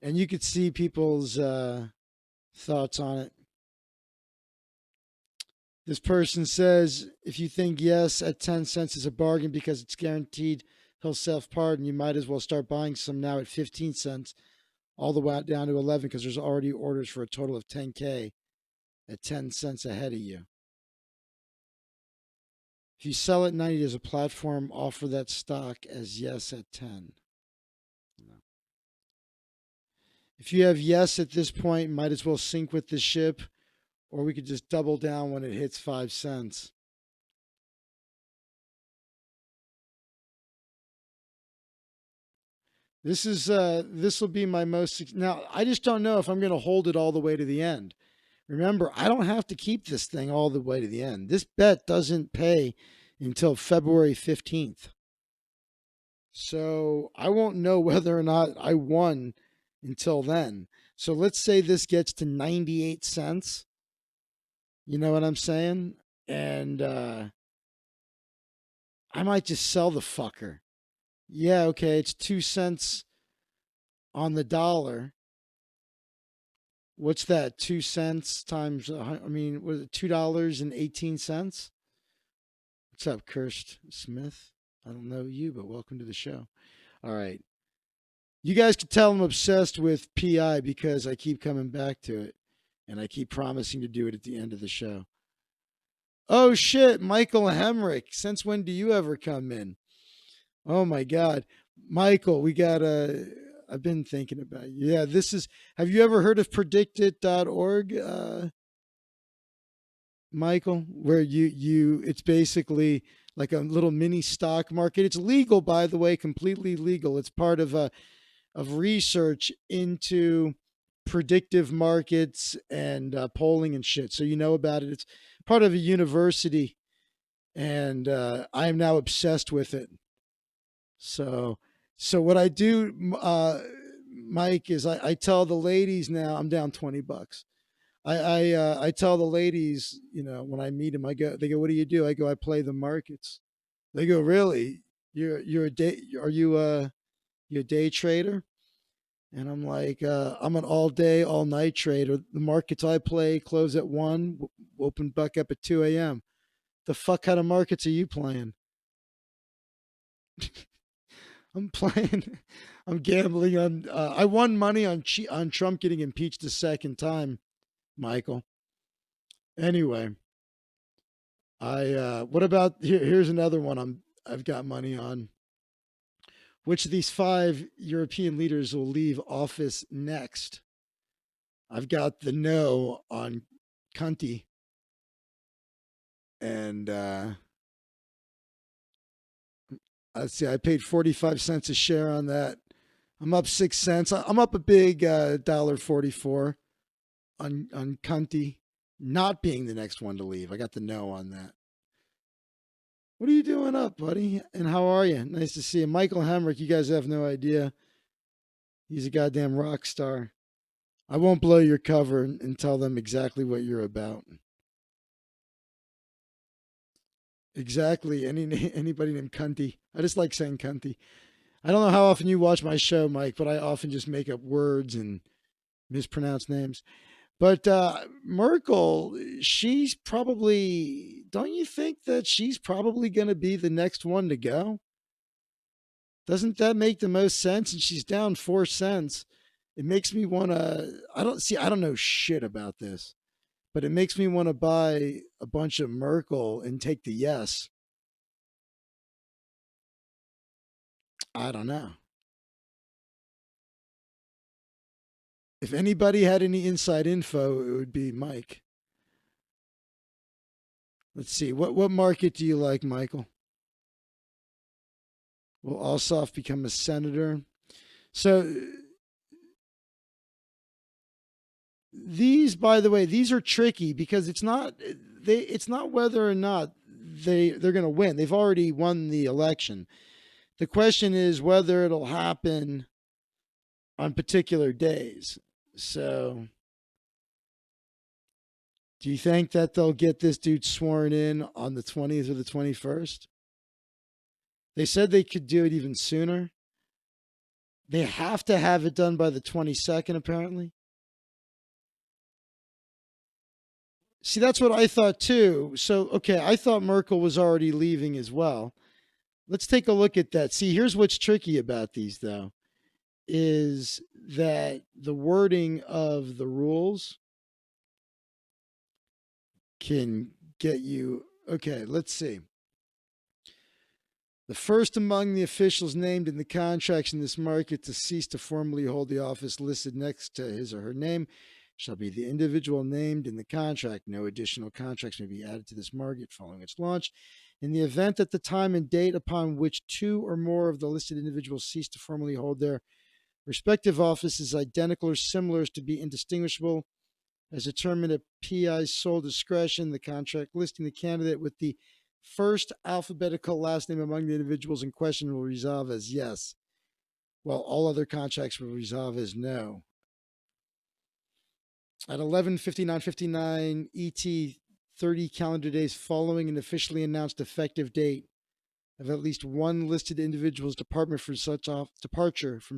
And you could see people's thoughts on it. This person says, if you think yes at 10 cents is a bargain because it's guaranteed he'll self-pardon, you might as well start buying some now at 15 cents, all the way down to 11 because there's already orders for a total of 10K at 10 cents ahead of you. If you sell at 90, does a platform offer that stock as yes at 10? No. If you have yes at this point, might as well sync with the ship, or we could just double down when it hits 5 cents. This will be my most, now I just don't know if I'm going to hold it all the way to the end. Remember, I don't have to keep this thing all the way to the end. This bet doesn't pay until February 15th. So I won't know whether or not I won until then. So let's say this gets to 98 cents. You know what I'm saying? And I might just sell the fucker. Yeah, okay, it's 2 cents on the dollar. What's that? 2 cents times, was it $2.18? What's up, Kirst Smith? I don't know you, but welcome to the show. All right. You guys can tell I'm obsessed with PI because I keep coming back to it. And I keep promising to do it at the end of the show. Oh, shit, Michael Hemrick. Since when do you ever come in? Oh, my God. Michael, we got I've been thinking about you. Yeah, have you ever heard of predictit.org, Michael? Where it's basically like a little mini stock market. It's legal, by the way, completely legal. It's part of research into predictive markets and polling and shit. So you know about it. It's part of a university, and I am now obsessed with it. So what I do, Mike, is I tell the ladies now I'm down $20. I tell the ladies, when I meet them, they go, what do you do? I go, I play the markets. They go, really? You're a day trader? And I'm like, I'm an all day, all night trader. The markets I play close at 1, open back up at 2 a.m. The fuck kind of markets are you playing? I'm gambling on, I won money on Trump getting impeached a second time, Michael. Anyway, what about, here's another one I've got money on. Which of these 5 European leaders will leave office next? I've got the no on Cunty. And let's see, I paid 45 cents a share on that. I'm up 6 cents. I'm up a big $1.44 on Cunty not being the next one to leave. I got the no on that. What are you doing up, buddy? And how are you? Nice to see you. Michael Hemrick, you guys have no idea. He's a goddamn rock star. I won't blow your cover and tell them exactly what you're about. Exactly. Anybody named Cunty. I just like saying Cunty. I don't know how often you watch my show, Mike, but I often just make up words and mispronounce names. But Merkel, she's probably, don't you think that she's probably going to be the next one to go? Doesn't that make the most sense? And she's down 4 cents. It makes me want to, I don't know shit about this, but it makes me want to buy a bunch of Merkel and take the yes. I don't know. If anybody had any inside info, it would be Mike. Let's see. What market do you like, Michael? Will Ossoff become a senator? So these, by the way, these are tricky because it's not whether or not they're going to win. They've already won the election. The question is whether it'll happen on particular days. So Do you think that they'll get this dude sworn in on the 20th or the 21st? They said they could do it even sooner. They have to have it done by the 22nd, apparently. See, that's what I thought too. So, okay, I thought Merkel was already leaving as well. Let's take a look at that. See, here's what's tricky about these, though, is that the wording of the rules can get you. Okay, let's see. The first among the officials named in the contracts in this market to cease to formally hold the office listed next to his or her name shall be the individual named in the contract. No additional contracts may be added to this market following its launch. In the event that the time and date upon which two or more of the listed individuals cease to formally hold their respective office is identical or similar as to be indistinguishable, as determined at PI's sole discretion, the contract listing the candidate with the first alphabetical last name among the individuals in question will resolve as yes, while all other contracts will resolve as no. At 11:59:59 ET, 30 calendar days following an officially announced effective date of at least one listed individual's departure from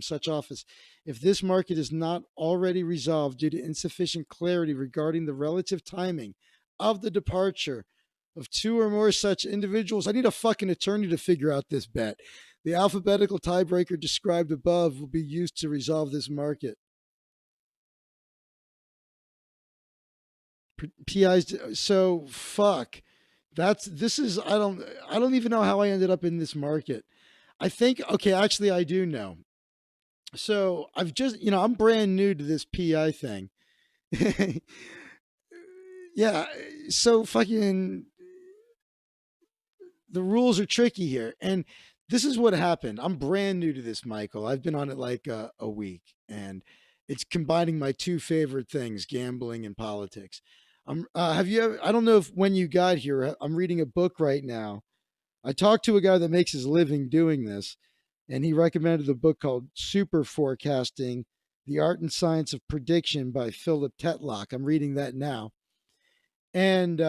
such office, if this market is not already resolved due to insufficient clarity regarding the relative timing of the departure of two or more such individuals. I need a fucking attorney to figure out this bet. The alphabetical tiebreaker described above will be used to resolve this market. PI's, so fuck. I don't even know how I ended up in this market. I think, okay, actually I do know. So I've just, I'm brand new to this PI thing. Yeah. So fucking, the rules are tricky here. And this is what happened. I'm brand new to this, Michael. I've been on it like a week, and it's combining my two favorite things, gambling and politics. Have you ever, I don't know if when you got here, I'm reading a book right now. I talked to a guy that makes his living doing this, and he recommended a book called Super Forecasting, The Art and Science of Prediction by Philip Tetlock. I'm reading that now. And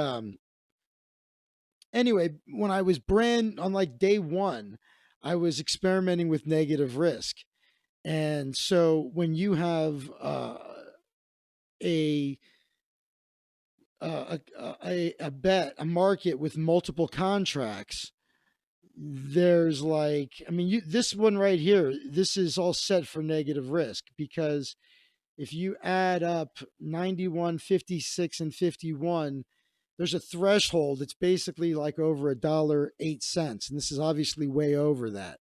anyway, when I was on like day one, I was experimenting with negative risk. And so when you have a bet, a market with multiple contracts, there's like, I mean, this one right here, this is all set for negative risk, because if you add up 91, 56, and 51, there's a threshold. It's basically like over $1.08. And this is obviously way over that.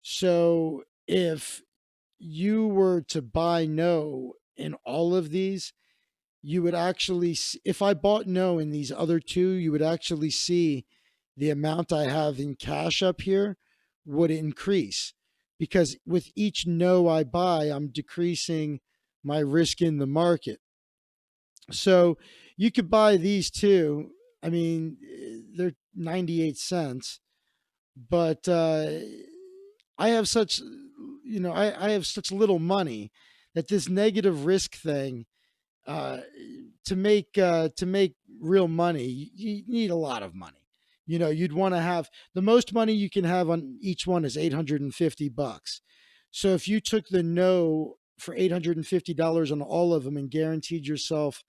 So if you were to buy no in all of these, you would actually, if I bought no in these other two, you would actually see the amount I have in cash up here would increase, because with each no I buy, I'm decreasing my risk in the market. So you could buy these two. I mean, they're 98 cents, but I have such, I have such little money that this negative risk thing, to make real money, you need a lot of money. You'd want to have, the most money you can have on each one is $850. So if you took the no for $850 on all of them and guaranteed yourself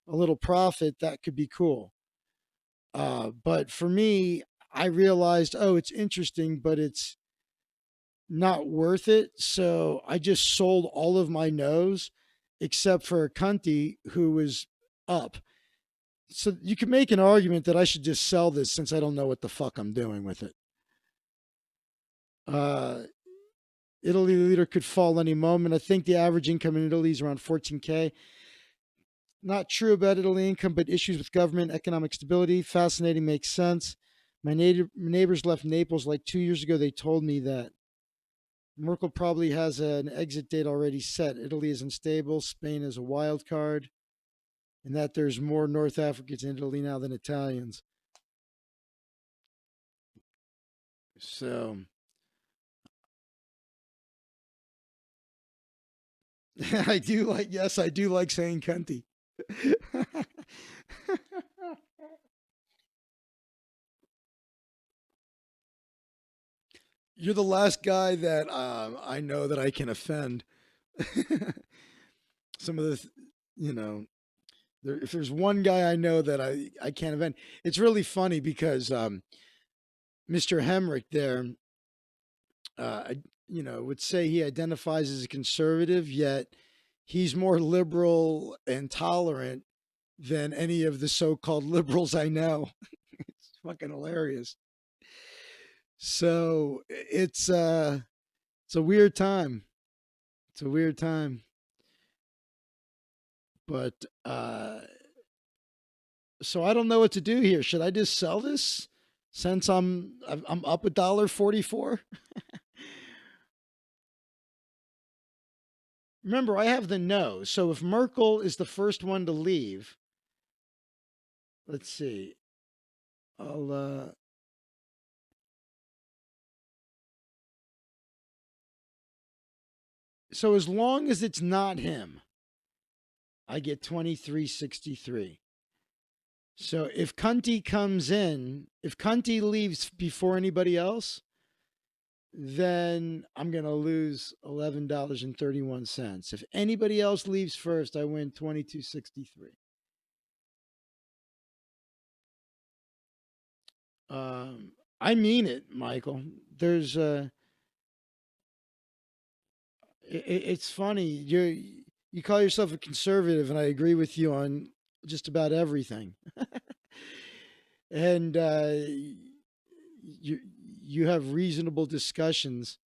a little profit, that could be cool. But for me, I realized, oh, it's interesting, but it's not worth it. So I just sold all of my no's except for Cunty, who was up. So you can make an argument that I should just sell this since I don't know what the fuck I'm doing with it. Italy leader could fall any moment. I think the average income in Italy is around 14K. Not true about Italy income, but issues with government, economic stability. Fascinating, makes sense. My neighbors left Naples like 2 years ago. They told me that Merkel probably has an exit date already set. Italy is unstable. Spain is a wild card. And that there's more North Africans in Italy now than Italians. So I do like saying cunty. You're the last guy that I know that I can offend. Some of the, you know, if there's one guy I know that I can't offend, it's really funny because Mr. Hemrick there, would say he identifies as a conservative, yet he's more liberal and tolerant than any of the so-called liberals I know. It's fucking hilarious. So it's a weird time. It's a weird time. But so I don't know what to do here. Should I just sell this since I'm up $1.44? Remember, I have the no. So if Merkel is the first one to leave, let's see. I'll so as long as it's not him, I get 23.63. So if Cunty comes in, if Cunty leaves before anybody else, then I'm going to lose $11.31. If anybody else leaves first, I win 22.63. I mean it, Michael. There's it's funny. You call yourself a conservative, and I agree with you on just about everything. And you have reasonable discussions.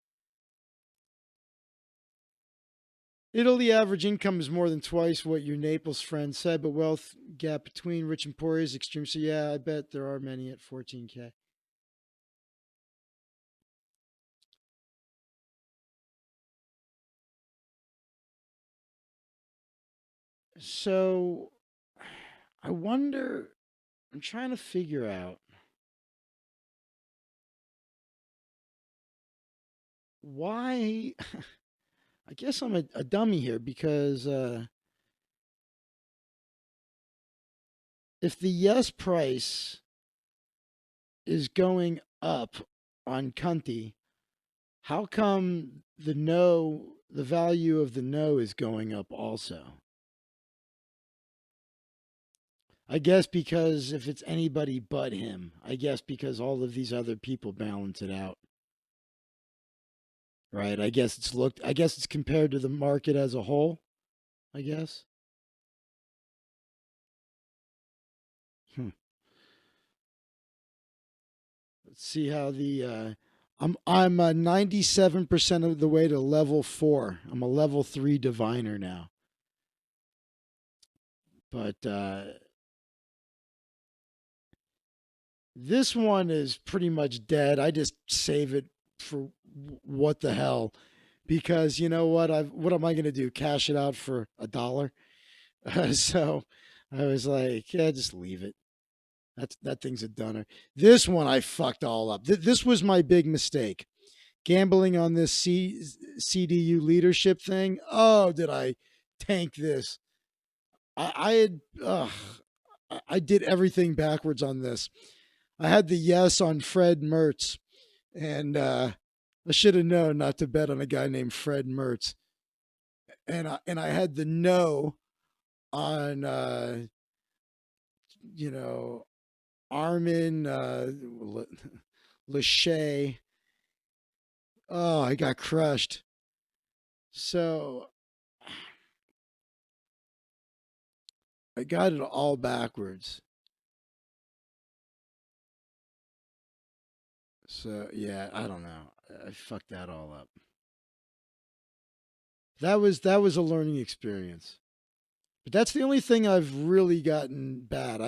Italy average income is more than twice what your Naples friend said, but wealth gap between rich and poor is extreme. So yeah, I bet there are many at 14K. So I wonder, I'm trying to figure out why. I guess I'm a dummy here because if the yes price is going up on Cunty, how come the value of the no is going up also? I guess because if it's anybody but him, I guess because all of these other people balance it out. Right? I guess it's compared to the market as a whole, I guess. Hmm. Let's see how the I'm 97% of the way to level 4. I'm a level 3 diviner now. But this one is pretty much dead. I just save it for what the hell, because you know what? What am I going to do? Cash it out for $1? So I was like, yeah, just leave it. That thing's a dunner. This one I fucked all up. This was my big mistake. Gambling on this CDU leadership thing. Oh, did I tank this? I had I did everything backwards on this. I had the yes on Fred Mertz, and I should have known not to bet on a guy named Fred Mertz. And I had the no on Armin Lachey. Oh, I got crushed. So I got it all backwards. So yeah, I don't know. I fucked that all up. That was a learning experience. But that's the only thing I've really gotten bad.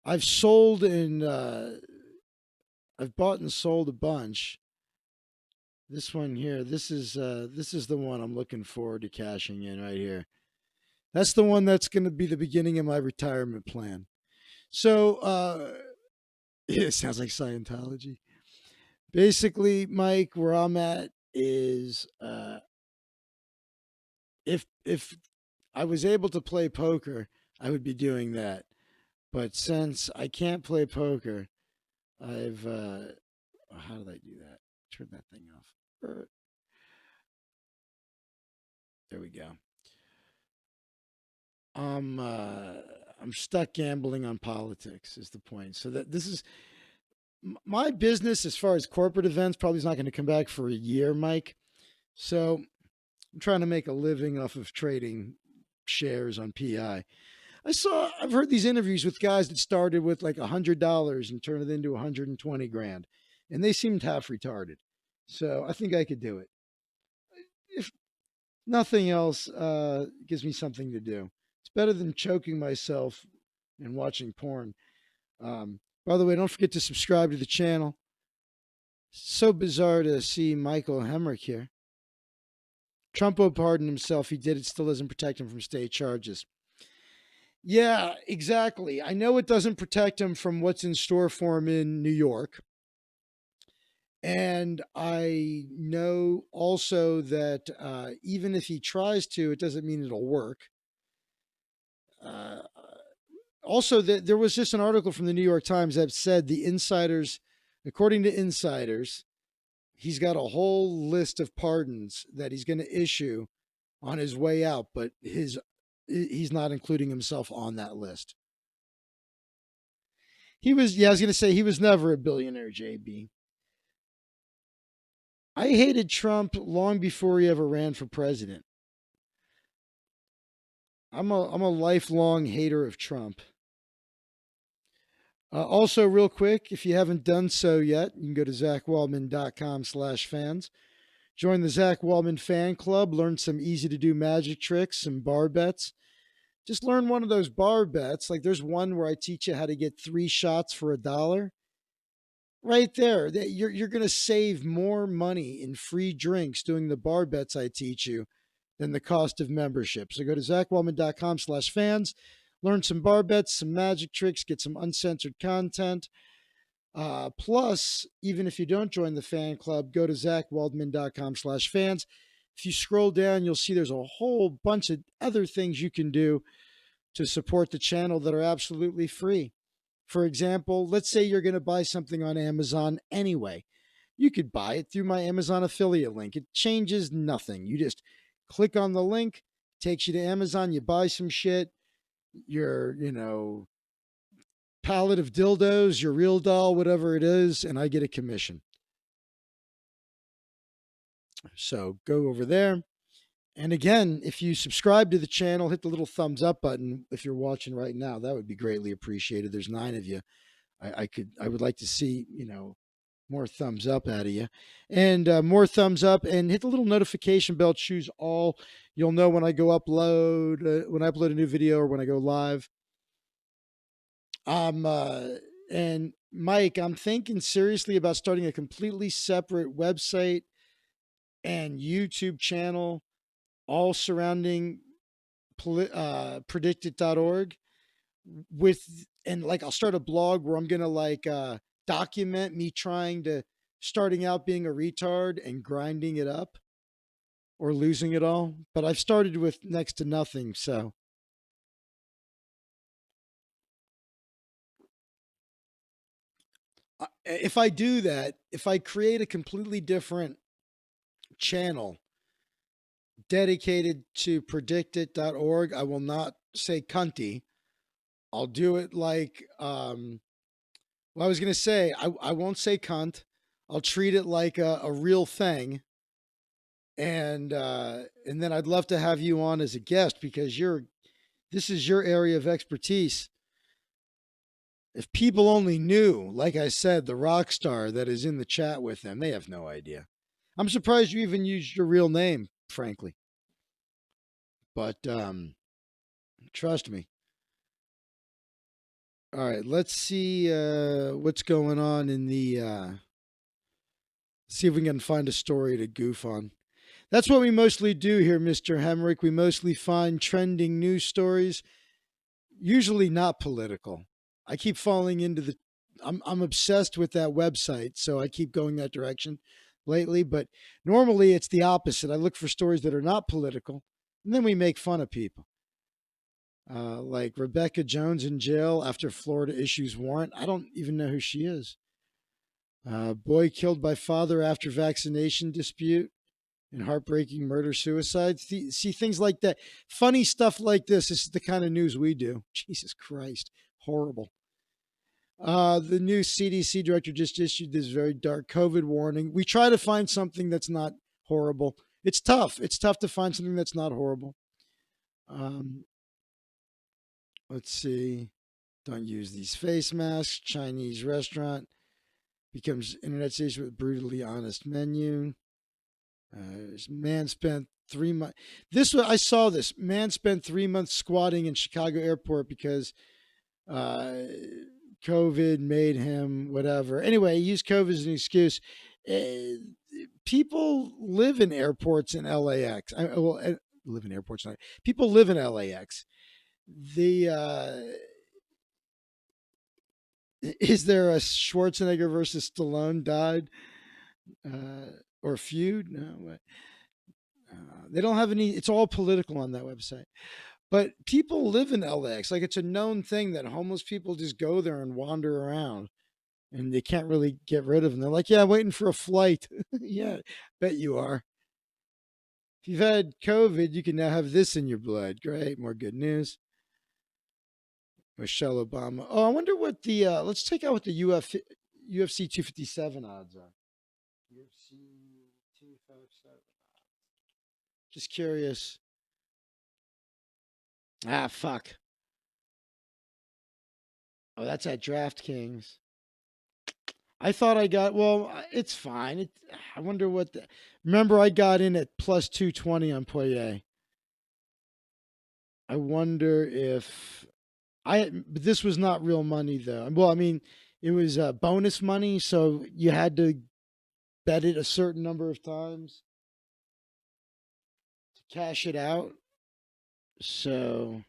I've sold and I've bought and sold a bunch. This one here, this is the one I'm looking forward to cashing in right here. That's the one that's going to be the beginning of my retirement plan. So it sounds like Scientology. Basically, Mike, where I'm at is if I was able to play poker, I would be doing that. But since I can't play poker, I've how did I do that? Turn that thing off. There we go. I'm stuck gambling on politics is the point. So that this is my business as far as corporate events probably is not going to come back for a year, Mike. So I'm trying to make a living off of trading shares on PI. I've heard these interviews with guys that started with like $100 and turned it into 120 grand, and they seemed half retarded. So I think I could do it. If nothing else, gives me something to do. It's better than choking myself and watching porn. By the way, don't forget to subscribe to the channel. So bizarre to see Michael Hemrick here. Trump will pardon himself. He did. It still doesn't protect him from state charges. Yeah, exactly. I know it doesn't protect him from what's in store for him in New York. And I know also that even if he tries to, it doesn't mean it'll work. Also, there was just an article from the New York Times that said the insiders, according to insiders, he's got a whole list of pardons that he's going to issue on his way out, but he's not including himself on that list. I was going to say he was never a billionaire, JB. I hated Trump long before he ever ran for president. I'm a lifelong hater of Trump. Also, real quick, if you haven't done so yet, you can go to zachwaldman.com/fans. Join the Zach Waldman fan club. Learn some easy to do magic tricks, some bar bets. Just learn one of those bar bets. Like there's one where I teach you how to get 3 shots for $1. Right there, you're going to save more money in free drinks doing the bar bets I teach you than the cost of membership. So go to zachwaldman.com/fans. Learn some bar bets, some magic tricks, get some uncensored content. Plus, even if you don't join the fan club, go to zachwaldman.com/fans. If you scroll down, you'll see there's a whole bunch of other things you can do to support the channel that are absolutely free. For example, let's say you're going to buy something on Amazon anyway. You could buy it through my Amazon affiliate link. It changes nothing. You just click on the link, takes you to Amazon, you buy some shit, your, pallet of dildos, your real doll, whatever it is, and I get a commission. So go over there. And again, if you subscribe to the channel, hit the little thumbs up button if you're watching right now. That would be greatly appreciated. There's 9 of you. I would like to see, more thumbs up out of you. And more thumbs up, and hit the little notification bell, choose all. You'll know when I go upload, when I upload a new video or when I go live. And Mike, I'm thinking seriously about starting a completely separate website and YouTube channel, all surrounding predictit.org and I'll start a blog where I'm going to document me starting out being a retard and grinding it up or losing it all. But I've started with next to nothing. So if I do that, if I create a completely different channel dedicated to predictit.org, I will not say cunty. I'll do it I was going to say, I won't say cunt. I'll treat it like a real thing. And then I'd love to have you on as a guest because this is your area of expertise. If people only knew, like I said, the rock star that is in the chat with them, they have no idea. I'm surprised you even used your real name, frankly. But trust me. All right, let's see what's going on in the see if we can find a story to goof on. That's what we mostly do here, Mr. Hemrick. We mostly find trending news stories, usually not political. I keep falling into I'm obsessed with that website, so I keep going that direction lately. But normally it's the opposite. I look for stories that are not political, and then we make fun of people. Like Rebecca Jones in jail after Florida issues warrant. I don't even know who she is. Boy killed by father after vaccination dispute and heartbreaking murder suicide. See things like that. Funny stuff like this. This is the kind of news we do. Jesus Christ. Horrible. The new CDC director just issued this very dark COVID warning. We try to find something that's not horrible. It's tough. It's tough to find something that's not horrible. Let's see. Don't use these face masks. Chinese restaurant becomes internet station with brutally honest menu. Man spent 3 months. I saw this. Man spent 3 months squatting in Chicago airport because COVID made him whatever. Anyway, he used COVID as an excuse. People live in airports in LAX. Live in airports. People live in LAX. Is there a Schwarzenegger versus Stallone died or feud? No, they don't have any. It's all political on that website. But people live in LAX. Like, it's a known thing that homeless people just go there and wander around, and they can't really get rid of them. They're like, yeah, I'm waiting for a flight. Yeah, bet you are. If you've had COVID, you can now have this in your blood. Great, more good news. Michelle Obama. Oh, I wonder what the let's take out what the UFC 257 odds are. UFC 257. Just curious. Ah, fuck. Oh, that's at DraftKings. I thought I got, well, it's fine. I wonder what remember I got in at plus 220 on Poirier. I wonder if but this was not real money though. Well, I mean, it was bonus money, so you had to bet it a certain number of times to cash it out. So,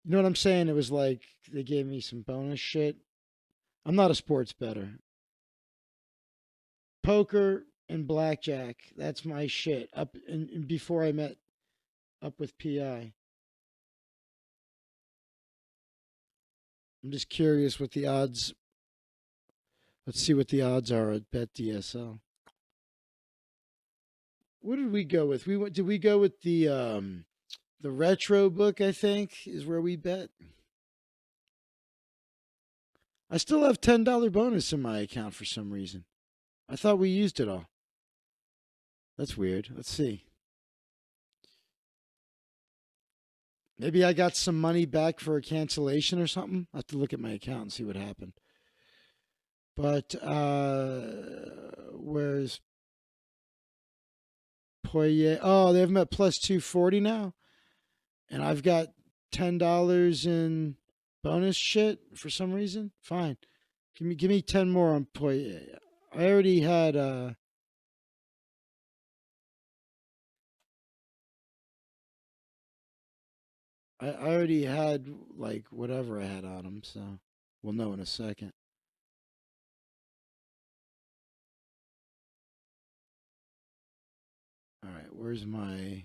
you know what I'm saying? It was like they gave me some bonus shit. I'm not a sports bettor. Poker and blackjack, that's my shit. Up and before I met up with PI. I'm just curious what the odds. Let's see what the odds are at BetDSL. What did we go with? Did we go with the retro book, I think, is where we bet. I still have $10 bonus in my account for some reason. I thought we used it all. That's weird. Let's see. Maybe I got some money back for a cancellation or something. I have to look at my account and see what happened. But where's Poirier? Oh, they have him at plus 240 now. And I've got $10 in bonus shit for some reason. Fine. Give me 10 more on Poirier. I already had I already had like whatever I had on him, so we'll know in a second. All right, where's my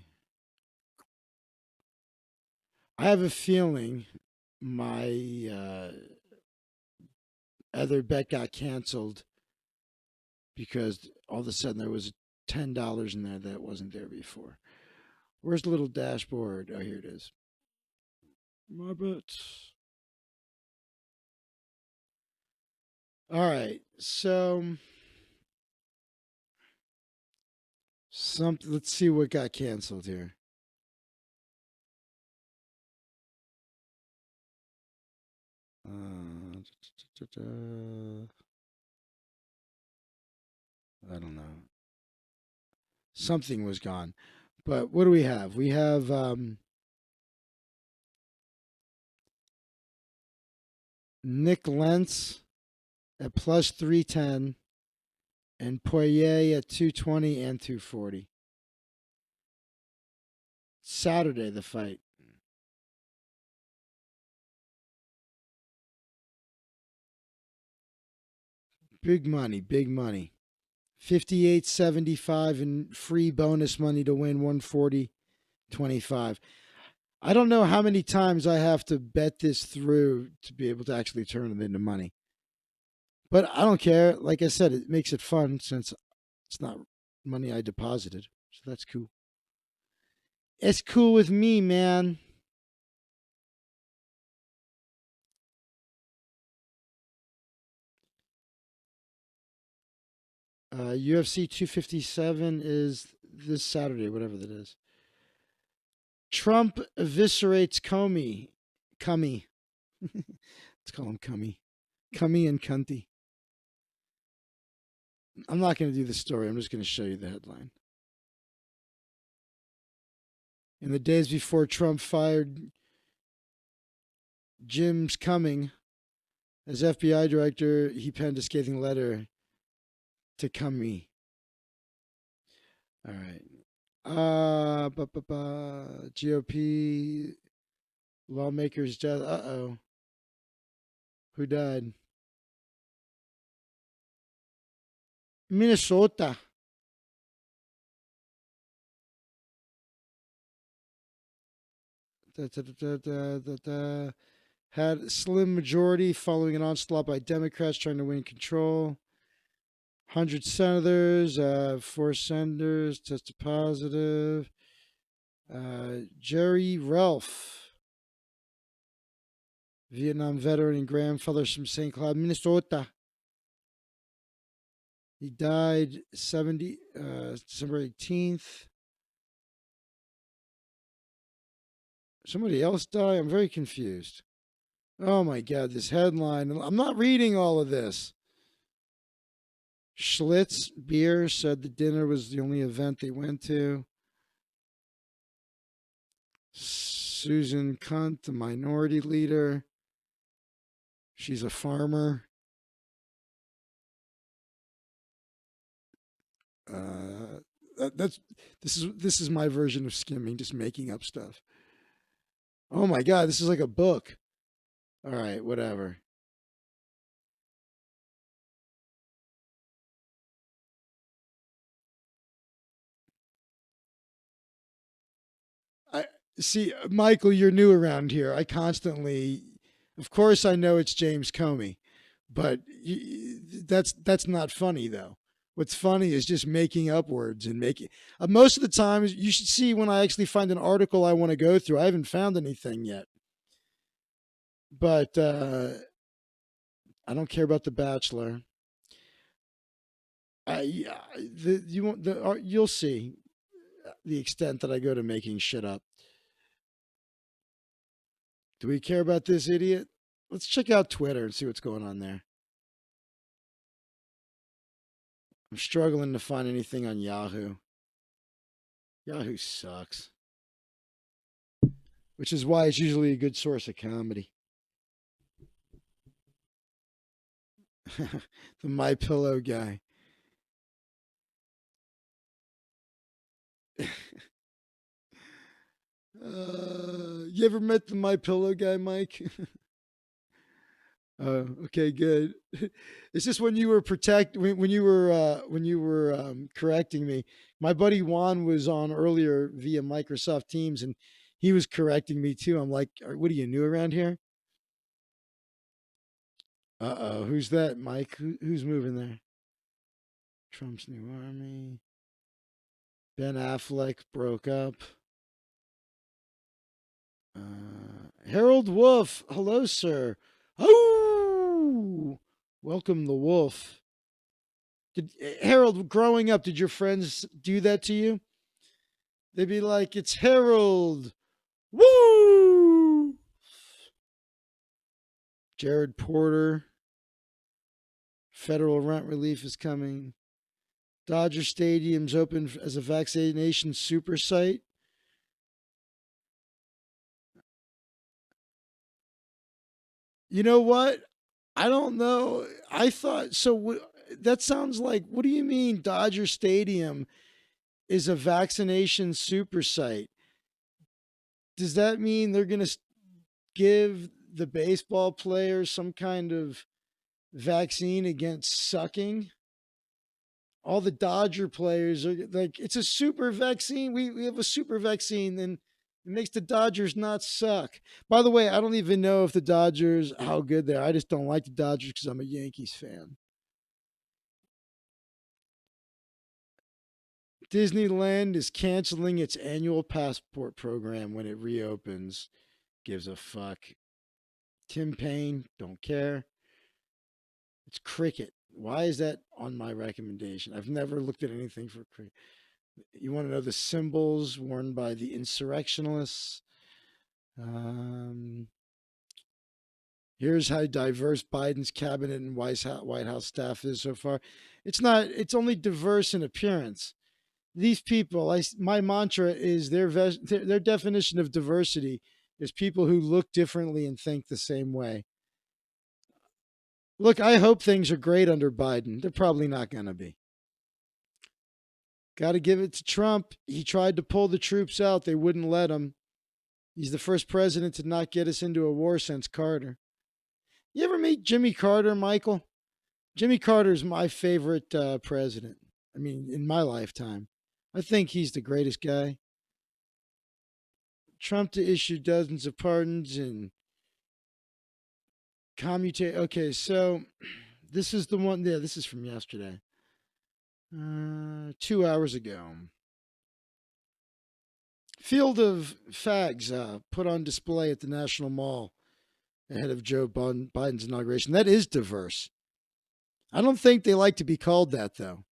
I have a feeling my other bet got canceled because all of a sudden there was $10 in there that wasn't there before. Where's the little dashboard? Oh, here it is. My bets. All right, so let's see what got canceled here. I don't know. Something was gone. But what do we have? We have Nick Lentz at plus 310 and Poirier at 220 and 240. Saturday, the fight. Big money, big money. 58.75 and free bonus money to win 140.25. I don't know how many times I have to bet this through to be able to actually turn it into money. But I don't care. Like I said, it makes it fun since it's not money I deposited. So that's cool. It's cool with me, man. UFC 257 is this Saturday, whatever that is. Trump eviscerates Comey. Cummy. Let's call him Cummy. Cummy and Cunty. I'm not going to do the story. I'm just going to show you the headline. In the days before Trump fired Jim's Cumming as FBI director, he penned a scathing letter to Comey. All right. GOP lawmakers death. Uh-oh. Who died? Minnesota. Had a slim majority following an onslaught by Democrats trying to win control. 100 senators, 4 senators tested positive. Jerry Ralph, Vietnam veteran and grandfather from St. Cloud, Minnesota. He died December 18th. Somebody else died? I'm very confused. Oh my God, this headline. I'm not reading all of this. Schlitz Beer said the dinner was the only event they went to. Susan Kunt, the minority leader. She's a farmer. This is my version of skimming, just making up stuff. Oh my God, this is like a book. All right, whatever. I see, Michael, you're new around here. I constantly, of course, I know it's James Comey, but that's not funny though. What's funny is just making up words and making. Most of the time, you should see when I actually find an article I want to go through. I haven't found anything yet, but I don't care about The Bachelor. You'll see the extent that I go to making shit up. Do we care about this idiot? Let's check out Twitter and see what's going on there. I'm struggling to find anything on Yahoo. Yahoo sucks. Which is why it's usually a good source of comedy. The My Pillow guy. You ever met the My Pillow guy, Mike? Oh, okay, good. It's just when you were when you were correcting me. My buddy Juan was on earlier via Microsoft Teams, and he was correcting me too. I'm like, "What are you new around here?" Uh-oh, who's that, Mike? Who's moving there? Trump's new army. Ben Affleck broke up. Harold Wolf, hello, sir. Oh, welcome the wolf. Harold, growing up, did your friends do that to you? They'd be like, "It's Harold." Woo! Jared Porter. Federal rent relief is coming. Dodger Stadium's open as a vaccination super site. You know what? I don't know. I thought so. That sounds like, what do you mean Dodger Stadium is a vaccination super site? Does that mean they're going to give the baseball players some kind of vaccine against sucking? All the Dodger players are like, it's a super vaccine. We have a super vaccine, and it makes the Dodgers not suck. By the way, I don't even know if the Dodgers, how good they are. I just don't like the Dodgers because I'm a Yankees fan. Disneyland is canceling its annual passport program when it reopens. Gives a fuck. Tim Payne, don't care. It's cricket. Why is that on my recommendation? I've never looked at anything for cricket. You want to know the symbols worn by the insurrectionists? Here's how diverse Biden's cabinet and White House staff is so far. It's not. It's only diverse in appearance. These people, my mantra is their definition of diversity is people who look differently and think the same way. Look, I hope things are great under Biden. They're probably not going to be. Got to give it to Trump. He tried to pull the troops out. They wouldn't let him. He's the first president to not get us into a war since Carter. You ever meet Jimmy Carter, Michael? Jimmy Carter's my favorite president. I mean, in my lifetime. I think he's the greatest guy. Trump to issue dozens of pardons and commutate. Okay, so this is the one. Yeah, this is from yesterday. 2 hours ago. Field of fags put on display at the National Mall ahead of Joe Biden's inauguration. That is diverse. I don't think they like to be called that, though.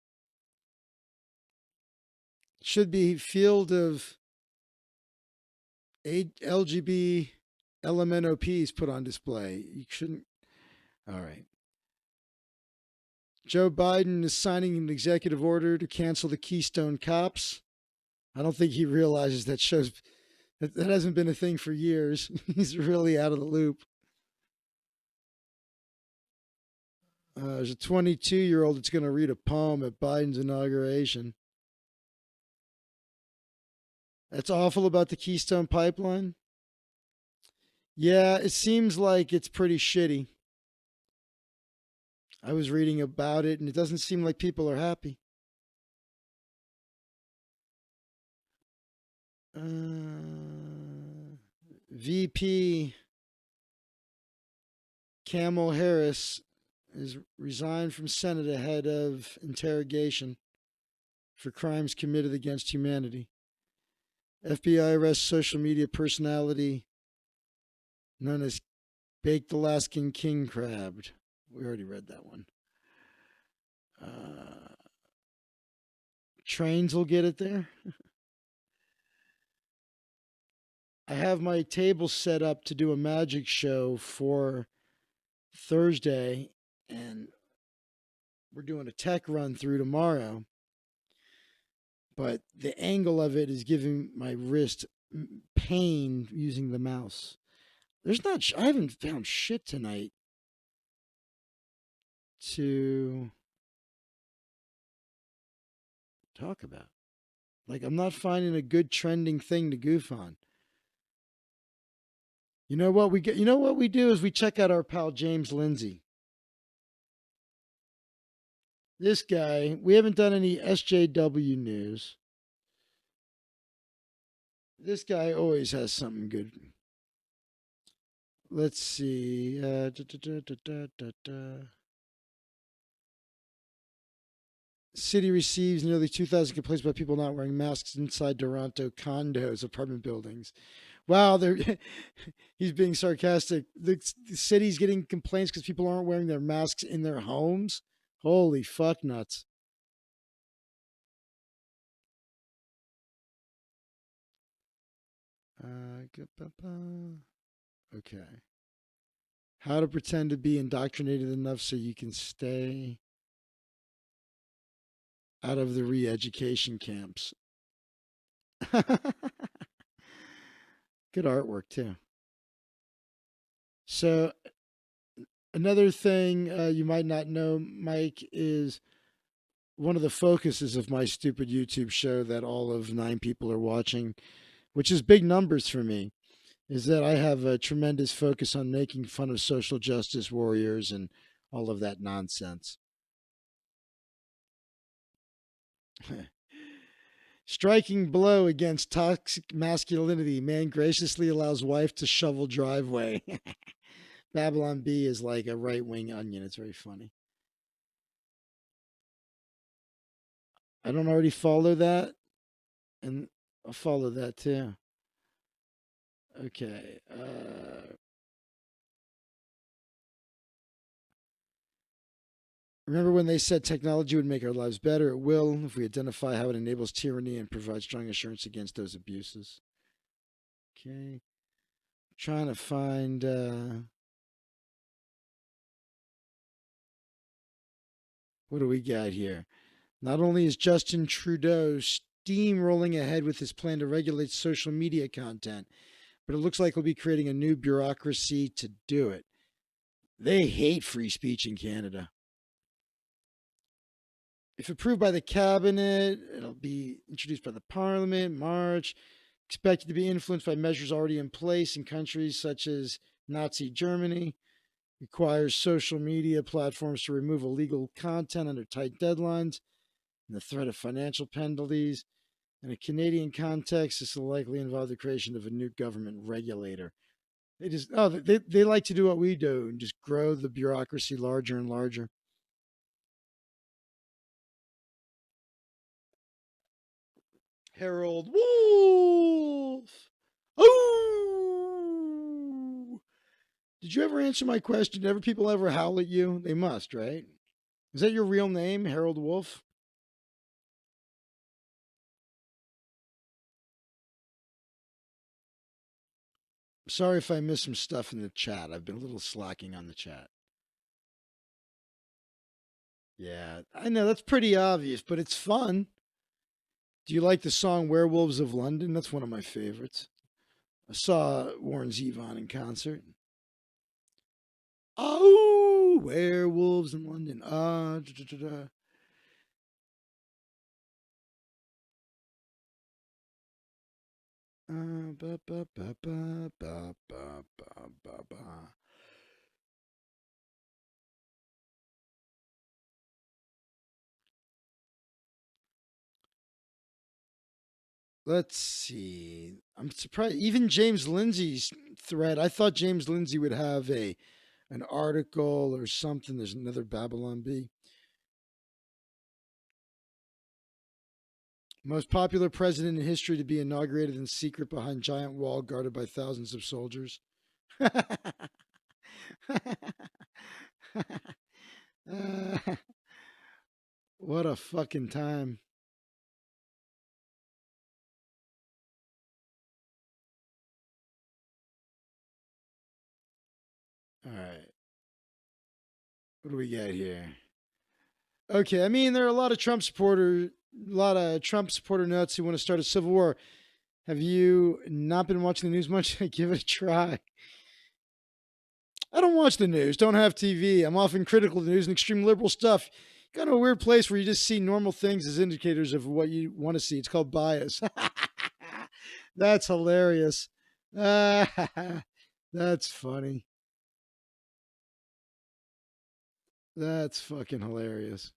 It should be field of LGB LMNOPs put on display. You shouldn't. All right. Joe Biden is signing an executive order to cancel the Keystone Cops. I don't think he realizes that shows that hasn't been a thing for years. He's really out of the loop. There's a 22-year-old that's going to read a poem at Biden's inauguration. That's awful about the Keystone Pipeline. Yeah, it seems like it's pretty shitty. I was reading about it, and it doesn't seem like people are happy. VP Kamala Harris is resigned from Senate ahead of interrogation for crimes committed against humanity. FBI arrests social media personality known as Baked Alaskan King Crab. We already read that one. Trains will get it there. I have my table set up to do a magic show for Thursday, and we're doing a tech run through tomorrow. But the angle of it is giving my wrist pain using the mouse. I haven't found shit tonight to talk about. Like, I'm not finding a good trending thing to goof on. You know what we do is we check out our pal James Lindsay. This guy, we haven't done any SJW news. This guy always has something good. Let's see. City receives nearly 2,000 complaints about people not wearing masks inside Toronto condos, apartment buildings. Wow, he's being sarcastic. The city's getting complaints because people aren't wearing their masks in their homes. Holy fuck nuts. Okay. How to pretend to be indoctrinated enough so you can stay out of the re-education camps. Good artwork, too. So, another thing you might not know, Mike, is one of the focuses of my stupid YouTube show that all of 9 people are watching, which is big numbers for me, is that I have a tremendous focus on making fun of social justice warriors and all of that nonsense. Striking blow against toxic masculinity. Man graciously allows wife to shovel driveway. Babylon Bee is like a right-wing onion. It's very funny. I don't already follow that, and I'll follow that too. Okay. Remember when they said technology would make our lives better? It will if we identify how it enables tyranny and provide strong assurance against those abuses. Okay. Trying to find. What do we got here? Not only is Justin Trudeau steamrolling ahead with his plan to regulate social media content, but it looks like he'll be creating a new bureaucracy to do it. They hate free speech in Canada. If approved by the cabinet, it'll be introduced by the parliament, March, expected to be influenced by measures already in place in countries such as Nazi Germany, requires social media platforms to remove illegal content under tight deadlines and the threat of financial penalties. In a Canadian context, this will likely involve the creation of a new government regulator. They like to do what we do and just grow the bureaucracy larger and larger. Harold Wolf. Oh! Did you ever answer my question? Did people ever howl at you? They must, right? Is that your real name, Harold Wolf? Sorry if I missed some stuff in the chat. I've been a little slacking on the chat. Yeah, I know that's pretty obvious, but it's fun. Do you like the song Werewolves of London? That's one of my favorites. I saw Warren Zevon in concert. Oh, Werewolves in London. Da, da, da, da. Ba, ba, ba, ba, ba, ba, ba, ba. Let's see. I'm surprised. Even James Lindsay's thread. I thought James Lindsay would have an article or something. There's another Babylon Bee. Most popular president in history to be inaugurated in secret behind giant wall guarded by thousands of soldiers. What a fucking time. All right. What do we got here? Okay, I mean there are a lot of Trump supporter nuts who want to start a civil war. Have you not been watching the news much? Give it a try. I don't watch the news. Don't have TV. I'm often critical of the news and extreme liberal stuff. Got in a weird place where you just see normal things as indicators of what you want to see. It's called bias. That's hilarious. That's funny. That's fucking hilarious.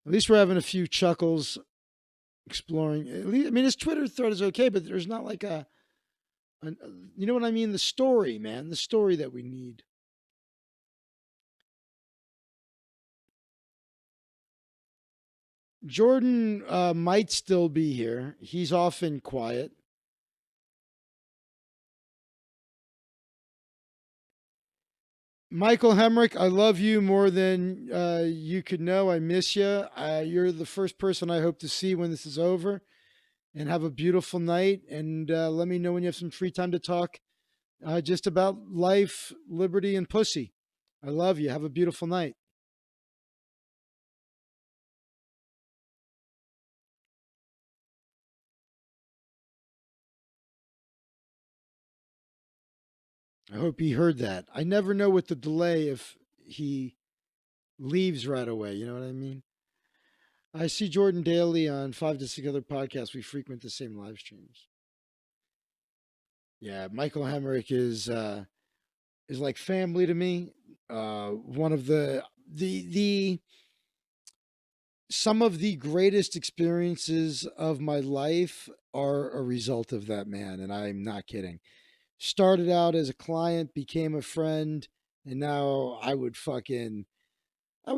At least we're having a few chuckles exploring. At least, I mean, his Twitter thread is okay, but there's not like you know what I mean? The story, man. The story that we need. Jordan might still be here. He's often quiet. Michael Hemrick, I love you more than you could know. I miss you. You're the first person I hope to see when this is over. And have a beautiful night. And let me know when you have some free time to talk just about life, liberty, and pussy. I love you. Have a beautiful night. I hope he heard that. I never know with the delay if he leaves right away. You know what I mean? I see Jordan daily on 5 to 6 other podcasts. We frequent the same live streams. Yeah, Michael Hemrick is like family to me. One of the some of the greatest experiences of my life are a result of that man, and I'm not kidding. Started out as a client, became a friend, and now I would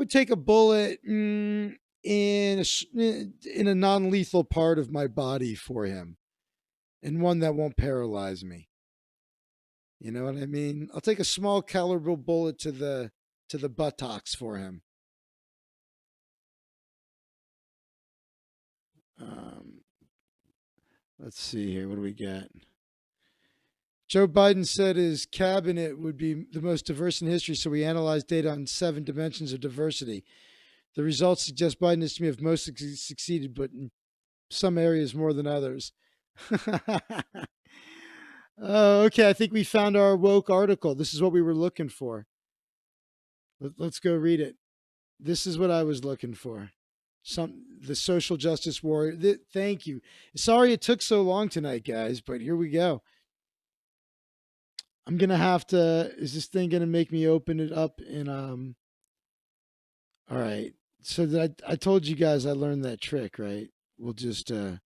take a bullet in a non-lethal part of my body for him, and one that won't paralyze me. You know what I mean? I'll take a small caliber bullet to the buttocks for him. Um, let's see here. What do we got? Joe Biden said his cabinet would be the most diverse in history, so we analyzed data on 7 dimensions of diversity. The results suggest Biden is to me have most succeeded, but in some areas more than others. Oh, okay. I think we found our woke article. This is what we were looking for. Let's go read it. This is what I was looking for. The social justice warrior. Thank you. Sorry it took so long tonight, guys, but here we go. I'm gonna have to. Is this thing gonna make me open it up in All right. So I told you guys I learned that trick, right? We'll just I'm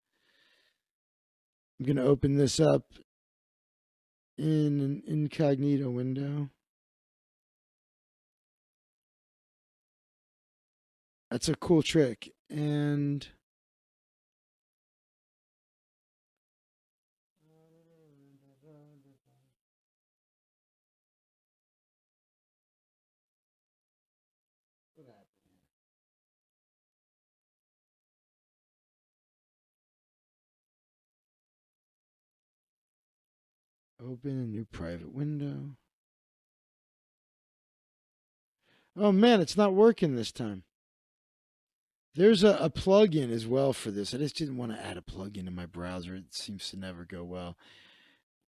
gonna open this up in an incognito window. That's a cool trick. And open a new private window. Oh man, it's not working this time. There's a plugin as well for this. I just didn't want to add a plugin in my browser. It seems to never go well.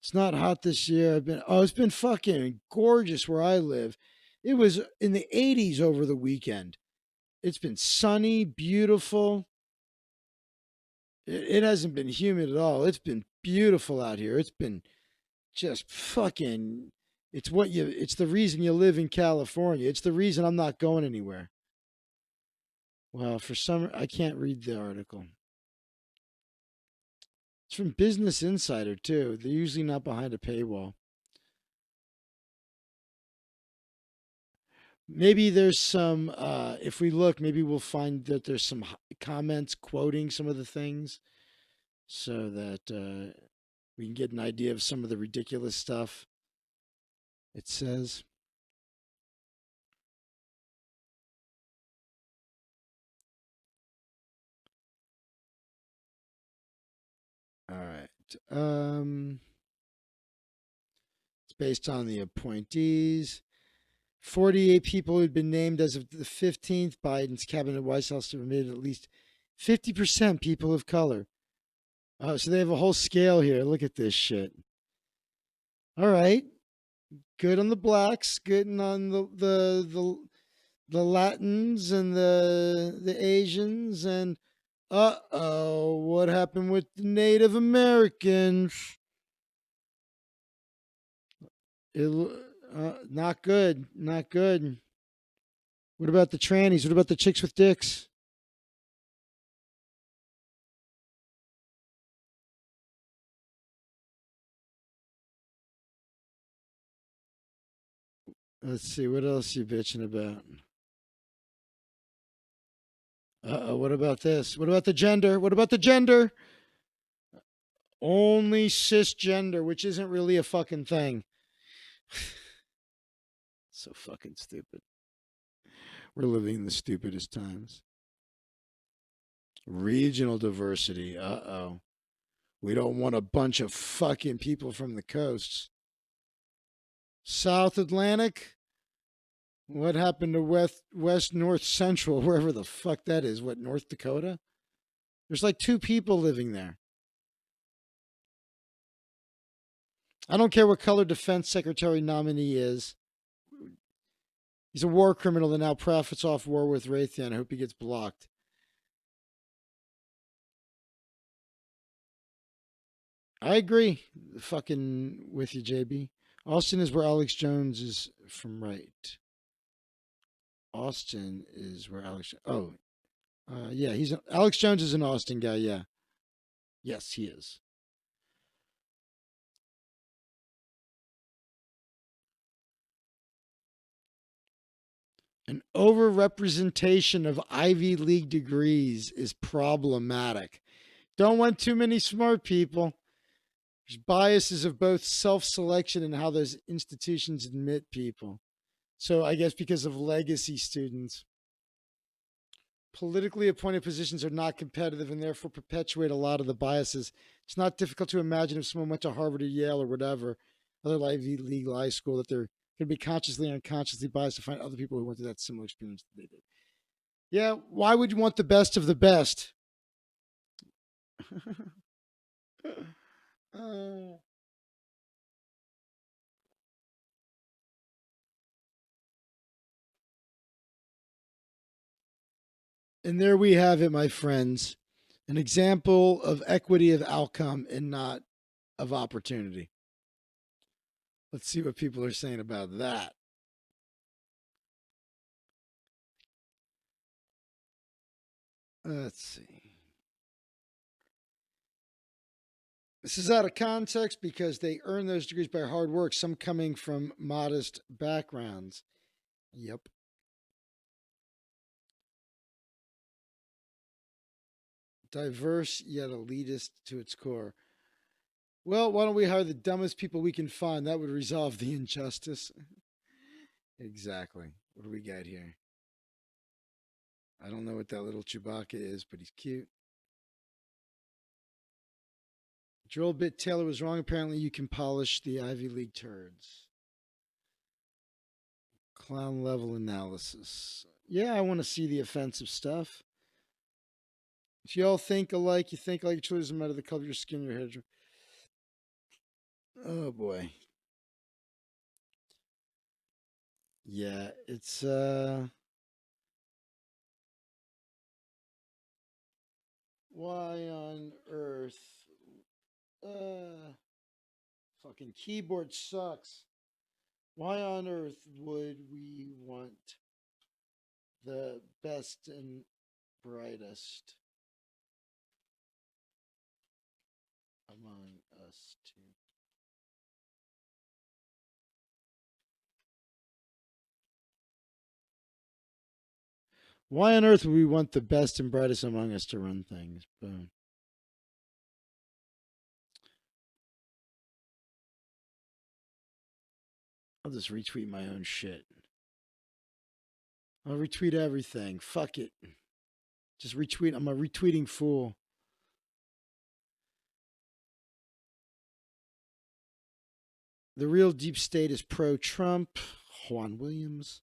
It's not hot this year. It's been fucking gorgeous where I live. It was in the 80s over the weekend. It's been sunny, beautiful. It hasn't been humid at all. It's been beautiful out here. It's been just fucking it's the reason you live in California. It's the reason I'm not going anywhere. Well, for some I can't read the article. It's from Business Insider too. They're usually not behind a paywall. Maybe there's some if we look, maybe we'll find that there's some comments quoting some of the things so that we can get an idea of some of the ridiculous stuff it says. All right. It's based on the appointees. 48 people who'd been named as of the 15th. Biden's cabinet White House admitted at least 50% people of color. So they have a whole scale here. Look at this shit. All right. Good on the blacks, good on the Latins and the Asians, and what happened with the Native Americans? Not good, not good. What about the trannies? What about the chicks with dicks? Let's see, what else you bitching about? What about this? What about the gender? What about the gender? Only cisgender, which isn't really a fucking thing. So fucking stupid. We're living in the stupidest times. Regional diversity. Uh-oh. We don't want a bunch of fucking people from the coasts. South Atlantic? What happened to West North Central, wherever the fuck that is? What, North Dakota? There's like 2 people living there. I don't care what color defense secretary nominee is. He's a war criminal that now profits off war with Raytheon. I hope he gets blocked. I agree fucking with you, JB. Austin is where Alex Jones is from, right? Austin is where Alex... Oh, yeah, Alex Jones is an Austin guy, yeah. Yes, he is. An overrepresentation of Ivy League degrees is problematic. Don't want too many smart people. There's biases of both self selection and how those institutions admit people. So I guess because of legacy students. Politically appointed positions are not competitive and therefore perpetuate a lot of the biases. It's not difficult to imagine if someone went to Harvard or Yale or whatever, other Ivy League high school, that they're going to be consciously or unconsciously biased to find other people who went through that similar experience that they did. Yeah, why would you want the best of the best? uh, and there we have it, my friends. An example of equity of outcome and not of opportunity. Let's see what people are saying about that. Let's see. This is out of context because they earn those degrees by hard work, some coming from modest backgrounds. Yep. Diverse yet elitist to its core. Well, why don't we hire the dumbest people we can find? That would resolve the injustice. Exactly. What do we got here? I don't know what that little Chewbacca is, but he's cute. Drill bit Taylor was wrong. Apparently, you can polish the Ivy League turds. Clown level analysis. Yeah, I want to see the offensive stuff. If you all think alike, you think like, it truly doesn't matter the color of your skin, your hair. Oh boy. Yeah, it's why on earth fucking keyboard sucks. Why on earth would we want the best and brightest among us to? Why on earth would we want the best and brightest among us to run things? Boom. I'll just retweet my own shit. I'll retweet everything. Fuck it. Just retweet. I'm a retweeting fool. The real deep state is pro-Trump. Juan Williams.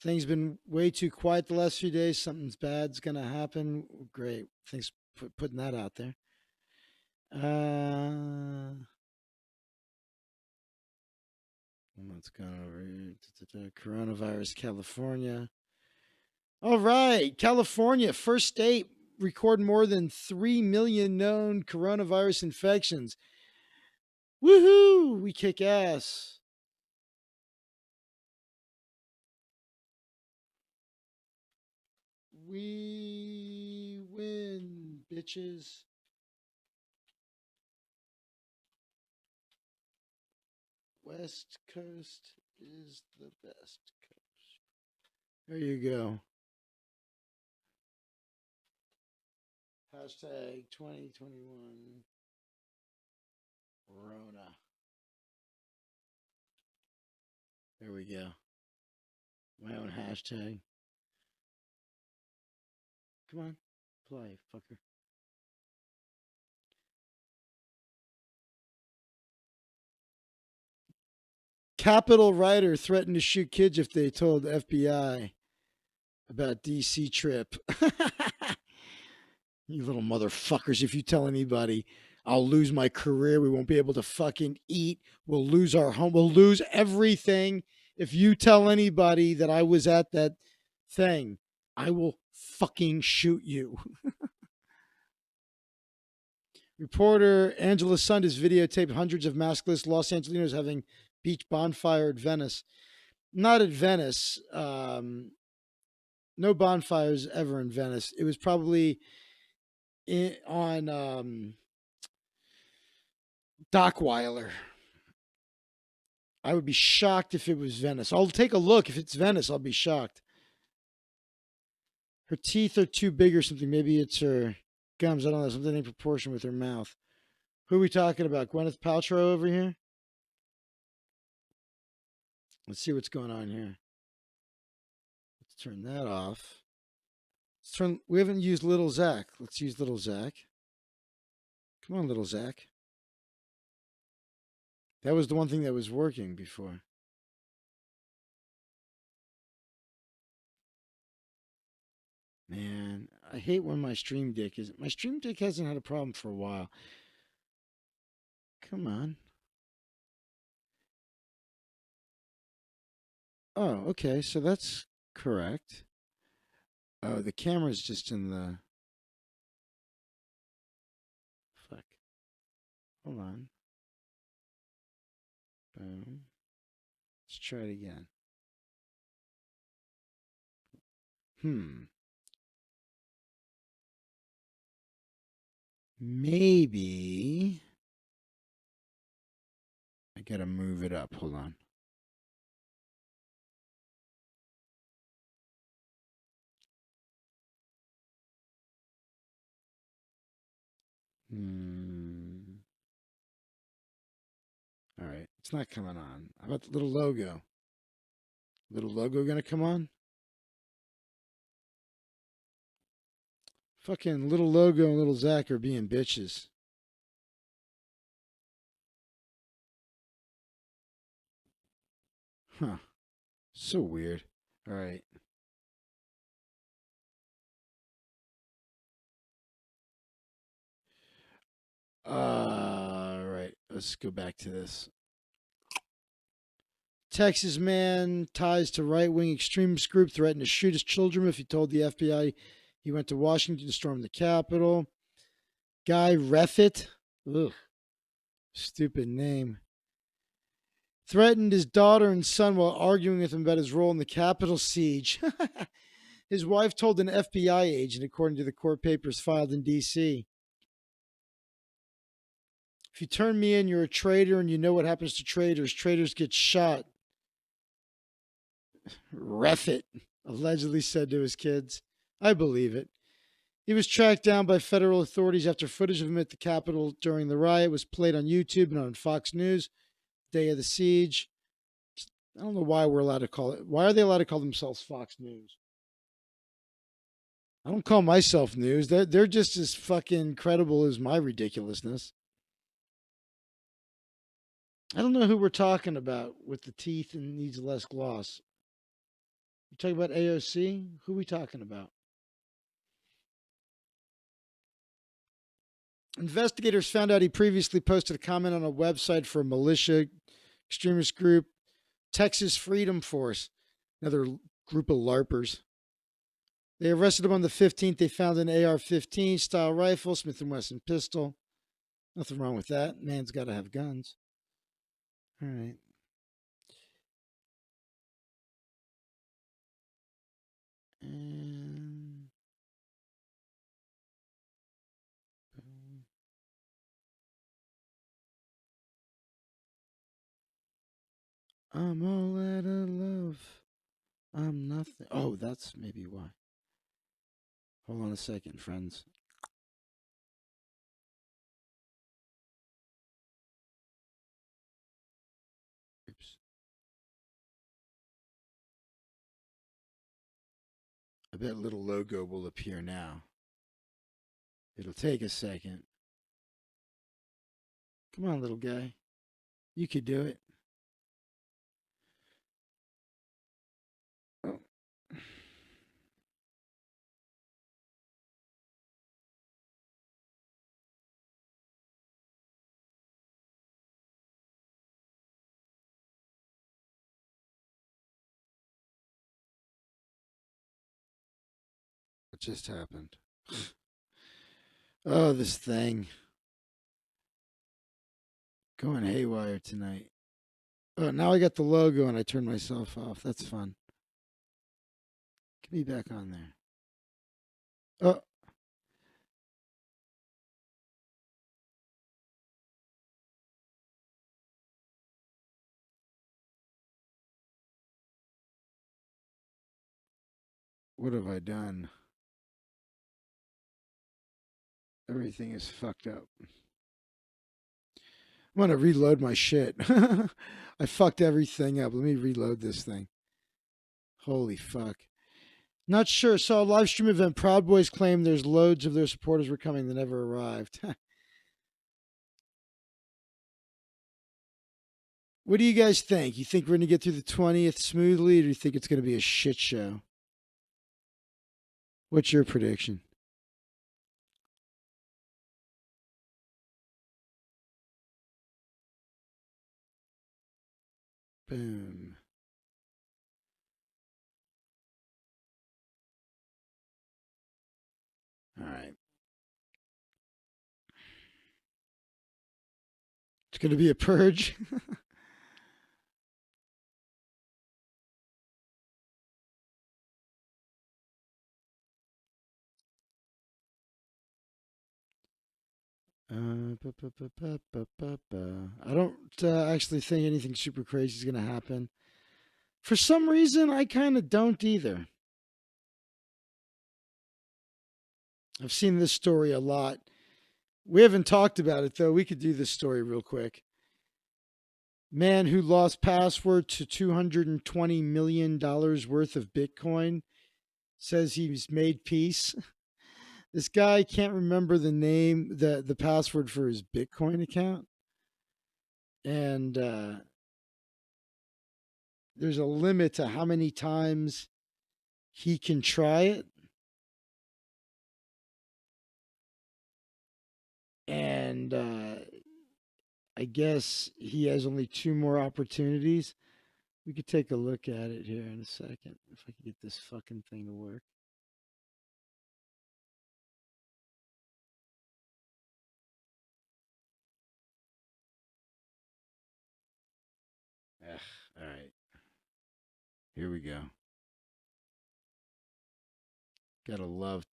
Things been way too quiet the last few days. Something's bad's gonna happen. Great. Thanks for putting that out there. What's going over here? Coronavirus, California. All right, California, first state record more than 3 million known coronavirus infections. Woohoo! We kick ass. We win, bitches. West Coast is the best coast. There you go. Hashtag 2021 Rona. There we go. My own hashtag. Come on, play, fucker. Capitol writer threatened to shoot kids if they told the FBI about DC trip. You little motherfuckers, if you tell anybody, I'll lose my career. We won't be able to fucking eat. We'll lose our home. We'll lose everything. If you tell anybody that I was at that thing, I will fucking shoot you. Reporter Angela Sundis videotaped hundreds of maskless Los Angelinos having beach bonfire at Venice. Not at Venice. No bonfires ever in Venice. It was probably on Dockweiler. I would be shocked if it was Venice. I'll take a look. If it's Venice, I'll be shocked. Her teeth are too big or something. Maybe it's her gums. I don't know. Something in proportion with her mouth. Who are we talking about? Gwyneth Paltrow over here? Let's see what's going on here. Let's turn that off. Let's turn. We haven't used Little Zach. Let's use Little Zach. Come on, Little Zach. That was the one thing that was working before. Man, I hate when my Stream Deck is. My Stream Deck hasn't had a problem for a while. Come on. Oh, okay. So that's correct. Oh, the camera's just in the. Fuck. Hold on. Boom. Let's try it again. Maybe I gotta move it up. Hold on. All right. It's not coming on. How about the little logo? Little logo gonna come on? Fucking little logo and little Zach are being bitches. Huh. So weird. All right. All right. Let's go back to this. Texas man ties to right-wing extremist group threatened to shoot his children if he told the FBI he went to Washington to storm the Capitol. Guy Reffitt, ugh, stupid name, threatened his daughter and son while arguing with him about his role in the Capitol siege. His wife told an FBI agent, according to the court papers filed in D.C. If you turn me in, you're a traitor, and you know what happens to traitors. Traitors get shot. Reffitt allegedly said to his kids. I believe it. He was tracked down by federal authorities after footage of him at the Capitol during the riot was played on YouTube and on Fox News, day of the siege. I don't know why we're allowed to call it. Why are they allowed to call themselves Fox News? I don't call myself news. They're just as fucking credible as my ridiculousness. I don't know who we're talking about with the teeth and needs less gloss. You talking about AOC? Who are we talking about? Investigators found out he previously posted a comment on a website for a militia extremist group, Texas Freedom Force, another group of LARPers. They arrested him on the 15th. They found an AR-15 style rifle, Smith & Wesson pistol. Nothing wrong with that. Man's got to have guns. All right. And I'm all out of love. I'm nothing. Oh, that's maybe why. Hold on a second, friends. Oops. I bet a little logo will appear now. It'll take a second. Come on, little guy. You could do it. Oh. What just happened? Oh, this thing. Going haywire tonight. Oh, now I got the logo and I turned myself off. That's fun. Get me back on there. Oh. What have I done? Everything is fucked up. I'm gonna reload my shit. I fucked everything up. Let me reload this thing. Holy fuck. Not sure. Saw a live stream event. Proud Boys claim there's loads of their supporters were coming that never arrived. What do you guys think? You think we're going to get through the 20th smoothly, or do you think it's going to be a shit show? What's your prediction? Boom. All right. It's going to be a purge. I don't actually think anything super crazy is going to happen. For some reason, I kind of don't either. I've seen this story a lot. We haven't talked about it, though. We could do this story real quick. Man who lost password to $220 million worth of Bitcoin says he's made peace. This guy can't remember the name, the password for his Bitcoin account. And there's a limit to how many times he can try it. And I guess he has only 2 more opportunities. We could take a look at it here in a second if I can get this fucking thing to work. Ugh, all right. Here we go. Gotta love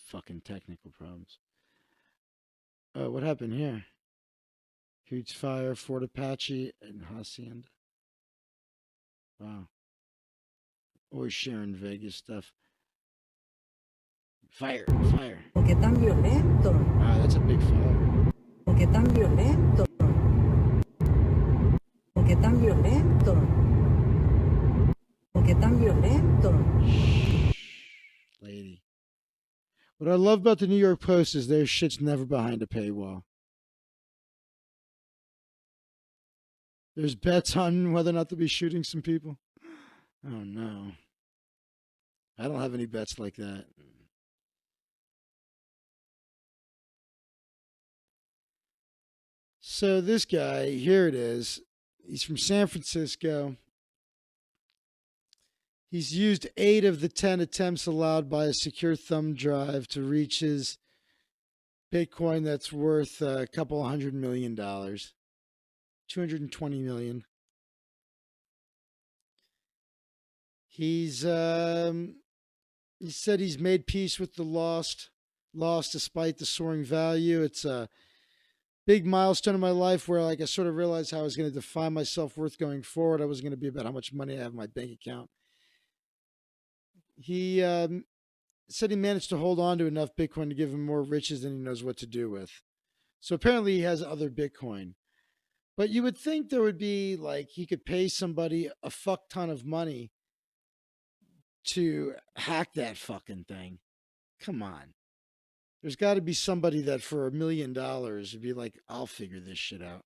fucking technical problems. Oh, what happened here? Huge fire, Fort Apache, and Hacienda. Wow. Always sharing Vegas stuff. Fire, fire. ¿Por qué tan violento? Wow, that's a big fire. ¿Por qué tan violento? ¿Por qué tan violento? ¿Por qué tan violento? Shh, lady. What I love about the New York Post is their shit's never behind a paywall. There's bets on whether or not they'll be shooting some people. Oh no. I don't have any bets like that. So this guy, here it is. He's from San Francisco. He's used 8 of the 10 attempts allowed by a secure thumb drive to reach his Bitcoin that's worth a couple $100 million. 220 million. He said he's made peace with the lost despite the soaring value. It's a big milestone in my life where like I sort of realized how I was going to define my self-worth going forward. I wasn't going to be about how much money I have in my bank account. He said he managed to hold on to enough Bitcoin to give him more riches than he knows what to do with. So apparently he has other Bitcoin. But you would think there would be like he could pay somebody a fuck ton of money to hack that fucking thing. Come on. There's got to be somebody that for $1 million would be like, I'll figure this shit out.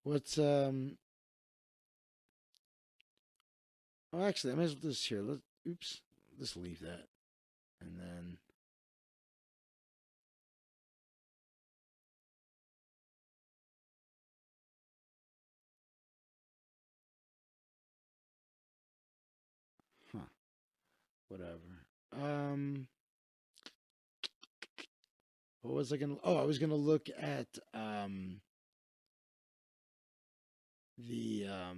What's oh actually I might as well just here. Let's leave that. And then whatever. What was I gonna I was gonna look at the I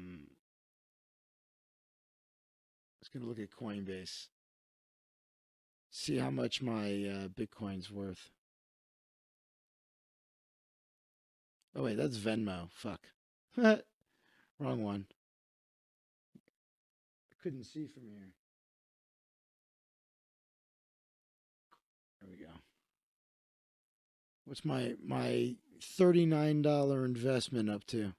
was gonna look at Coinbase. See how much my Bitcoin's worth. Oh wait, that's Venmo. Fuck. Wrong one. I couldn't see from here. There we go. What's my $39 investment up to?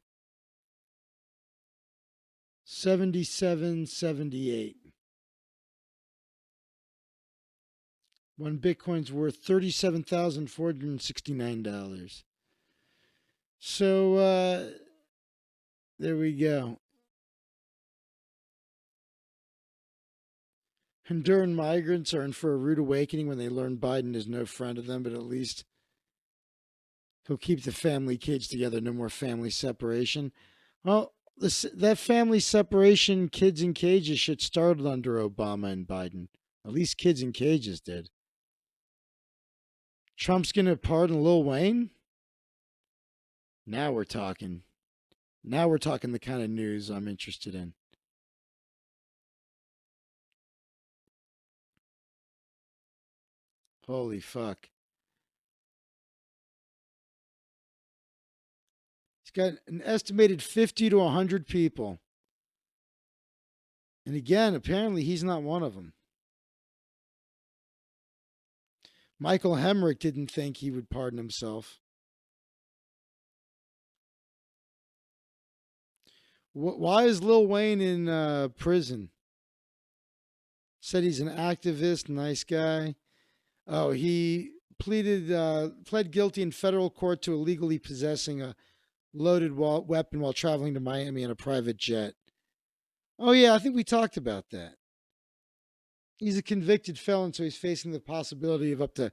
77.78. One Bitcoin's worth $37,469. So there we go. Honduran migrants are in for a rude awakening when they learn Biden is no friend of them, but at least he'll keep the family cage together. No more family separation. Well, that family separation, kids in cages shit started under Obama and Biden. At least kids in cages did. Trump's going to pardon Lil Wayne? Now we're talking. Now we're talking the kind of news I'm interested in. Holy fuck. He's got an estimated 50 to 100 people. And again, apparently he's not one of them. Michael Hemrick didn't think he would pardon himself. Why is Lil Wayne in prison? Said he's an activist, nice guy. Oh, he pled guilty in federal court to illegally possessing a loaded weapon while traveling to Miami on a private jet. Oh, yeah, I think we talked about that. He's a convicted felon, so he's facing the possibility of up to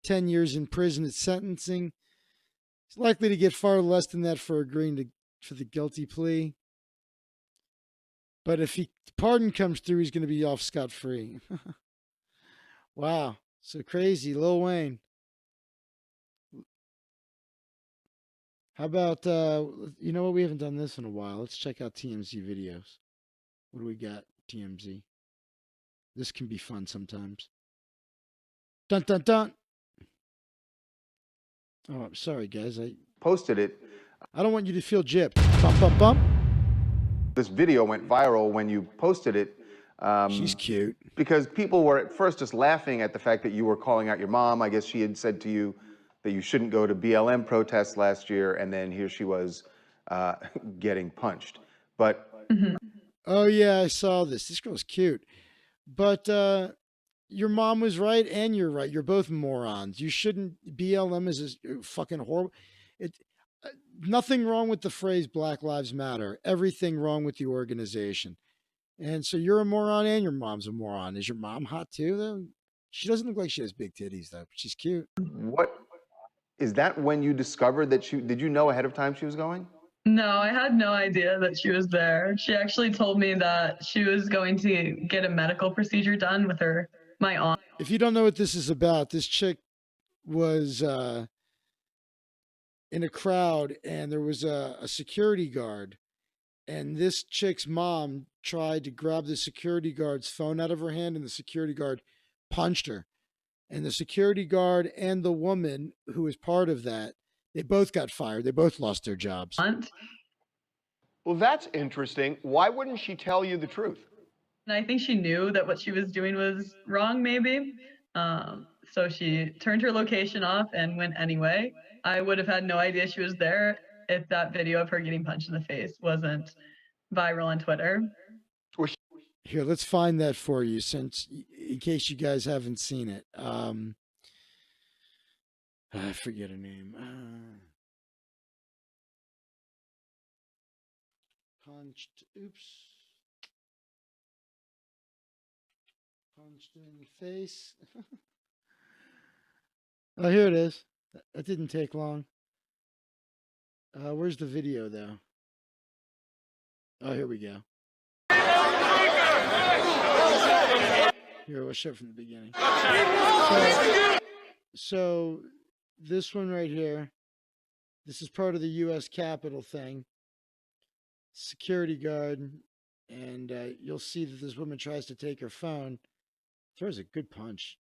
10 years in prison at sentencing. He's likely to get far less than that for agreeing for the guilty plea. But if the pardon comes through, he's going to be off scot-free. Wow. So crazy. Lil Wayne. How about, you know what? We haven't done this in a while. Let's check out TMZ videos. What do we got, TMZ? This can be fun sometimes. Dun, dun, dun. Oh, I'm sorry, guys. I posted it. don't want you to feel gypped. Bump, bump, bump. This video went viral when you posted it. She's cute. Because people were at first just laughing at the fact that you were calling out your mom. I guess she had said to you that you shouldn't go to BLM protests last year, and then here she was getting punched. But Oh, yeah, I saw this. This girl's cute. But your mom was right, and you're right. You're both morons. You shouldn't. BLM is a fucking horrible. Nothing wrong with the phrase Black Lives Matter. Everything wrong with the organization. And so you're a moron, and your mom's a moron. Is your mom hot too, though? She doesn't look like she has big titties, though. But she's cute. what is that when you discovered that did you know ahead of time she was going? No, I had no idea that she was there. She actually told me that she was going to get a medical procedure done with my aunt. If you don't know what this is about, this chick was in a crowd, and there was a security guard, and this chick's mom tried to grab the security guard's phone out of her hand, and the security guard punched her. And the security guard and the woman who was part of that, they both got fired. They both lost their jobs. Well, that's interesting. Why wouldn't she tell you the truth? And I think she knew that what she was doing was wrong, maybe. So she turned her location off and went anyway. I would have had no idea she was there if that video of her getting punched in the face wasn't viral on Twitter. Here, let's find that for you, since in case you guys haven't seen it. I forget her name. Punched. Oops. Punched in the face. Oh, here it is. That didn't take long. Where's the video, though? Oh, here we go. Here, we'll show it from the beginning. So this one right here, this is part of the U.S. Capitol thing. Security guard, and you'll see that this woman tries to take her phone. Throws a good punch.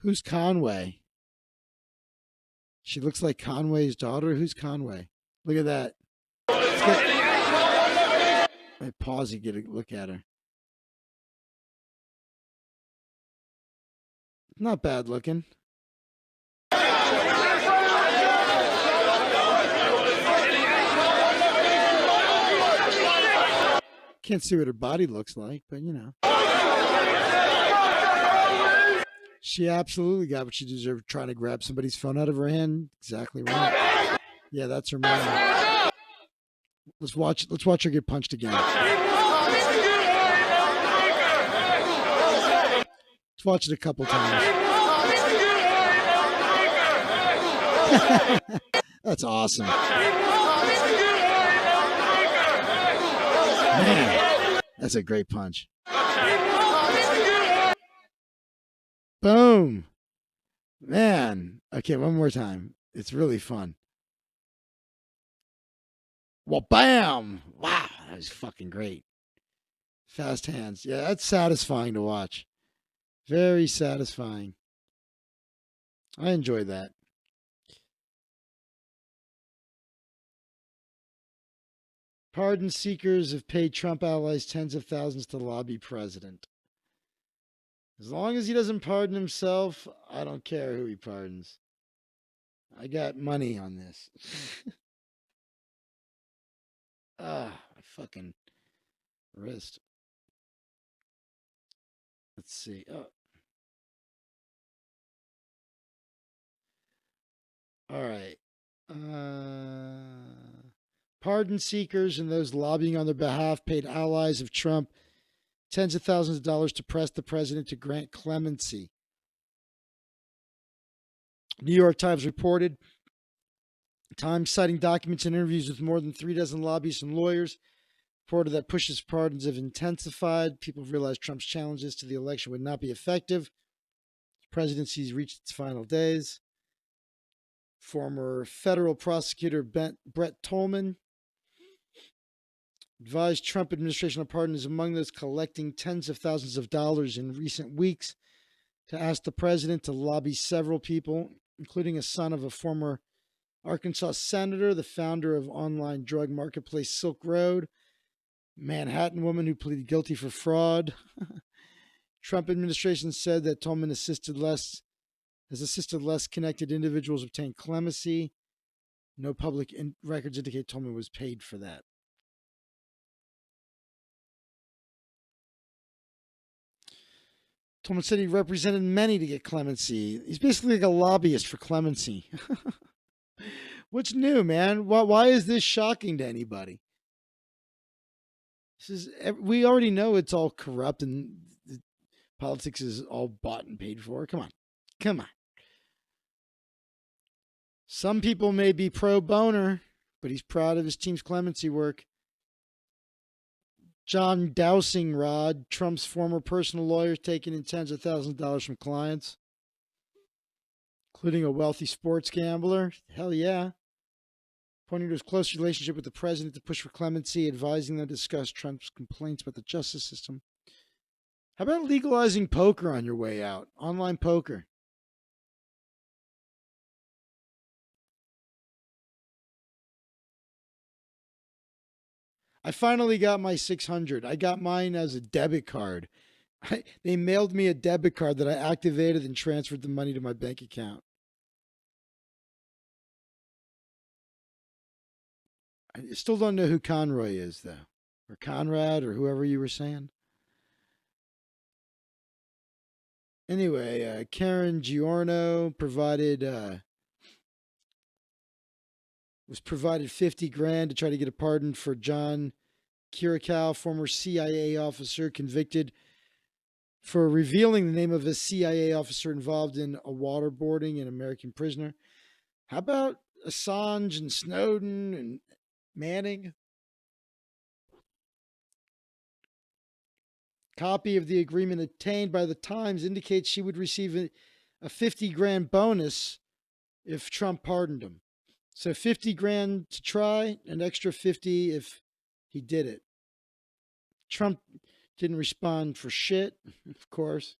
Who's Conway? She looks like Conway's daughter. Who's Conway? Look at that. I pause and get a look at her. Not bad looking. Can't see what her body looks like, but you know. She absolutely got what she deserved, trying to grab somebody's phone out of her hand. Exactly right. Yeah, that's her mom. Let's watch her get punched again. Let's watch it a couple times. That's awesome. Man, that's a great punch. Boom. Man. Okay, one more time. It's really fun. Well, bam. Wow, that was fucking great. Fast hands. Yeah, that's satisfying to watch. Very satisfying. I enjoyed that. Pardon seekers have paid Trump allies tens of thousands to lobby president. As long as he doesn't pardon himself, I don't care who he pardons. I got money on this. My fucking wrist. Let's see. Oh. All right. Pardon seekers and those lobbying on their behalf paid allies of Trump tens of thousands of dollars to press the president to grant clemency. New York Times reported, Times citing documents and interviews with more than 36 lobbyists and lawyers, reported that pushes for pardons have intensified. People have realized Trump's challenges to the election would not be effective. The presidency's reached its final days. Former federal prosecutor Brett Tolman advised Trump administration of pardon is among those collecting tens of thousands of dollars in recent weeks to ask the president to lobby several people, including a son of a former Arkansas senator, the founder of online drug marketplace Silk Road, Manhattan woman who pleaded guilty for fraud. Trump administration said that Tolman has assisted less connected individuals obtain clemency. No public records indicate Tolman was paid for that. Tolman said he represented many to get clemency. He's basically like a lobbyist for clemency. What's new, man? Why is this shocking to anybody? We already know it's all corrupt and politics is all bought and paid for. Come on. Some people may be pro boner, but he's proud of his team's clemency work. John Dowsing Rod, Trump's former personal lawyer, taking in tens of thousands of dollars from clients, including a wealthy sports gambler. Hell yeah. Pointing to his close relationship with the president to push for clemency, advising them to discuss Trump's complaints about the justice system. How about legalizing poker on your way out? Online poker. I finally got my 600. I got mine as a debit card. They mailed me a debit card that I activated and transferred the money to my bank account. I still don't know who Conroy is, though. Or Conrad, or whoever you were saying. Anyway, Karen Giorno was provided 50 grand to try to get a pardon for John Kirikow, former CIA officer convicted for revealing the name of a CIA officer involved in a waterboarding an American prisoner. How about Assange and Snowden and Manning? Copy of the agreement obtained by the Times indicates she would receive a 50 grand bonus if Trump pardoned him. So 50 grand to try, an extra 50 if he did it. Trump didn't respond for shit, of course.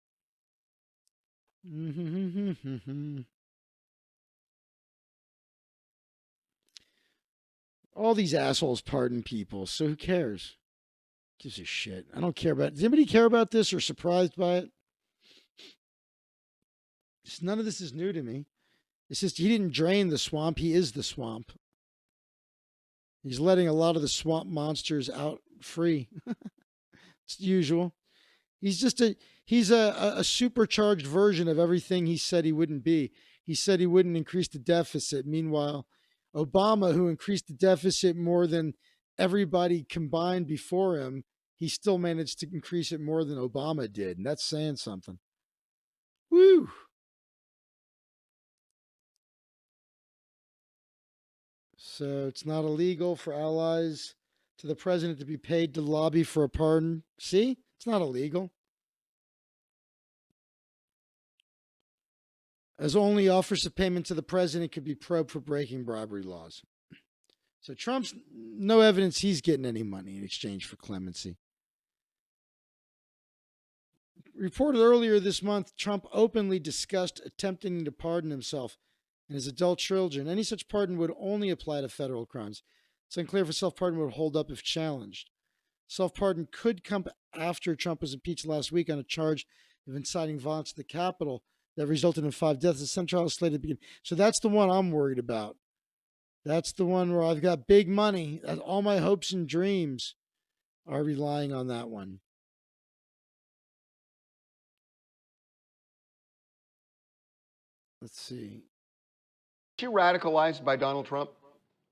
All these assholes pardon people, so who cares? Gives a shit. I don't care about it. Does anybody care about this or surprised by it? None of this is new to me. It's just he didn't drain the swamp. He is the swamp. He's letting a lot of the swamp monsters out free. It's usual. He's a supercharged version of everything he said he wouldn't be. He said he wouldn't increase the deficit. Meanwhile, Obama, who increased the deficit more than everybody combined before him, he still managed to increase it more than Obama did. And that's saying something. Woo! So it's not illegal for allies to the president to be paid to lobby for a pardon. See? It's not illegal. As only offers of payment to the president could be probed for breaking bribery laws. So Trump's no evidence he's getting any money in exchange for clemency. Reported earlier this month, Trump openly discussed attempting to pardon himself and his adult children. Any such pardon would only apply to federal crimes. It's unclear if a self-pardon would hold up if challenged. Self-pardon could come after Trump was impeached last week on a charge of inciting violence at the Capitol that resulted in 5 deaths. The Senate trial is slated to begin. So that's the one I'm worried about. That's the one where I've got big money. All my hopes and dreams are relying on that one. Let's see. Was she radicalized by Donald Trump,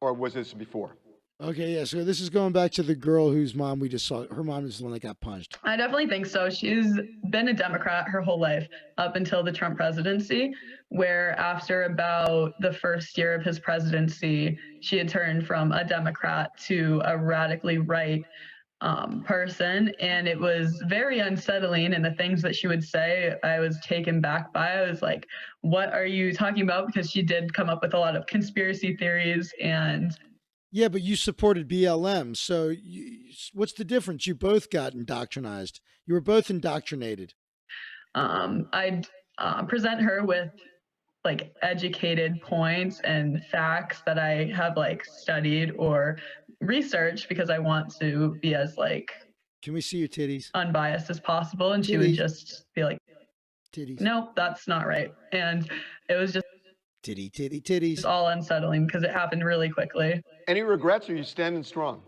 or was this before? Okay, yeah, so this is going back to the girl whose mom we just saw. Her mom is the one that got punched. I definitely think so. She's been a Democrat her whole life up until the Trump presidency, where after about the first year of his presidency, she had turned from a Democrat to a radically right person. And it was very unsettling. And the things that she would say, I was taken back by. I was like, what are you talking about? Because she did come up with a lot of conspiracy theories and... Yeah, but you supported BLM. So what's the difference? You both got indoctrinized. You were both indoctrinated. I'd present her with like educated points and facts that I have like studied or researched because I want to be as like... Can we see your titties? Unbiased as possible. And she would just be like, titties. No, that's not right. And it was just... Titties. It's all unsettling because it happened really quickly. Any regrets, or are you standing strong?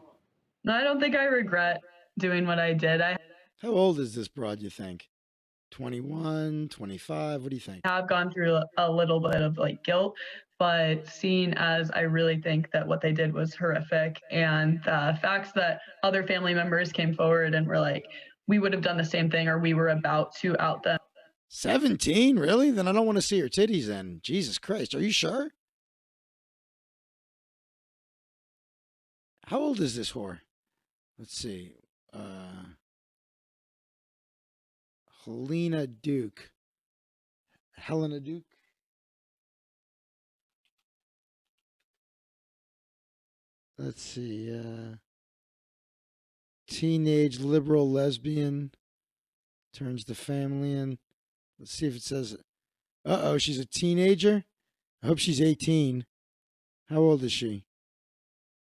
No, I don't think I regret doing what I did. I How old is this broad, you think? 21, 25? What do you think? have gone through a little bit of like guilt, but seeing as I really think that what they did was horrific, and the facts that other family members came forward and were like, we would have done the same thing, or we were about to out them. 17? Really? Then I don't want to see your titties then. Jesus Christ. Are you sure? How old is this whore? Let's see. Helena Duke. Let's see. Teenage liberal lesbian. Turns the family in. Let's see if it says, uh-oh, she's a teenager? I hope she's 18. How old is she?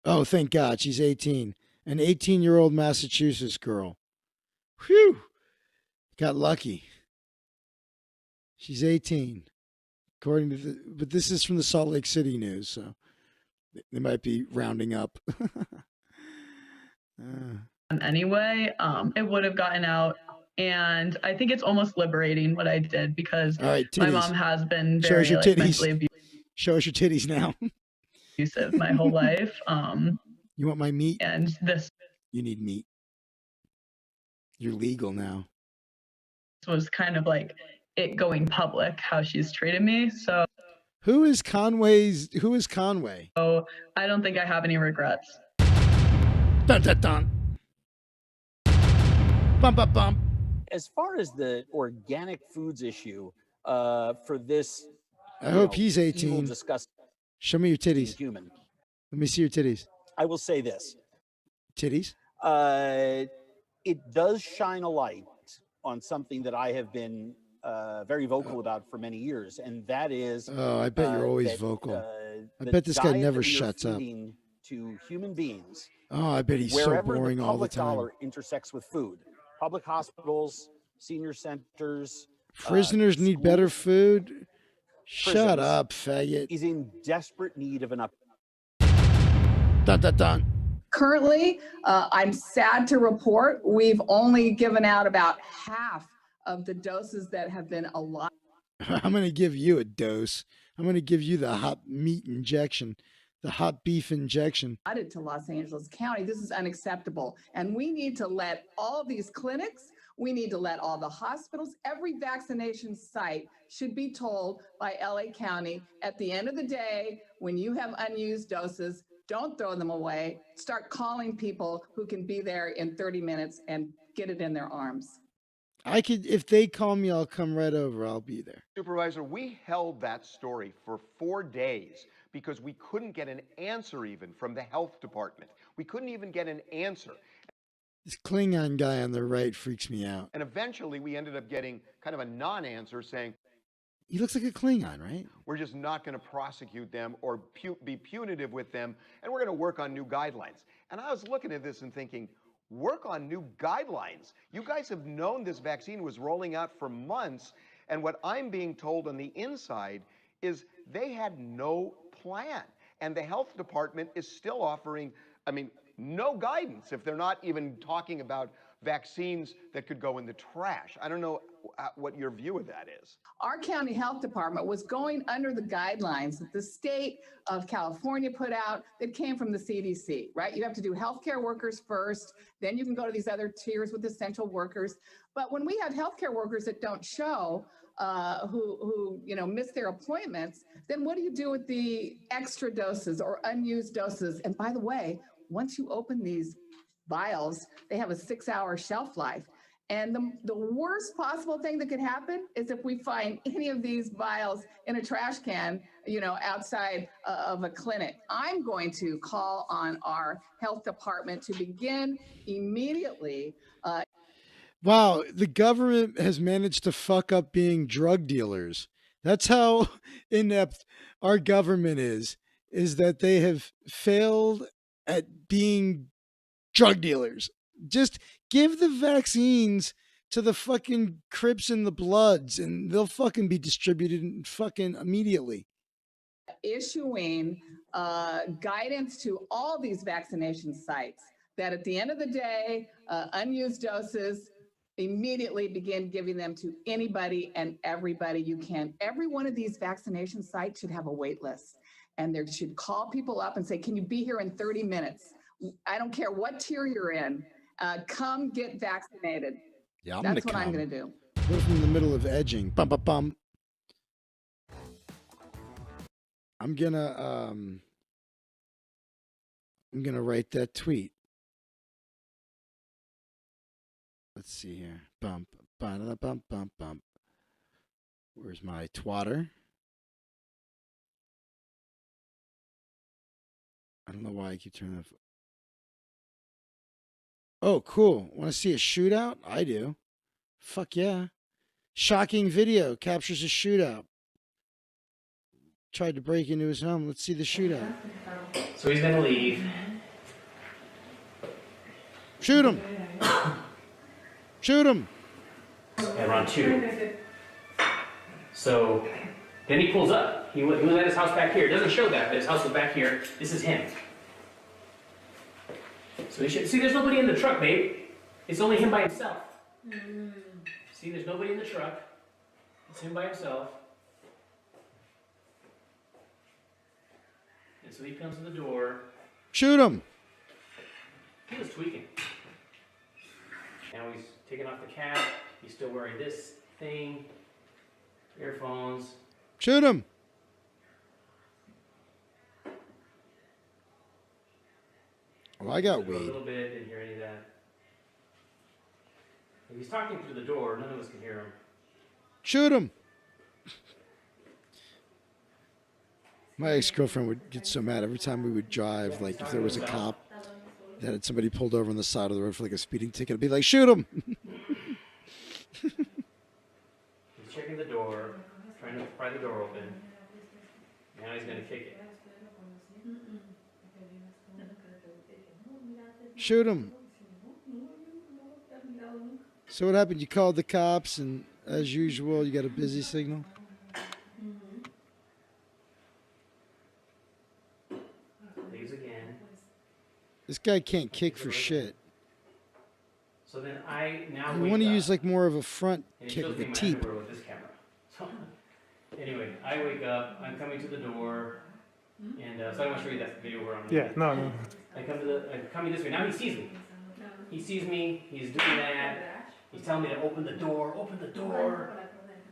Oh, thank God, she's 18. An 18-year-old Massachusetts girl. Whew! Got lucky. She's 18. According to but this is from the Salt Lake City News, so they might be rounding up. Anyway, it would have gotten out And I think it's almost liberating what I did, because All right, my titties. mom has been Show us very your like, titties. mentally Show us your titties now. abusive my whole life. You want my meat? And this You need meat. You're legal now. was kind of like it going public, how she's treated me. So Who is Conway? I don't think I have any regrets. Dun dun dun. Bum bum bum. As far as the organic foods issue, for this, I hope he's evil, 18. disgusting Show me your titties. human, Let me see your titties. I will say this: Titties? it does shine a light on something that I have been very vocal about for many years, and that is. Oh, I bet you're always that, vocal. I the bet this guy diet never that we are shuts up. feeding to human beings, Oh, I bet he's so wherever boring the all the public time. dollar intersects with food, public hospitals, senior centers, Prisoners need better food? Shut prisons, up, faggot. is in desperate need of an up. Dun dun dun. Currently, I'm sad to report we've only given out about half of the doses that have been allotted I'm going to give you a dose. I'm going to give you the hot meat injection, the hot beef injection. to Los Angeles County. This is unacceptable. And we need to let all these clinics, we need to let all the hospitals, every vaccination site should be told by LA County, at the end of the day, when you have unused doses, don't throw them away. Start calling people who can be there in 30 minutes and get it in their arms. I could, if they call me, I'll come right over. I'll be there. Supervisor, we held that story for 4 days because we couldn't get an answer even from the health department. We couldn't even get an answer. This Klingon guy on the right freaks me out. And eventually we ended up getting kind of a non-answer saying, He looks like a Klingon, right? we're just not going to prosecute them or be punitive with them, and we're going to work on new guidelines. And I was looking at this and thinking, work on new guidelines? You guys have known this vaccine was rolling out for months, and what I'm being told on the inside is they had no plan. And the health department is still offering, no guidance if they're not even talking about vaccines that could go in the trash. I don't know what your view of that is. Our county health department was going under the guidelines that the state of California put out that came from the CDC, right? You have to do healthcare workers first, then you can go to these other tiers with essential workers. But when we have healthcare workers that don't show, who miss their appointments, then what do you do with the extra doses or unused doses? And by the way, once you open these vials, they have a 6-hour shelf life. And the worst possible thing that could happen is if we find any of these vials in a trash can, outside of a clinic. I'm going to call on our health department to begin immediately. Wow, the government has managed to fuck up being drug dealers. That's how inept our government is that they have failed at being drug dealers. Just give the vaccines to the fucking Crips and the Bloods, and they'll fucking be distributed fucking immediately. Issuing guidance to all these vaccination sites that at the end of the day, unused doses, immediately begin giving them to anybody and everybody you can. Every one of these vaccination sites should have a wait list, and they should call people up and say, can you be here in 30 minutes? I don't care what tier you're in. Come get vaccinated. Yeah, That's what I'm going to do. We're from the middle of edging. Bum, bum, bum. I'm gonna write that tweet. Let's see here. Bump, bum, bump, bump, bump. Where's my twatter? I don't know why I keep turning off. Oh, cool. Want to see a shootout? I do. Fuck yeah. Shocking video captures a shootout. Tried to break into his home. Let's see the shootout. So he's gonna leave. Shoot him. Shoot him. At round 2. So then he pulls up. He was at his house back here. It doesn't show that, but his house was back here. This is him. So he should see. There's nobody in the truck, babe. It's only him by himself. See, there's nobody in the truck. It's him by himself. And so he comes to the door. Shoot him. He was tweaking. Now he's taking off the cap. He's still wearing this thing. Earphones. Shoot him. Oh, I got A weed. little bit, didn't hear any of that. If he's talking through the door, none of us can hear him. Shoot him. My ex-girlfriend would get so mad every time we would drive. Like if there was a cop that had somebody pulled over on the side of the road for like a speeding ticket, I'd be like, shoot him. He's checking the door, trying to pry the door open. Now he's going to kick it. Shoot him. So what happened? You called the cops, and as usual, you got a busy signal. Leaves again. This guy can't kick for shit. So then I now You wake want to up, use like more of a front and it kick, shows like me a my teep. underwear with this camera. So anyway, I wake up. I'm coming to the door, and so I want to show you that video where I'm. Yeah, no. I'm coming this way. Now he sees me. He sees me. He's doing that. He's telling me to open the door. Open the door.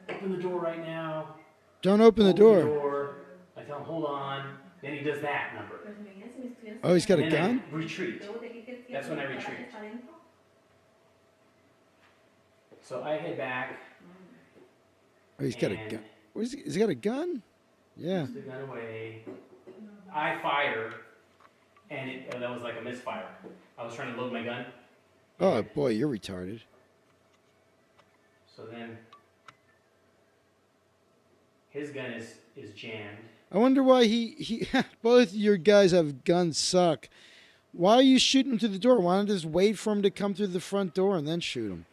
Open the door right now. Don't open the door. I tell him, hold on. Then he does that number. Oh, he's got a And then gun? I retreat. That's when I retreat. So I head back. Oh, he's got a gun. What is he? Has he got a gun? Yeah. Puts the gun away. I fire, and that was like a misfire. I was trying to load my gun. Oh boy, you're retarded. So then his gun is jammed. I wonder why he both your guys have guns suck. Why are you shooting him through the door? Why don't you just wait for him to come through the front door and then shoot him?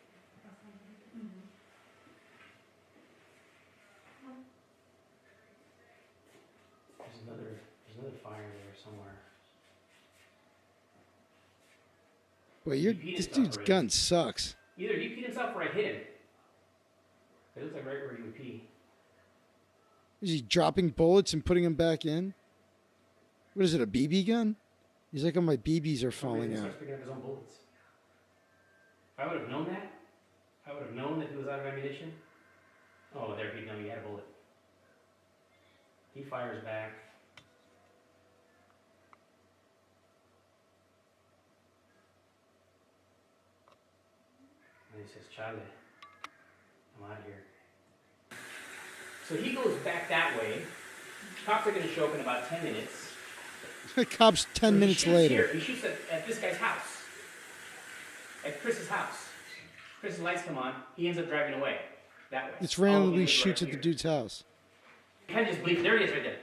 There's another fire there somewhere. Boy, He peed this himself dude's already. gun sucks. Either he peed himself or I hit him. It looks like right where he would pee. Is he dropping bullets and putting them back in? What is it, a BB gun? He's like, oh, my BBs are For some reason, falling he out. starts picking up his own bullets. If I would have known that, I would have known that he was out of ammunition. Oh, there he had a bullet. He fires back. And he says, Charlie, I'm out of here. So he goes back that way. Cops are going to show up in about 10 minutes. Cops 10 So minutes he shoots later. Here. He shoots at this guy's house. At Chris's house. Chris's lights come on. He ends up driving away. That way. It's Oh, he randomly lives shoots right at the here. dude's house. Kind of just bleep. There he is right there.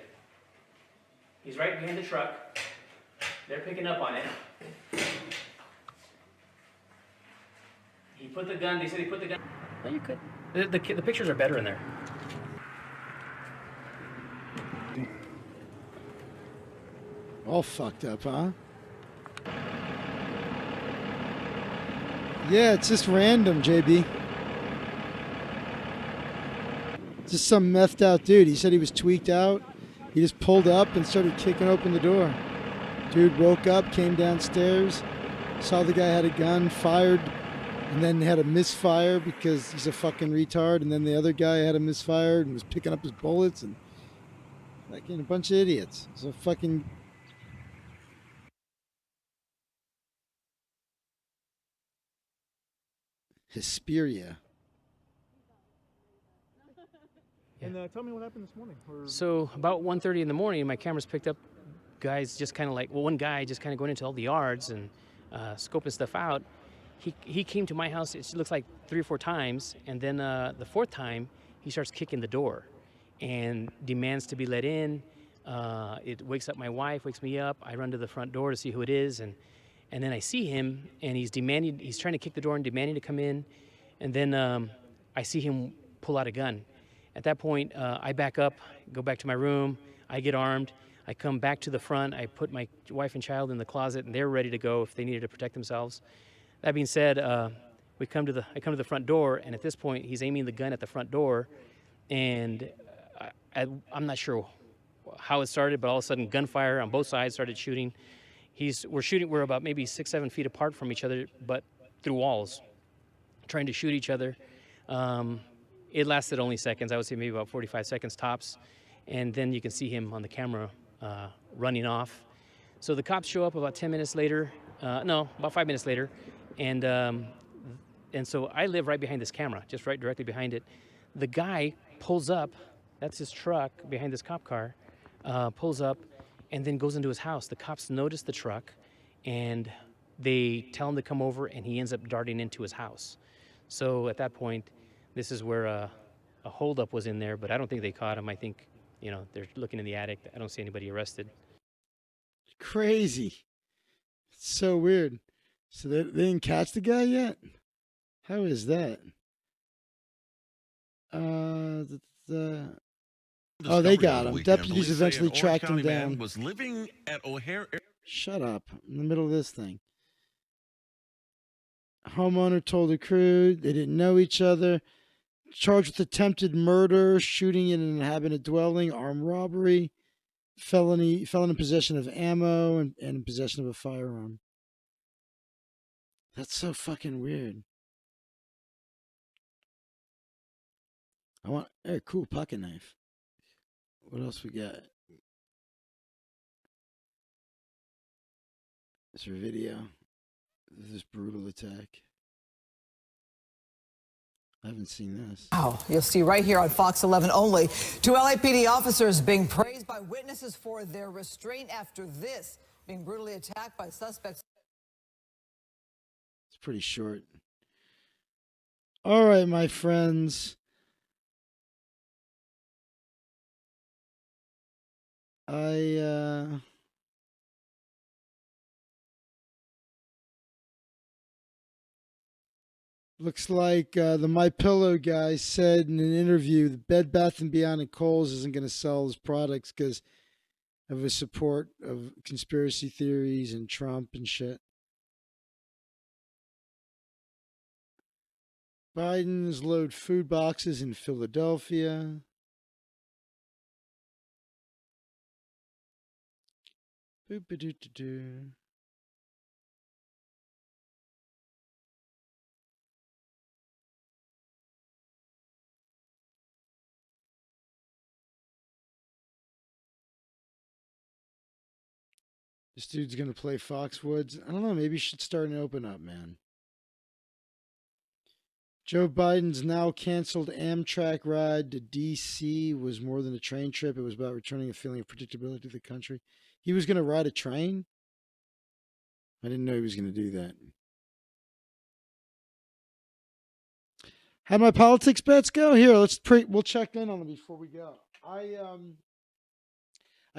He's right behind the truck. They're picking up on it. He put the gun, they said he put the gun. No, you could. The pictures are better in there. All fucked up, huh? Yeah, it's just random, JB. Just some methed out dude. He said he was tweaked out. He just pulled up and started kicking open the door. Dude woke up, came downstairs, saw the guy had a gun, fired, and then had a misfire because he's a fucking retard. And then the other guy had a misfire and was picking up his bullets and fucking a bunch of idiots. So fucking. Hesperia. And tell me what happened this morning. So about 1:30 in the morning, my cameras picked up guys just kind of like, well, one guy just kind of going into all the yards and scoping stuff out. He came to my house, it looks like 3 or 4 times, and then the 4th time, he starts kicking the door and demands to be let in. It wakes up my wife, wakes me up. I run to the front door to see who it is, and then I see him, and he's trying to kick the door and demanding to come in, and then I see him pull out a gun. At that point, I back up, go back to my room, I get armed, I come back to the front, I put my wife and child in the closet, and they're ready to go if they needed to protect themselves. That being said, I come to the front door, and at this point, he's aiming the gun at the front door, and I'm not sure how it started, but all of a sudden, gunfire on both sides started shooting. We're about maybe 6-7 feet apart from each other, but through walls, trying to shoot each other. It lasted only seconds. I would say maybe about 45 seconds tops, and then you can see him on the camera running off. So the cops show up about 10 minutes later. No, about 5 minutes later, and so I live right behind this camera, just right directly behind it. The guy pulls up. That's his truck behind this cop car. Pulls up, and then goes into his house. The cops notice the truck, and they tell him to come over, and he ends up darting into his house. So at that point, this is where a holdup was in there, but I don't think they caught him. I think, they're looking in the attic. I don't see anybody arrested. Crazy. It's so weird. So they didn't catch the guy yet? How is that? Oh, they got him. Deputies eventually tracked him down. Was living at O'Hare. Shut up. In the middle of this thing. Homeowner told the crew they didn't know each other. Charged with attempted murder, shooting in an inhabited dwelling, armed robbery, felon in possession of ammo, and in possession of a firearm. That's so fucking weird. Cool pocket knife. What else we got? Is there a video? This brutal attack. I haven't seen this. Wow, you'll see right here on Fox 11 only. Two LAPD officers being praised by witnesses for their restraint after this, being brutally attacked by suspects. It's pretty short. All right, my friends. Looks like the My Pillow guy said in an interview that Bed Bath & Beyond and Kohl's isn't going to sell his products because of his support of conspiracy theories and Trump and shit. Biden's load food boxes in Philadelphia. Boop-a-doo-doo-doo. This dude's going to play Foxwoods. I don't know. Maybe you should start and open up, man. Joe Biden's now canceled Amtrak ride to D.C. was more than a train trip. It was about returning a feeling of predictability to the country. He was going to ride a train? I didn't know he was going to do that. How'd my politics bets go? Here, we'll check in on them before we go. I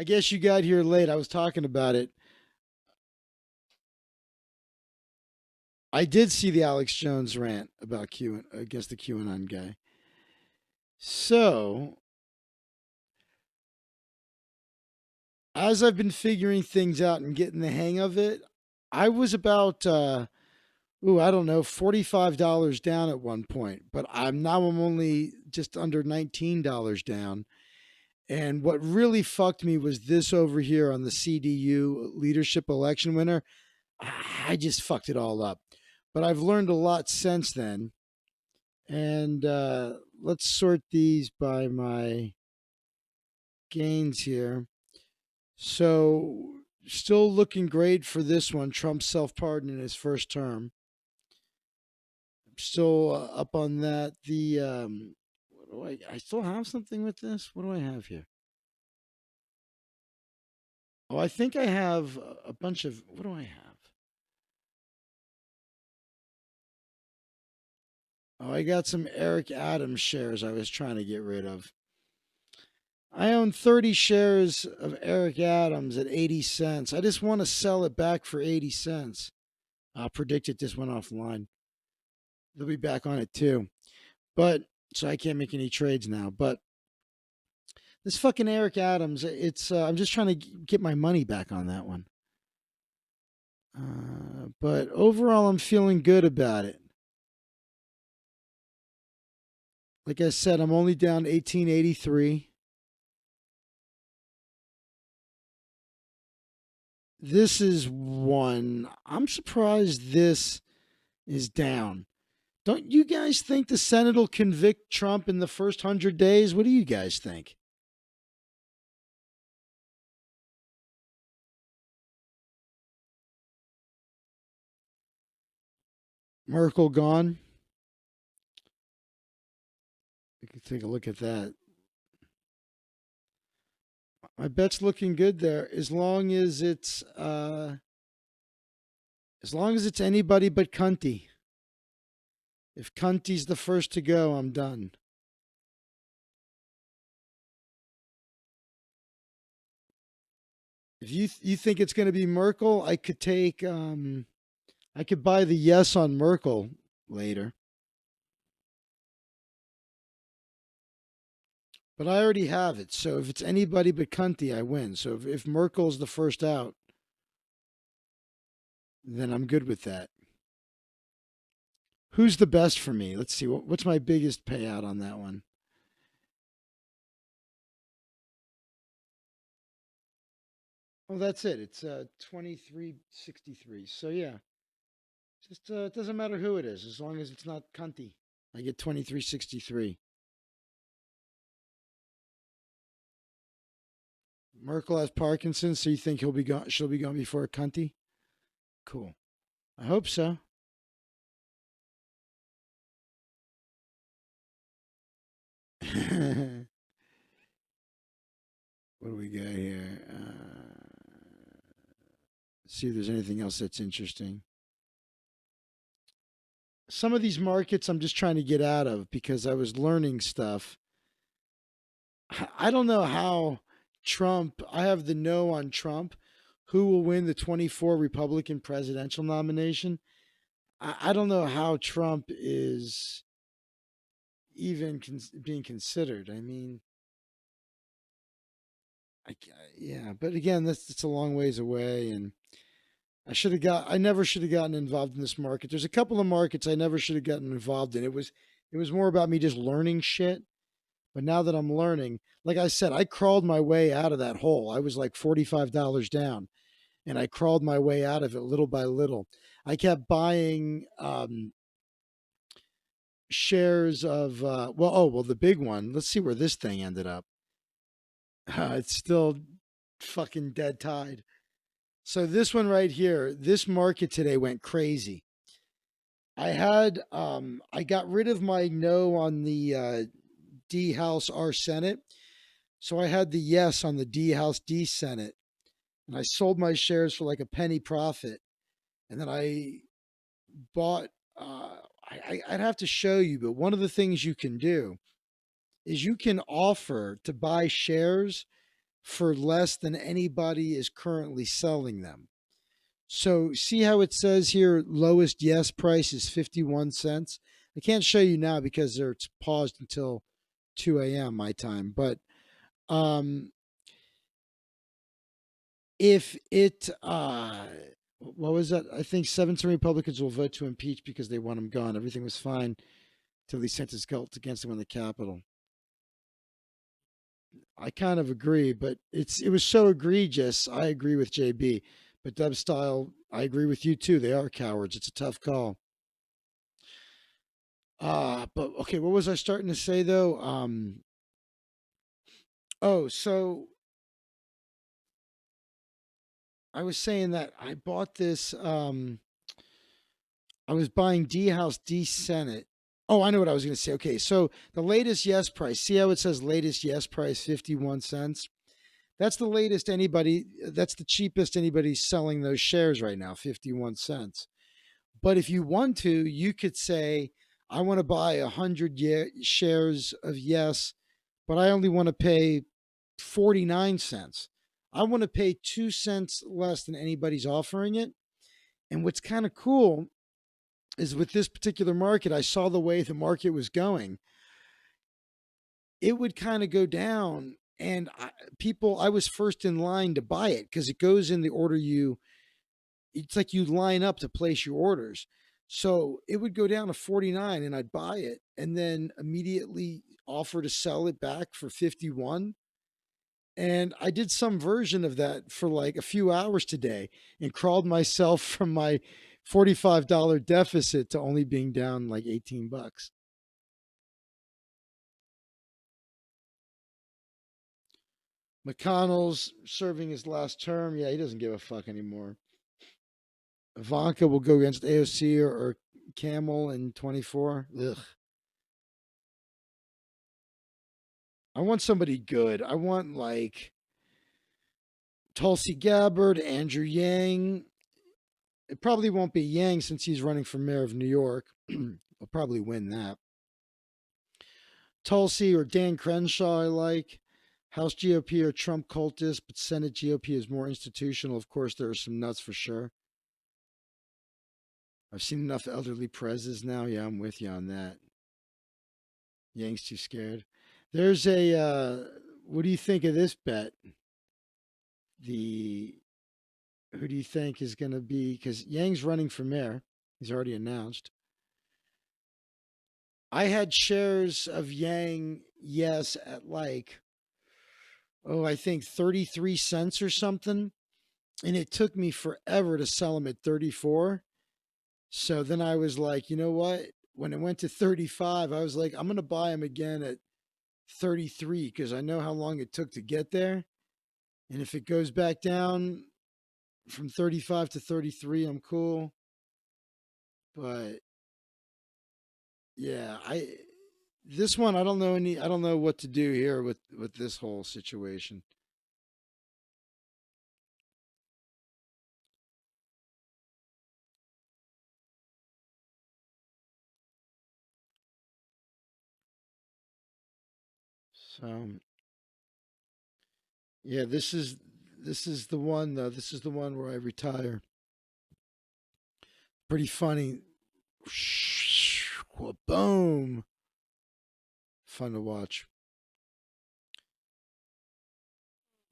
guess you got here late. I was talking about it. I did see the Alex Jones rant about against the QAnon guy. So, as I've been figuring things out and getting the hang of it, I was about, I don't know, $45 down at one point. But I'm only just under $19 down. And what really fucked me was this over here on the CDU leadership election winner. I just fucked it all up. But I've learned a lot since then. And let's sort these by my gains here. So, still looking great for this one. Trump's self-pardon in his first term. Still up on that. I still have something with this? What do I have here? Oh, I think I have a bunch of... What do I have? Oh, I got some Eric Adams shares I was trying to get rid of. I own 30 shares of Eric Adams at 80 cents. I just want to sell it back for 80 cents. I'll predict it just went offline. They'll be back on it too. So I can't make any trades now. But this fucking Eric Adams, I'm just trying to get my money back on that one. But overall, I'm feeling good about it. Like I said, I'm only down 1883. This is one. I'm surprised this is down. Don't you guys think the Senate will convict Trump in the first 100 days? What do you guys think? Merkel gone. We can take a look at that. My bet's looking good there, as long as it's anybody but Cunty. If Cunty's the first to go, I'm done. If you think it's going to be Merkel, I could take I could buy the yes on Merkel later. But I already have it. So if it's anybody but Cunty, I win. So if Merkel's the first out, then I'm good with that. Who's the best for me? Let's see. What's my biggest payout on that one? Oh, that's it. It's 2363. So yeah, just it doesn't matter who it is, as long as it's not Cunty. I get 2363. Merkel has Parkinson's, so you think he'll be gone? She'll be gone before Cunty? Cool. I hope so. What do we got here? Let's see if there's anything else that's interesting. Some of these markets I'm just trying to get out of because I was learning stuff. I don't know how Trump, I have the no on Trump. Who will win the 24 Republican presidential nomination? I don't know how Trump is even being considered. I mean, yeah, but again, that's a long ways away, and I never should have gotten involved in this market. There's a couple of markets I never should have gotten involved in. It was more about me just learning shit. But now that I'm learning, like I said, I crawled my way out of that hole. I was like $45 down, and I crawled my way out of it little by little. I kept buying shares of the big one. Let's see where this thing ended up. It's still fucking dead tide. So this one right here, this market today went crazy. I got rid of my no on the D House R Senate. So I had the yes on the D House D Senate. And I sold my shares for like a penny profit. And then I bought, I'd have to show you, but one of the things you can do is you can offer to buy shares for less than anybody is currently selling them. So see how it says here, lowest yes price is 51 cents. I can't show you now because it's paused until 2 a.m. my time. But if it, what was that? I think 17 Republicans will vote to impeach because they want him gone. Everything was fine until he sent his guilt against him in the Capitol. I kind of agree, but it was so egregious. I agree with JB, but Dub Style, I agree with you too. They are cowards. It's a tough call. But okay, what was I starting to say though? So I was saying that I bought this. I was buying D House D Senate. Oh, I know what I was going to say. Okay, so the latest yes price. See how it says latest yes price 51 cents? That's the latest anybody. That's the cheapest anybody's selling those shares right now, 51 cents. But if you want to, you could say, I want to buy 100 shares of yes, but I only want to pay 49 cents. I want to pay 2 cents less than anybody's offering it. And what's kind of cool is with this particular market, I saw the way the market was going. It would kind of go down, and I was first in line to buy it because it goes in the order it's like you line up to place your orders. So it would go down to 49 and I'd buy it and then immediately offer to sell it back for 51. And I did some version of that for like a few hours today and crawled myself from my $45 deficit to only being down like 18 bucks. McConnell's serving his last term. Yeah, he doesn't give a fuck anymore. Ivanka will go against AOC or Camel in 24. Ugh. I want somebody good. I want like Tulsi Gabbard, Andrew Yang. It probably won't be Yang since he's running for mayor of New York. He'll probably win that. Tulsi or Dan Crenshaw, I like. House GOP or Trump cultists, but Senate GOP is more institutional. Of course, there are some nuts for sure. I've seen enough elderly prezes now. Yeah, I'm with you on that. Yang's too scared. There's a, what do you think of this bet? Who do you think is going to be, because Yang's running for mayor. He's already announced. I had shares of Yang, yes, at like, I think 33 cents or something. And it took me forever to sell them at 34. So then I was like, you know what? When it went to 35, I was like, I'm going to buy them again at 33 because I know how long it took to get there. And if it goes back down from 35 to 33, I'm cool. But yeah, this one I don't know what to do here with this whole situation. So yeah, this is the one though. This is the one where I retire. Pretty funny. Boom. Fun to watch.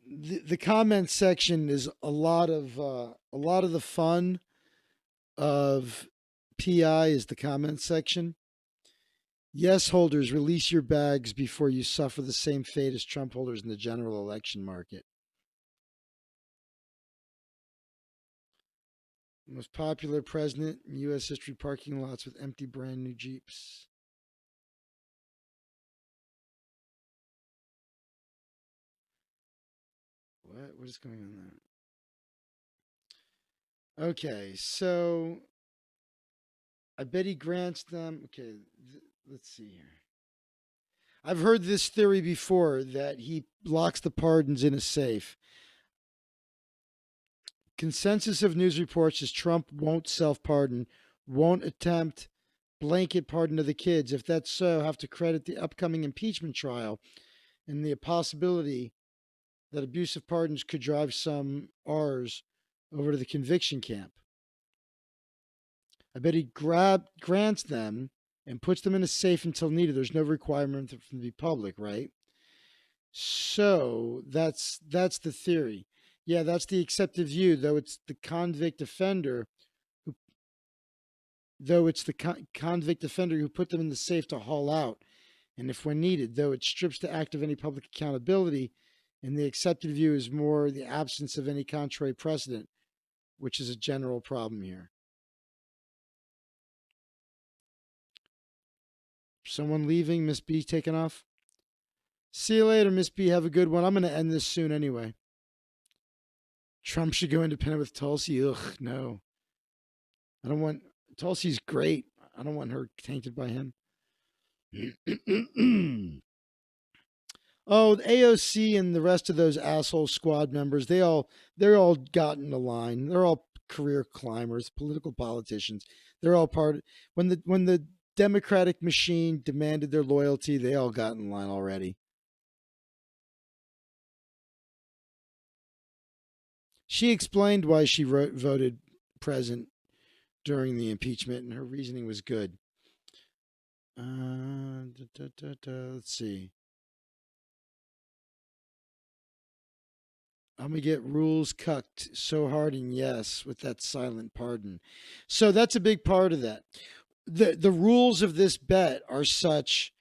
The comment section is a lot of the fun of PI is the comment section. Yes, holders, release your bags before you suffer the same fate as Trump holders in the general election market. Most popular president in U.S. history, parking lots with empty brand new Jeeps. What is going on there? Okay, so I bet he grants them. Okay, let's see here. I've heard this theory before that he locks the pardons in a safe. Consensus of news reports is Trump won't self-pardon, won't attempt blanket pardon of the kids. If that's so, have to credit the upcoming impeachment trial and the possibility that abusive pardons could drive some R's over to the conviction camp. I bet he grants them and puts them in a safe until needed. There's no requirement for them to be public, right? So that's the theory. Yeah, that's the accepted view, though it's the convict offender who put them in the safe to haul out. And if when needed, though it strips the act of any public accountability, and the accepted view is more the absence of any contrary precedent, which is a general problem here. Someone leaving, Miss B taking off. See you later, Miss B. Have a good one. I'm going to end this soon anyway. Trump should go independent with Tulsi. Ugh, no. I don't want... Tulsi's great. I don't want her tainted by him. Oh, the AOC and the rest of those asshole squad members, they're all got in the line. They're all career climbers, political politicians. They're all part... When the Democratic machine demanded their loyalty, they all got in line already. She explained why she voted present during the impeachment, and her reasoning was good. Let's see. I'm gonna get rules cucked so hard and yes with that silent pardon. So that's a big part of that. The rules of this bet are such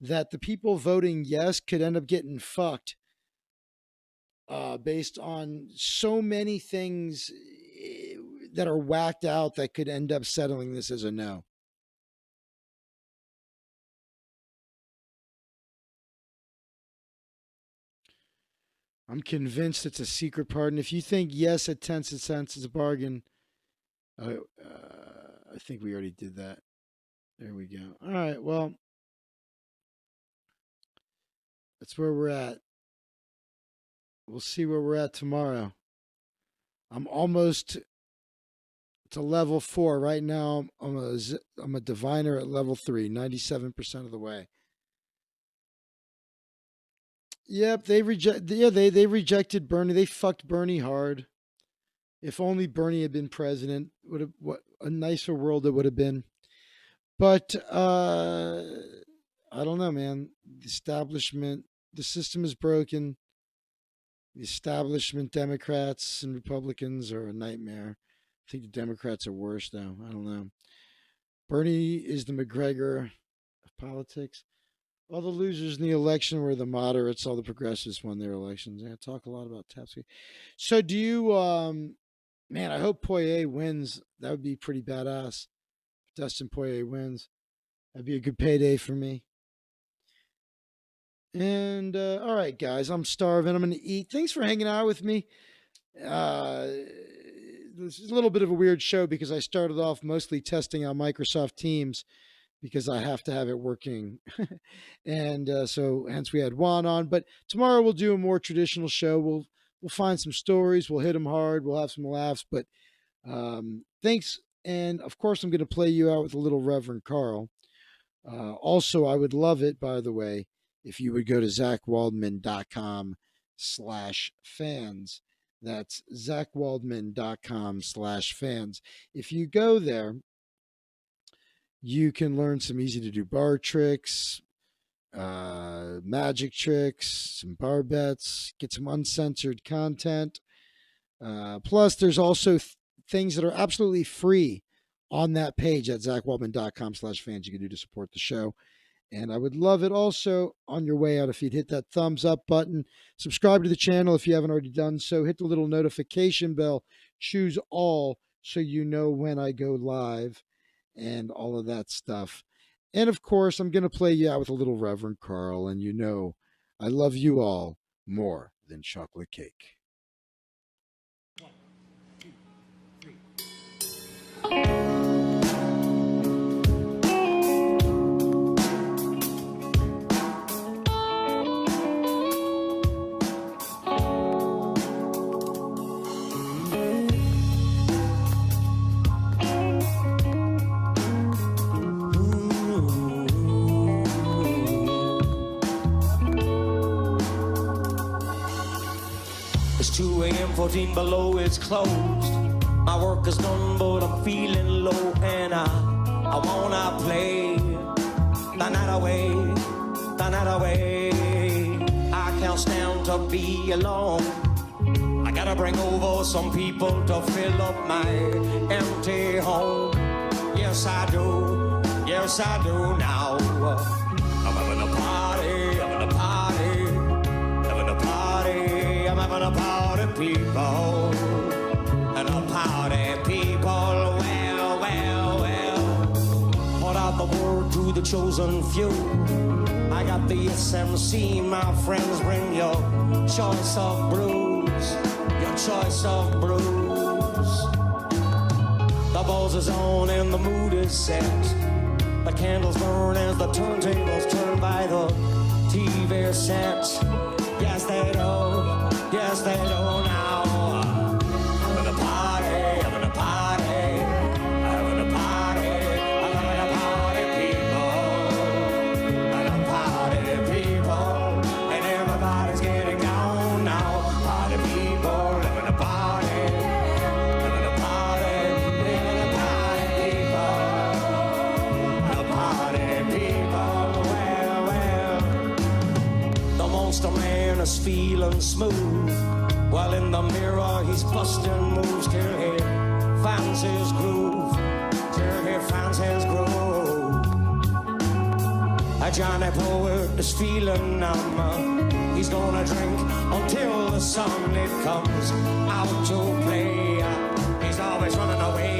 that the people voting yes could end up getting fucked based on so many things that are whacked out that could end up settling this as a no. I'm convinced it's a secret pardon. If you think yes at 10 cents is a bargain, I think we already did that. There we go. All right, well, that's where we're at. We'll see where we're at tomorrow. I'm almost to level 4 right now. I'm a diviner at level 3, 97% of the way. Yep, they rejected Bernie. They fucked Bernie hard. If only Bernie had been president, what a nicer world it would have been. But I don't know, man. The establishment, the system is broken. The establishment, Democrats and Republicans, are a nightmare. I think the Democrats are worse, though. I don't know. Bernie is the McGregor of politics. All the losers in the election were the moderates. All the progressives won their elections. I talk a lot about Tapsky. So do you, man, I hope Poirier wins. That would be pretty badass. If Dustin Poirier wins, that'd be a good payday for me. And, all right, guys, I'm starving. I'm going to eat. Thanks for hanging out with me. This is a little bit of a weird show because I started off mostly testing out Microsoft Teams because I have to have it working. And so hence we had Juan on. But tomorrow we'll do a more traditional show. We'll find some stories. We'll hit them hard. We'll have some laughs. But thanks. And, of course, I'm going to play you out with a little Reverend Carl. Also, I would love it, by the way, if you would go to ZachWaldman.com/fans. That's ZachWaldman.com/fans. If you go there, you can learn some easy to do bar tricks, magic tricks, some bar bets, get some uncensored content. Plus, there's also things that are absolutely free on that page at ZachWaldman.com/fans you can do to support the show. And I would love it also on your way out if you'd hit that thumbs up button. Subscribe to the channel if you haven't already done so. Hit the little notification bell. Choose all so you know when I go live and all of that stuff. And, of course, I'm going to play you out with a little Reverend Carl. And you know I love you all more than chocolate cake. 1, 2, 3. It's 2 a.m., 14 below, it's closed. My work is done, but I'm feeling low, and I wanna play the night away, the night away. I can't stand to be alone. I gotta bring over some people to fill up my empty home. Yes, I do. Yes, I do now. I'm having a party, having a party, having a party. I'm having a party, people. And a party, people. Well, well, well. Put out the word to the chosen few. I got the SMC, my friends. Bring your choice of brews. Your choice of brews. The buzz is on and the mood is set. The candles burn as the turntables turn by the TV set. Yes, they do. Yes, they do now. Having a party, having a party, having a party, having a party, people, having a party, people, and everybody's getting down now. Party people, having a party, having a party, having a party, people, having a party, people. Well, well, the monster man man is feeling smooth, while in the mirror he's busting moves till he finds his groove, till he finds his groove. A Johnny Poet is feeling numb. He's gonna drink until the sunlight comes out to play. He's always running away.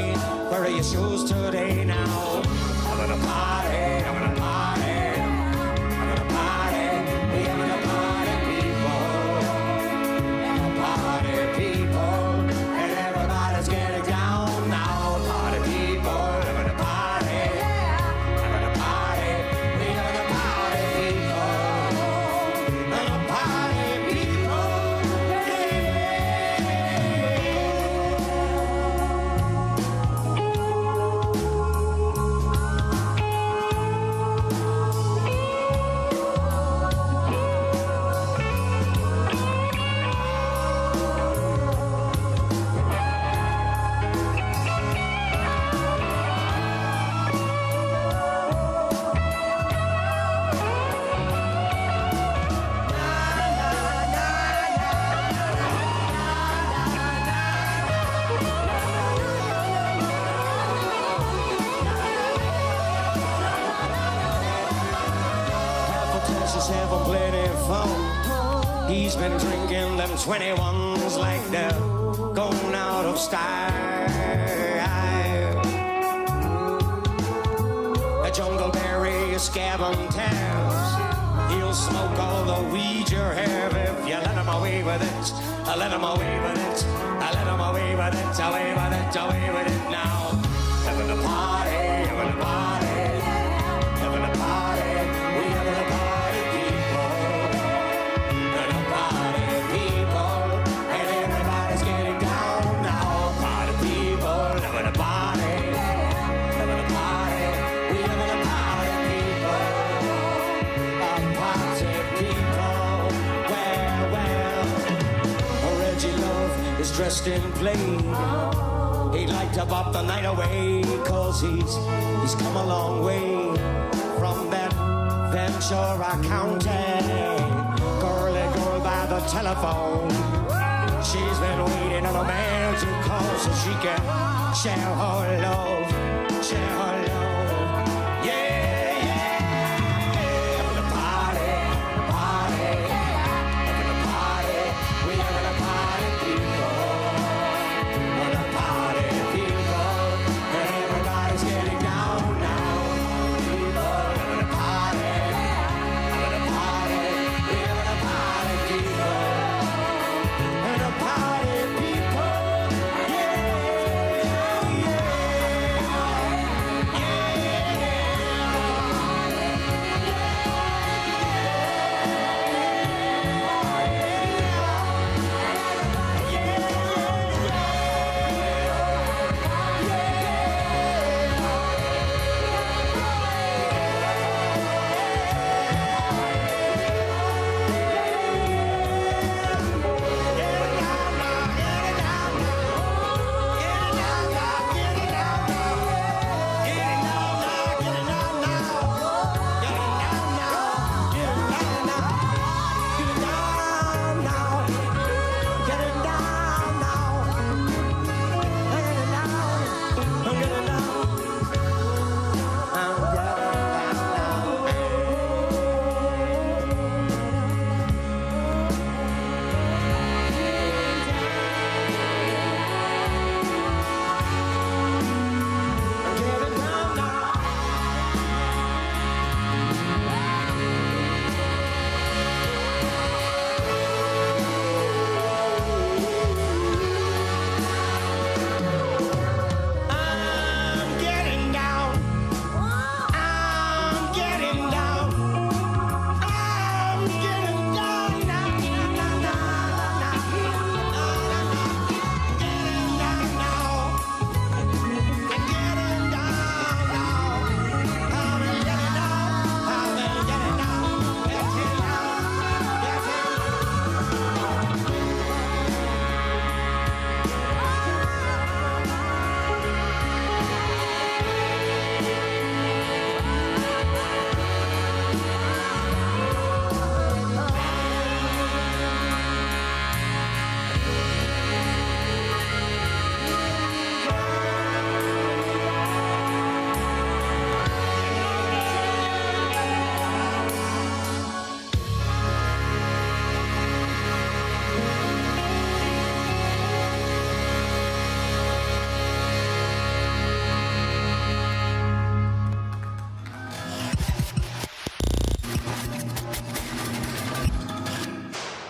Where are your shoes today now? I'm gonna party, I'm gonna party, I'm gonna party. We having a party, people, and everybody's getting down now. Party people, having a party, having a party. We having a party, people, and a party, people. Having plenty of fun. He's been drinking them 21s like they're going out of style. A jungleberry is scabbing tails. He'll smoke all the weed you have if you let him away with it. I let him away with it. I let him away with it. Away with it. Away with it now. Having a party. Having a party. Having a party. We having a party. Dressed in plain, he'd like to bop the night away, cause he's come a long way from that Ventura County girly girl by the telephone. She's been waiting on a man to call so she can share her love, share her love.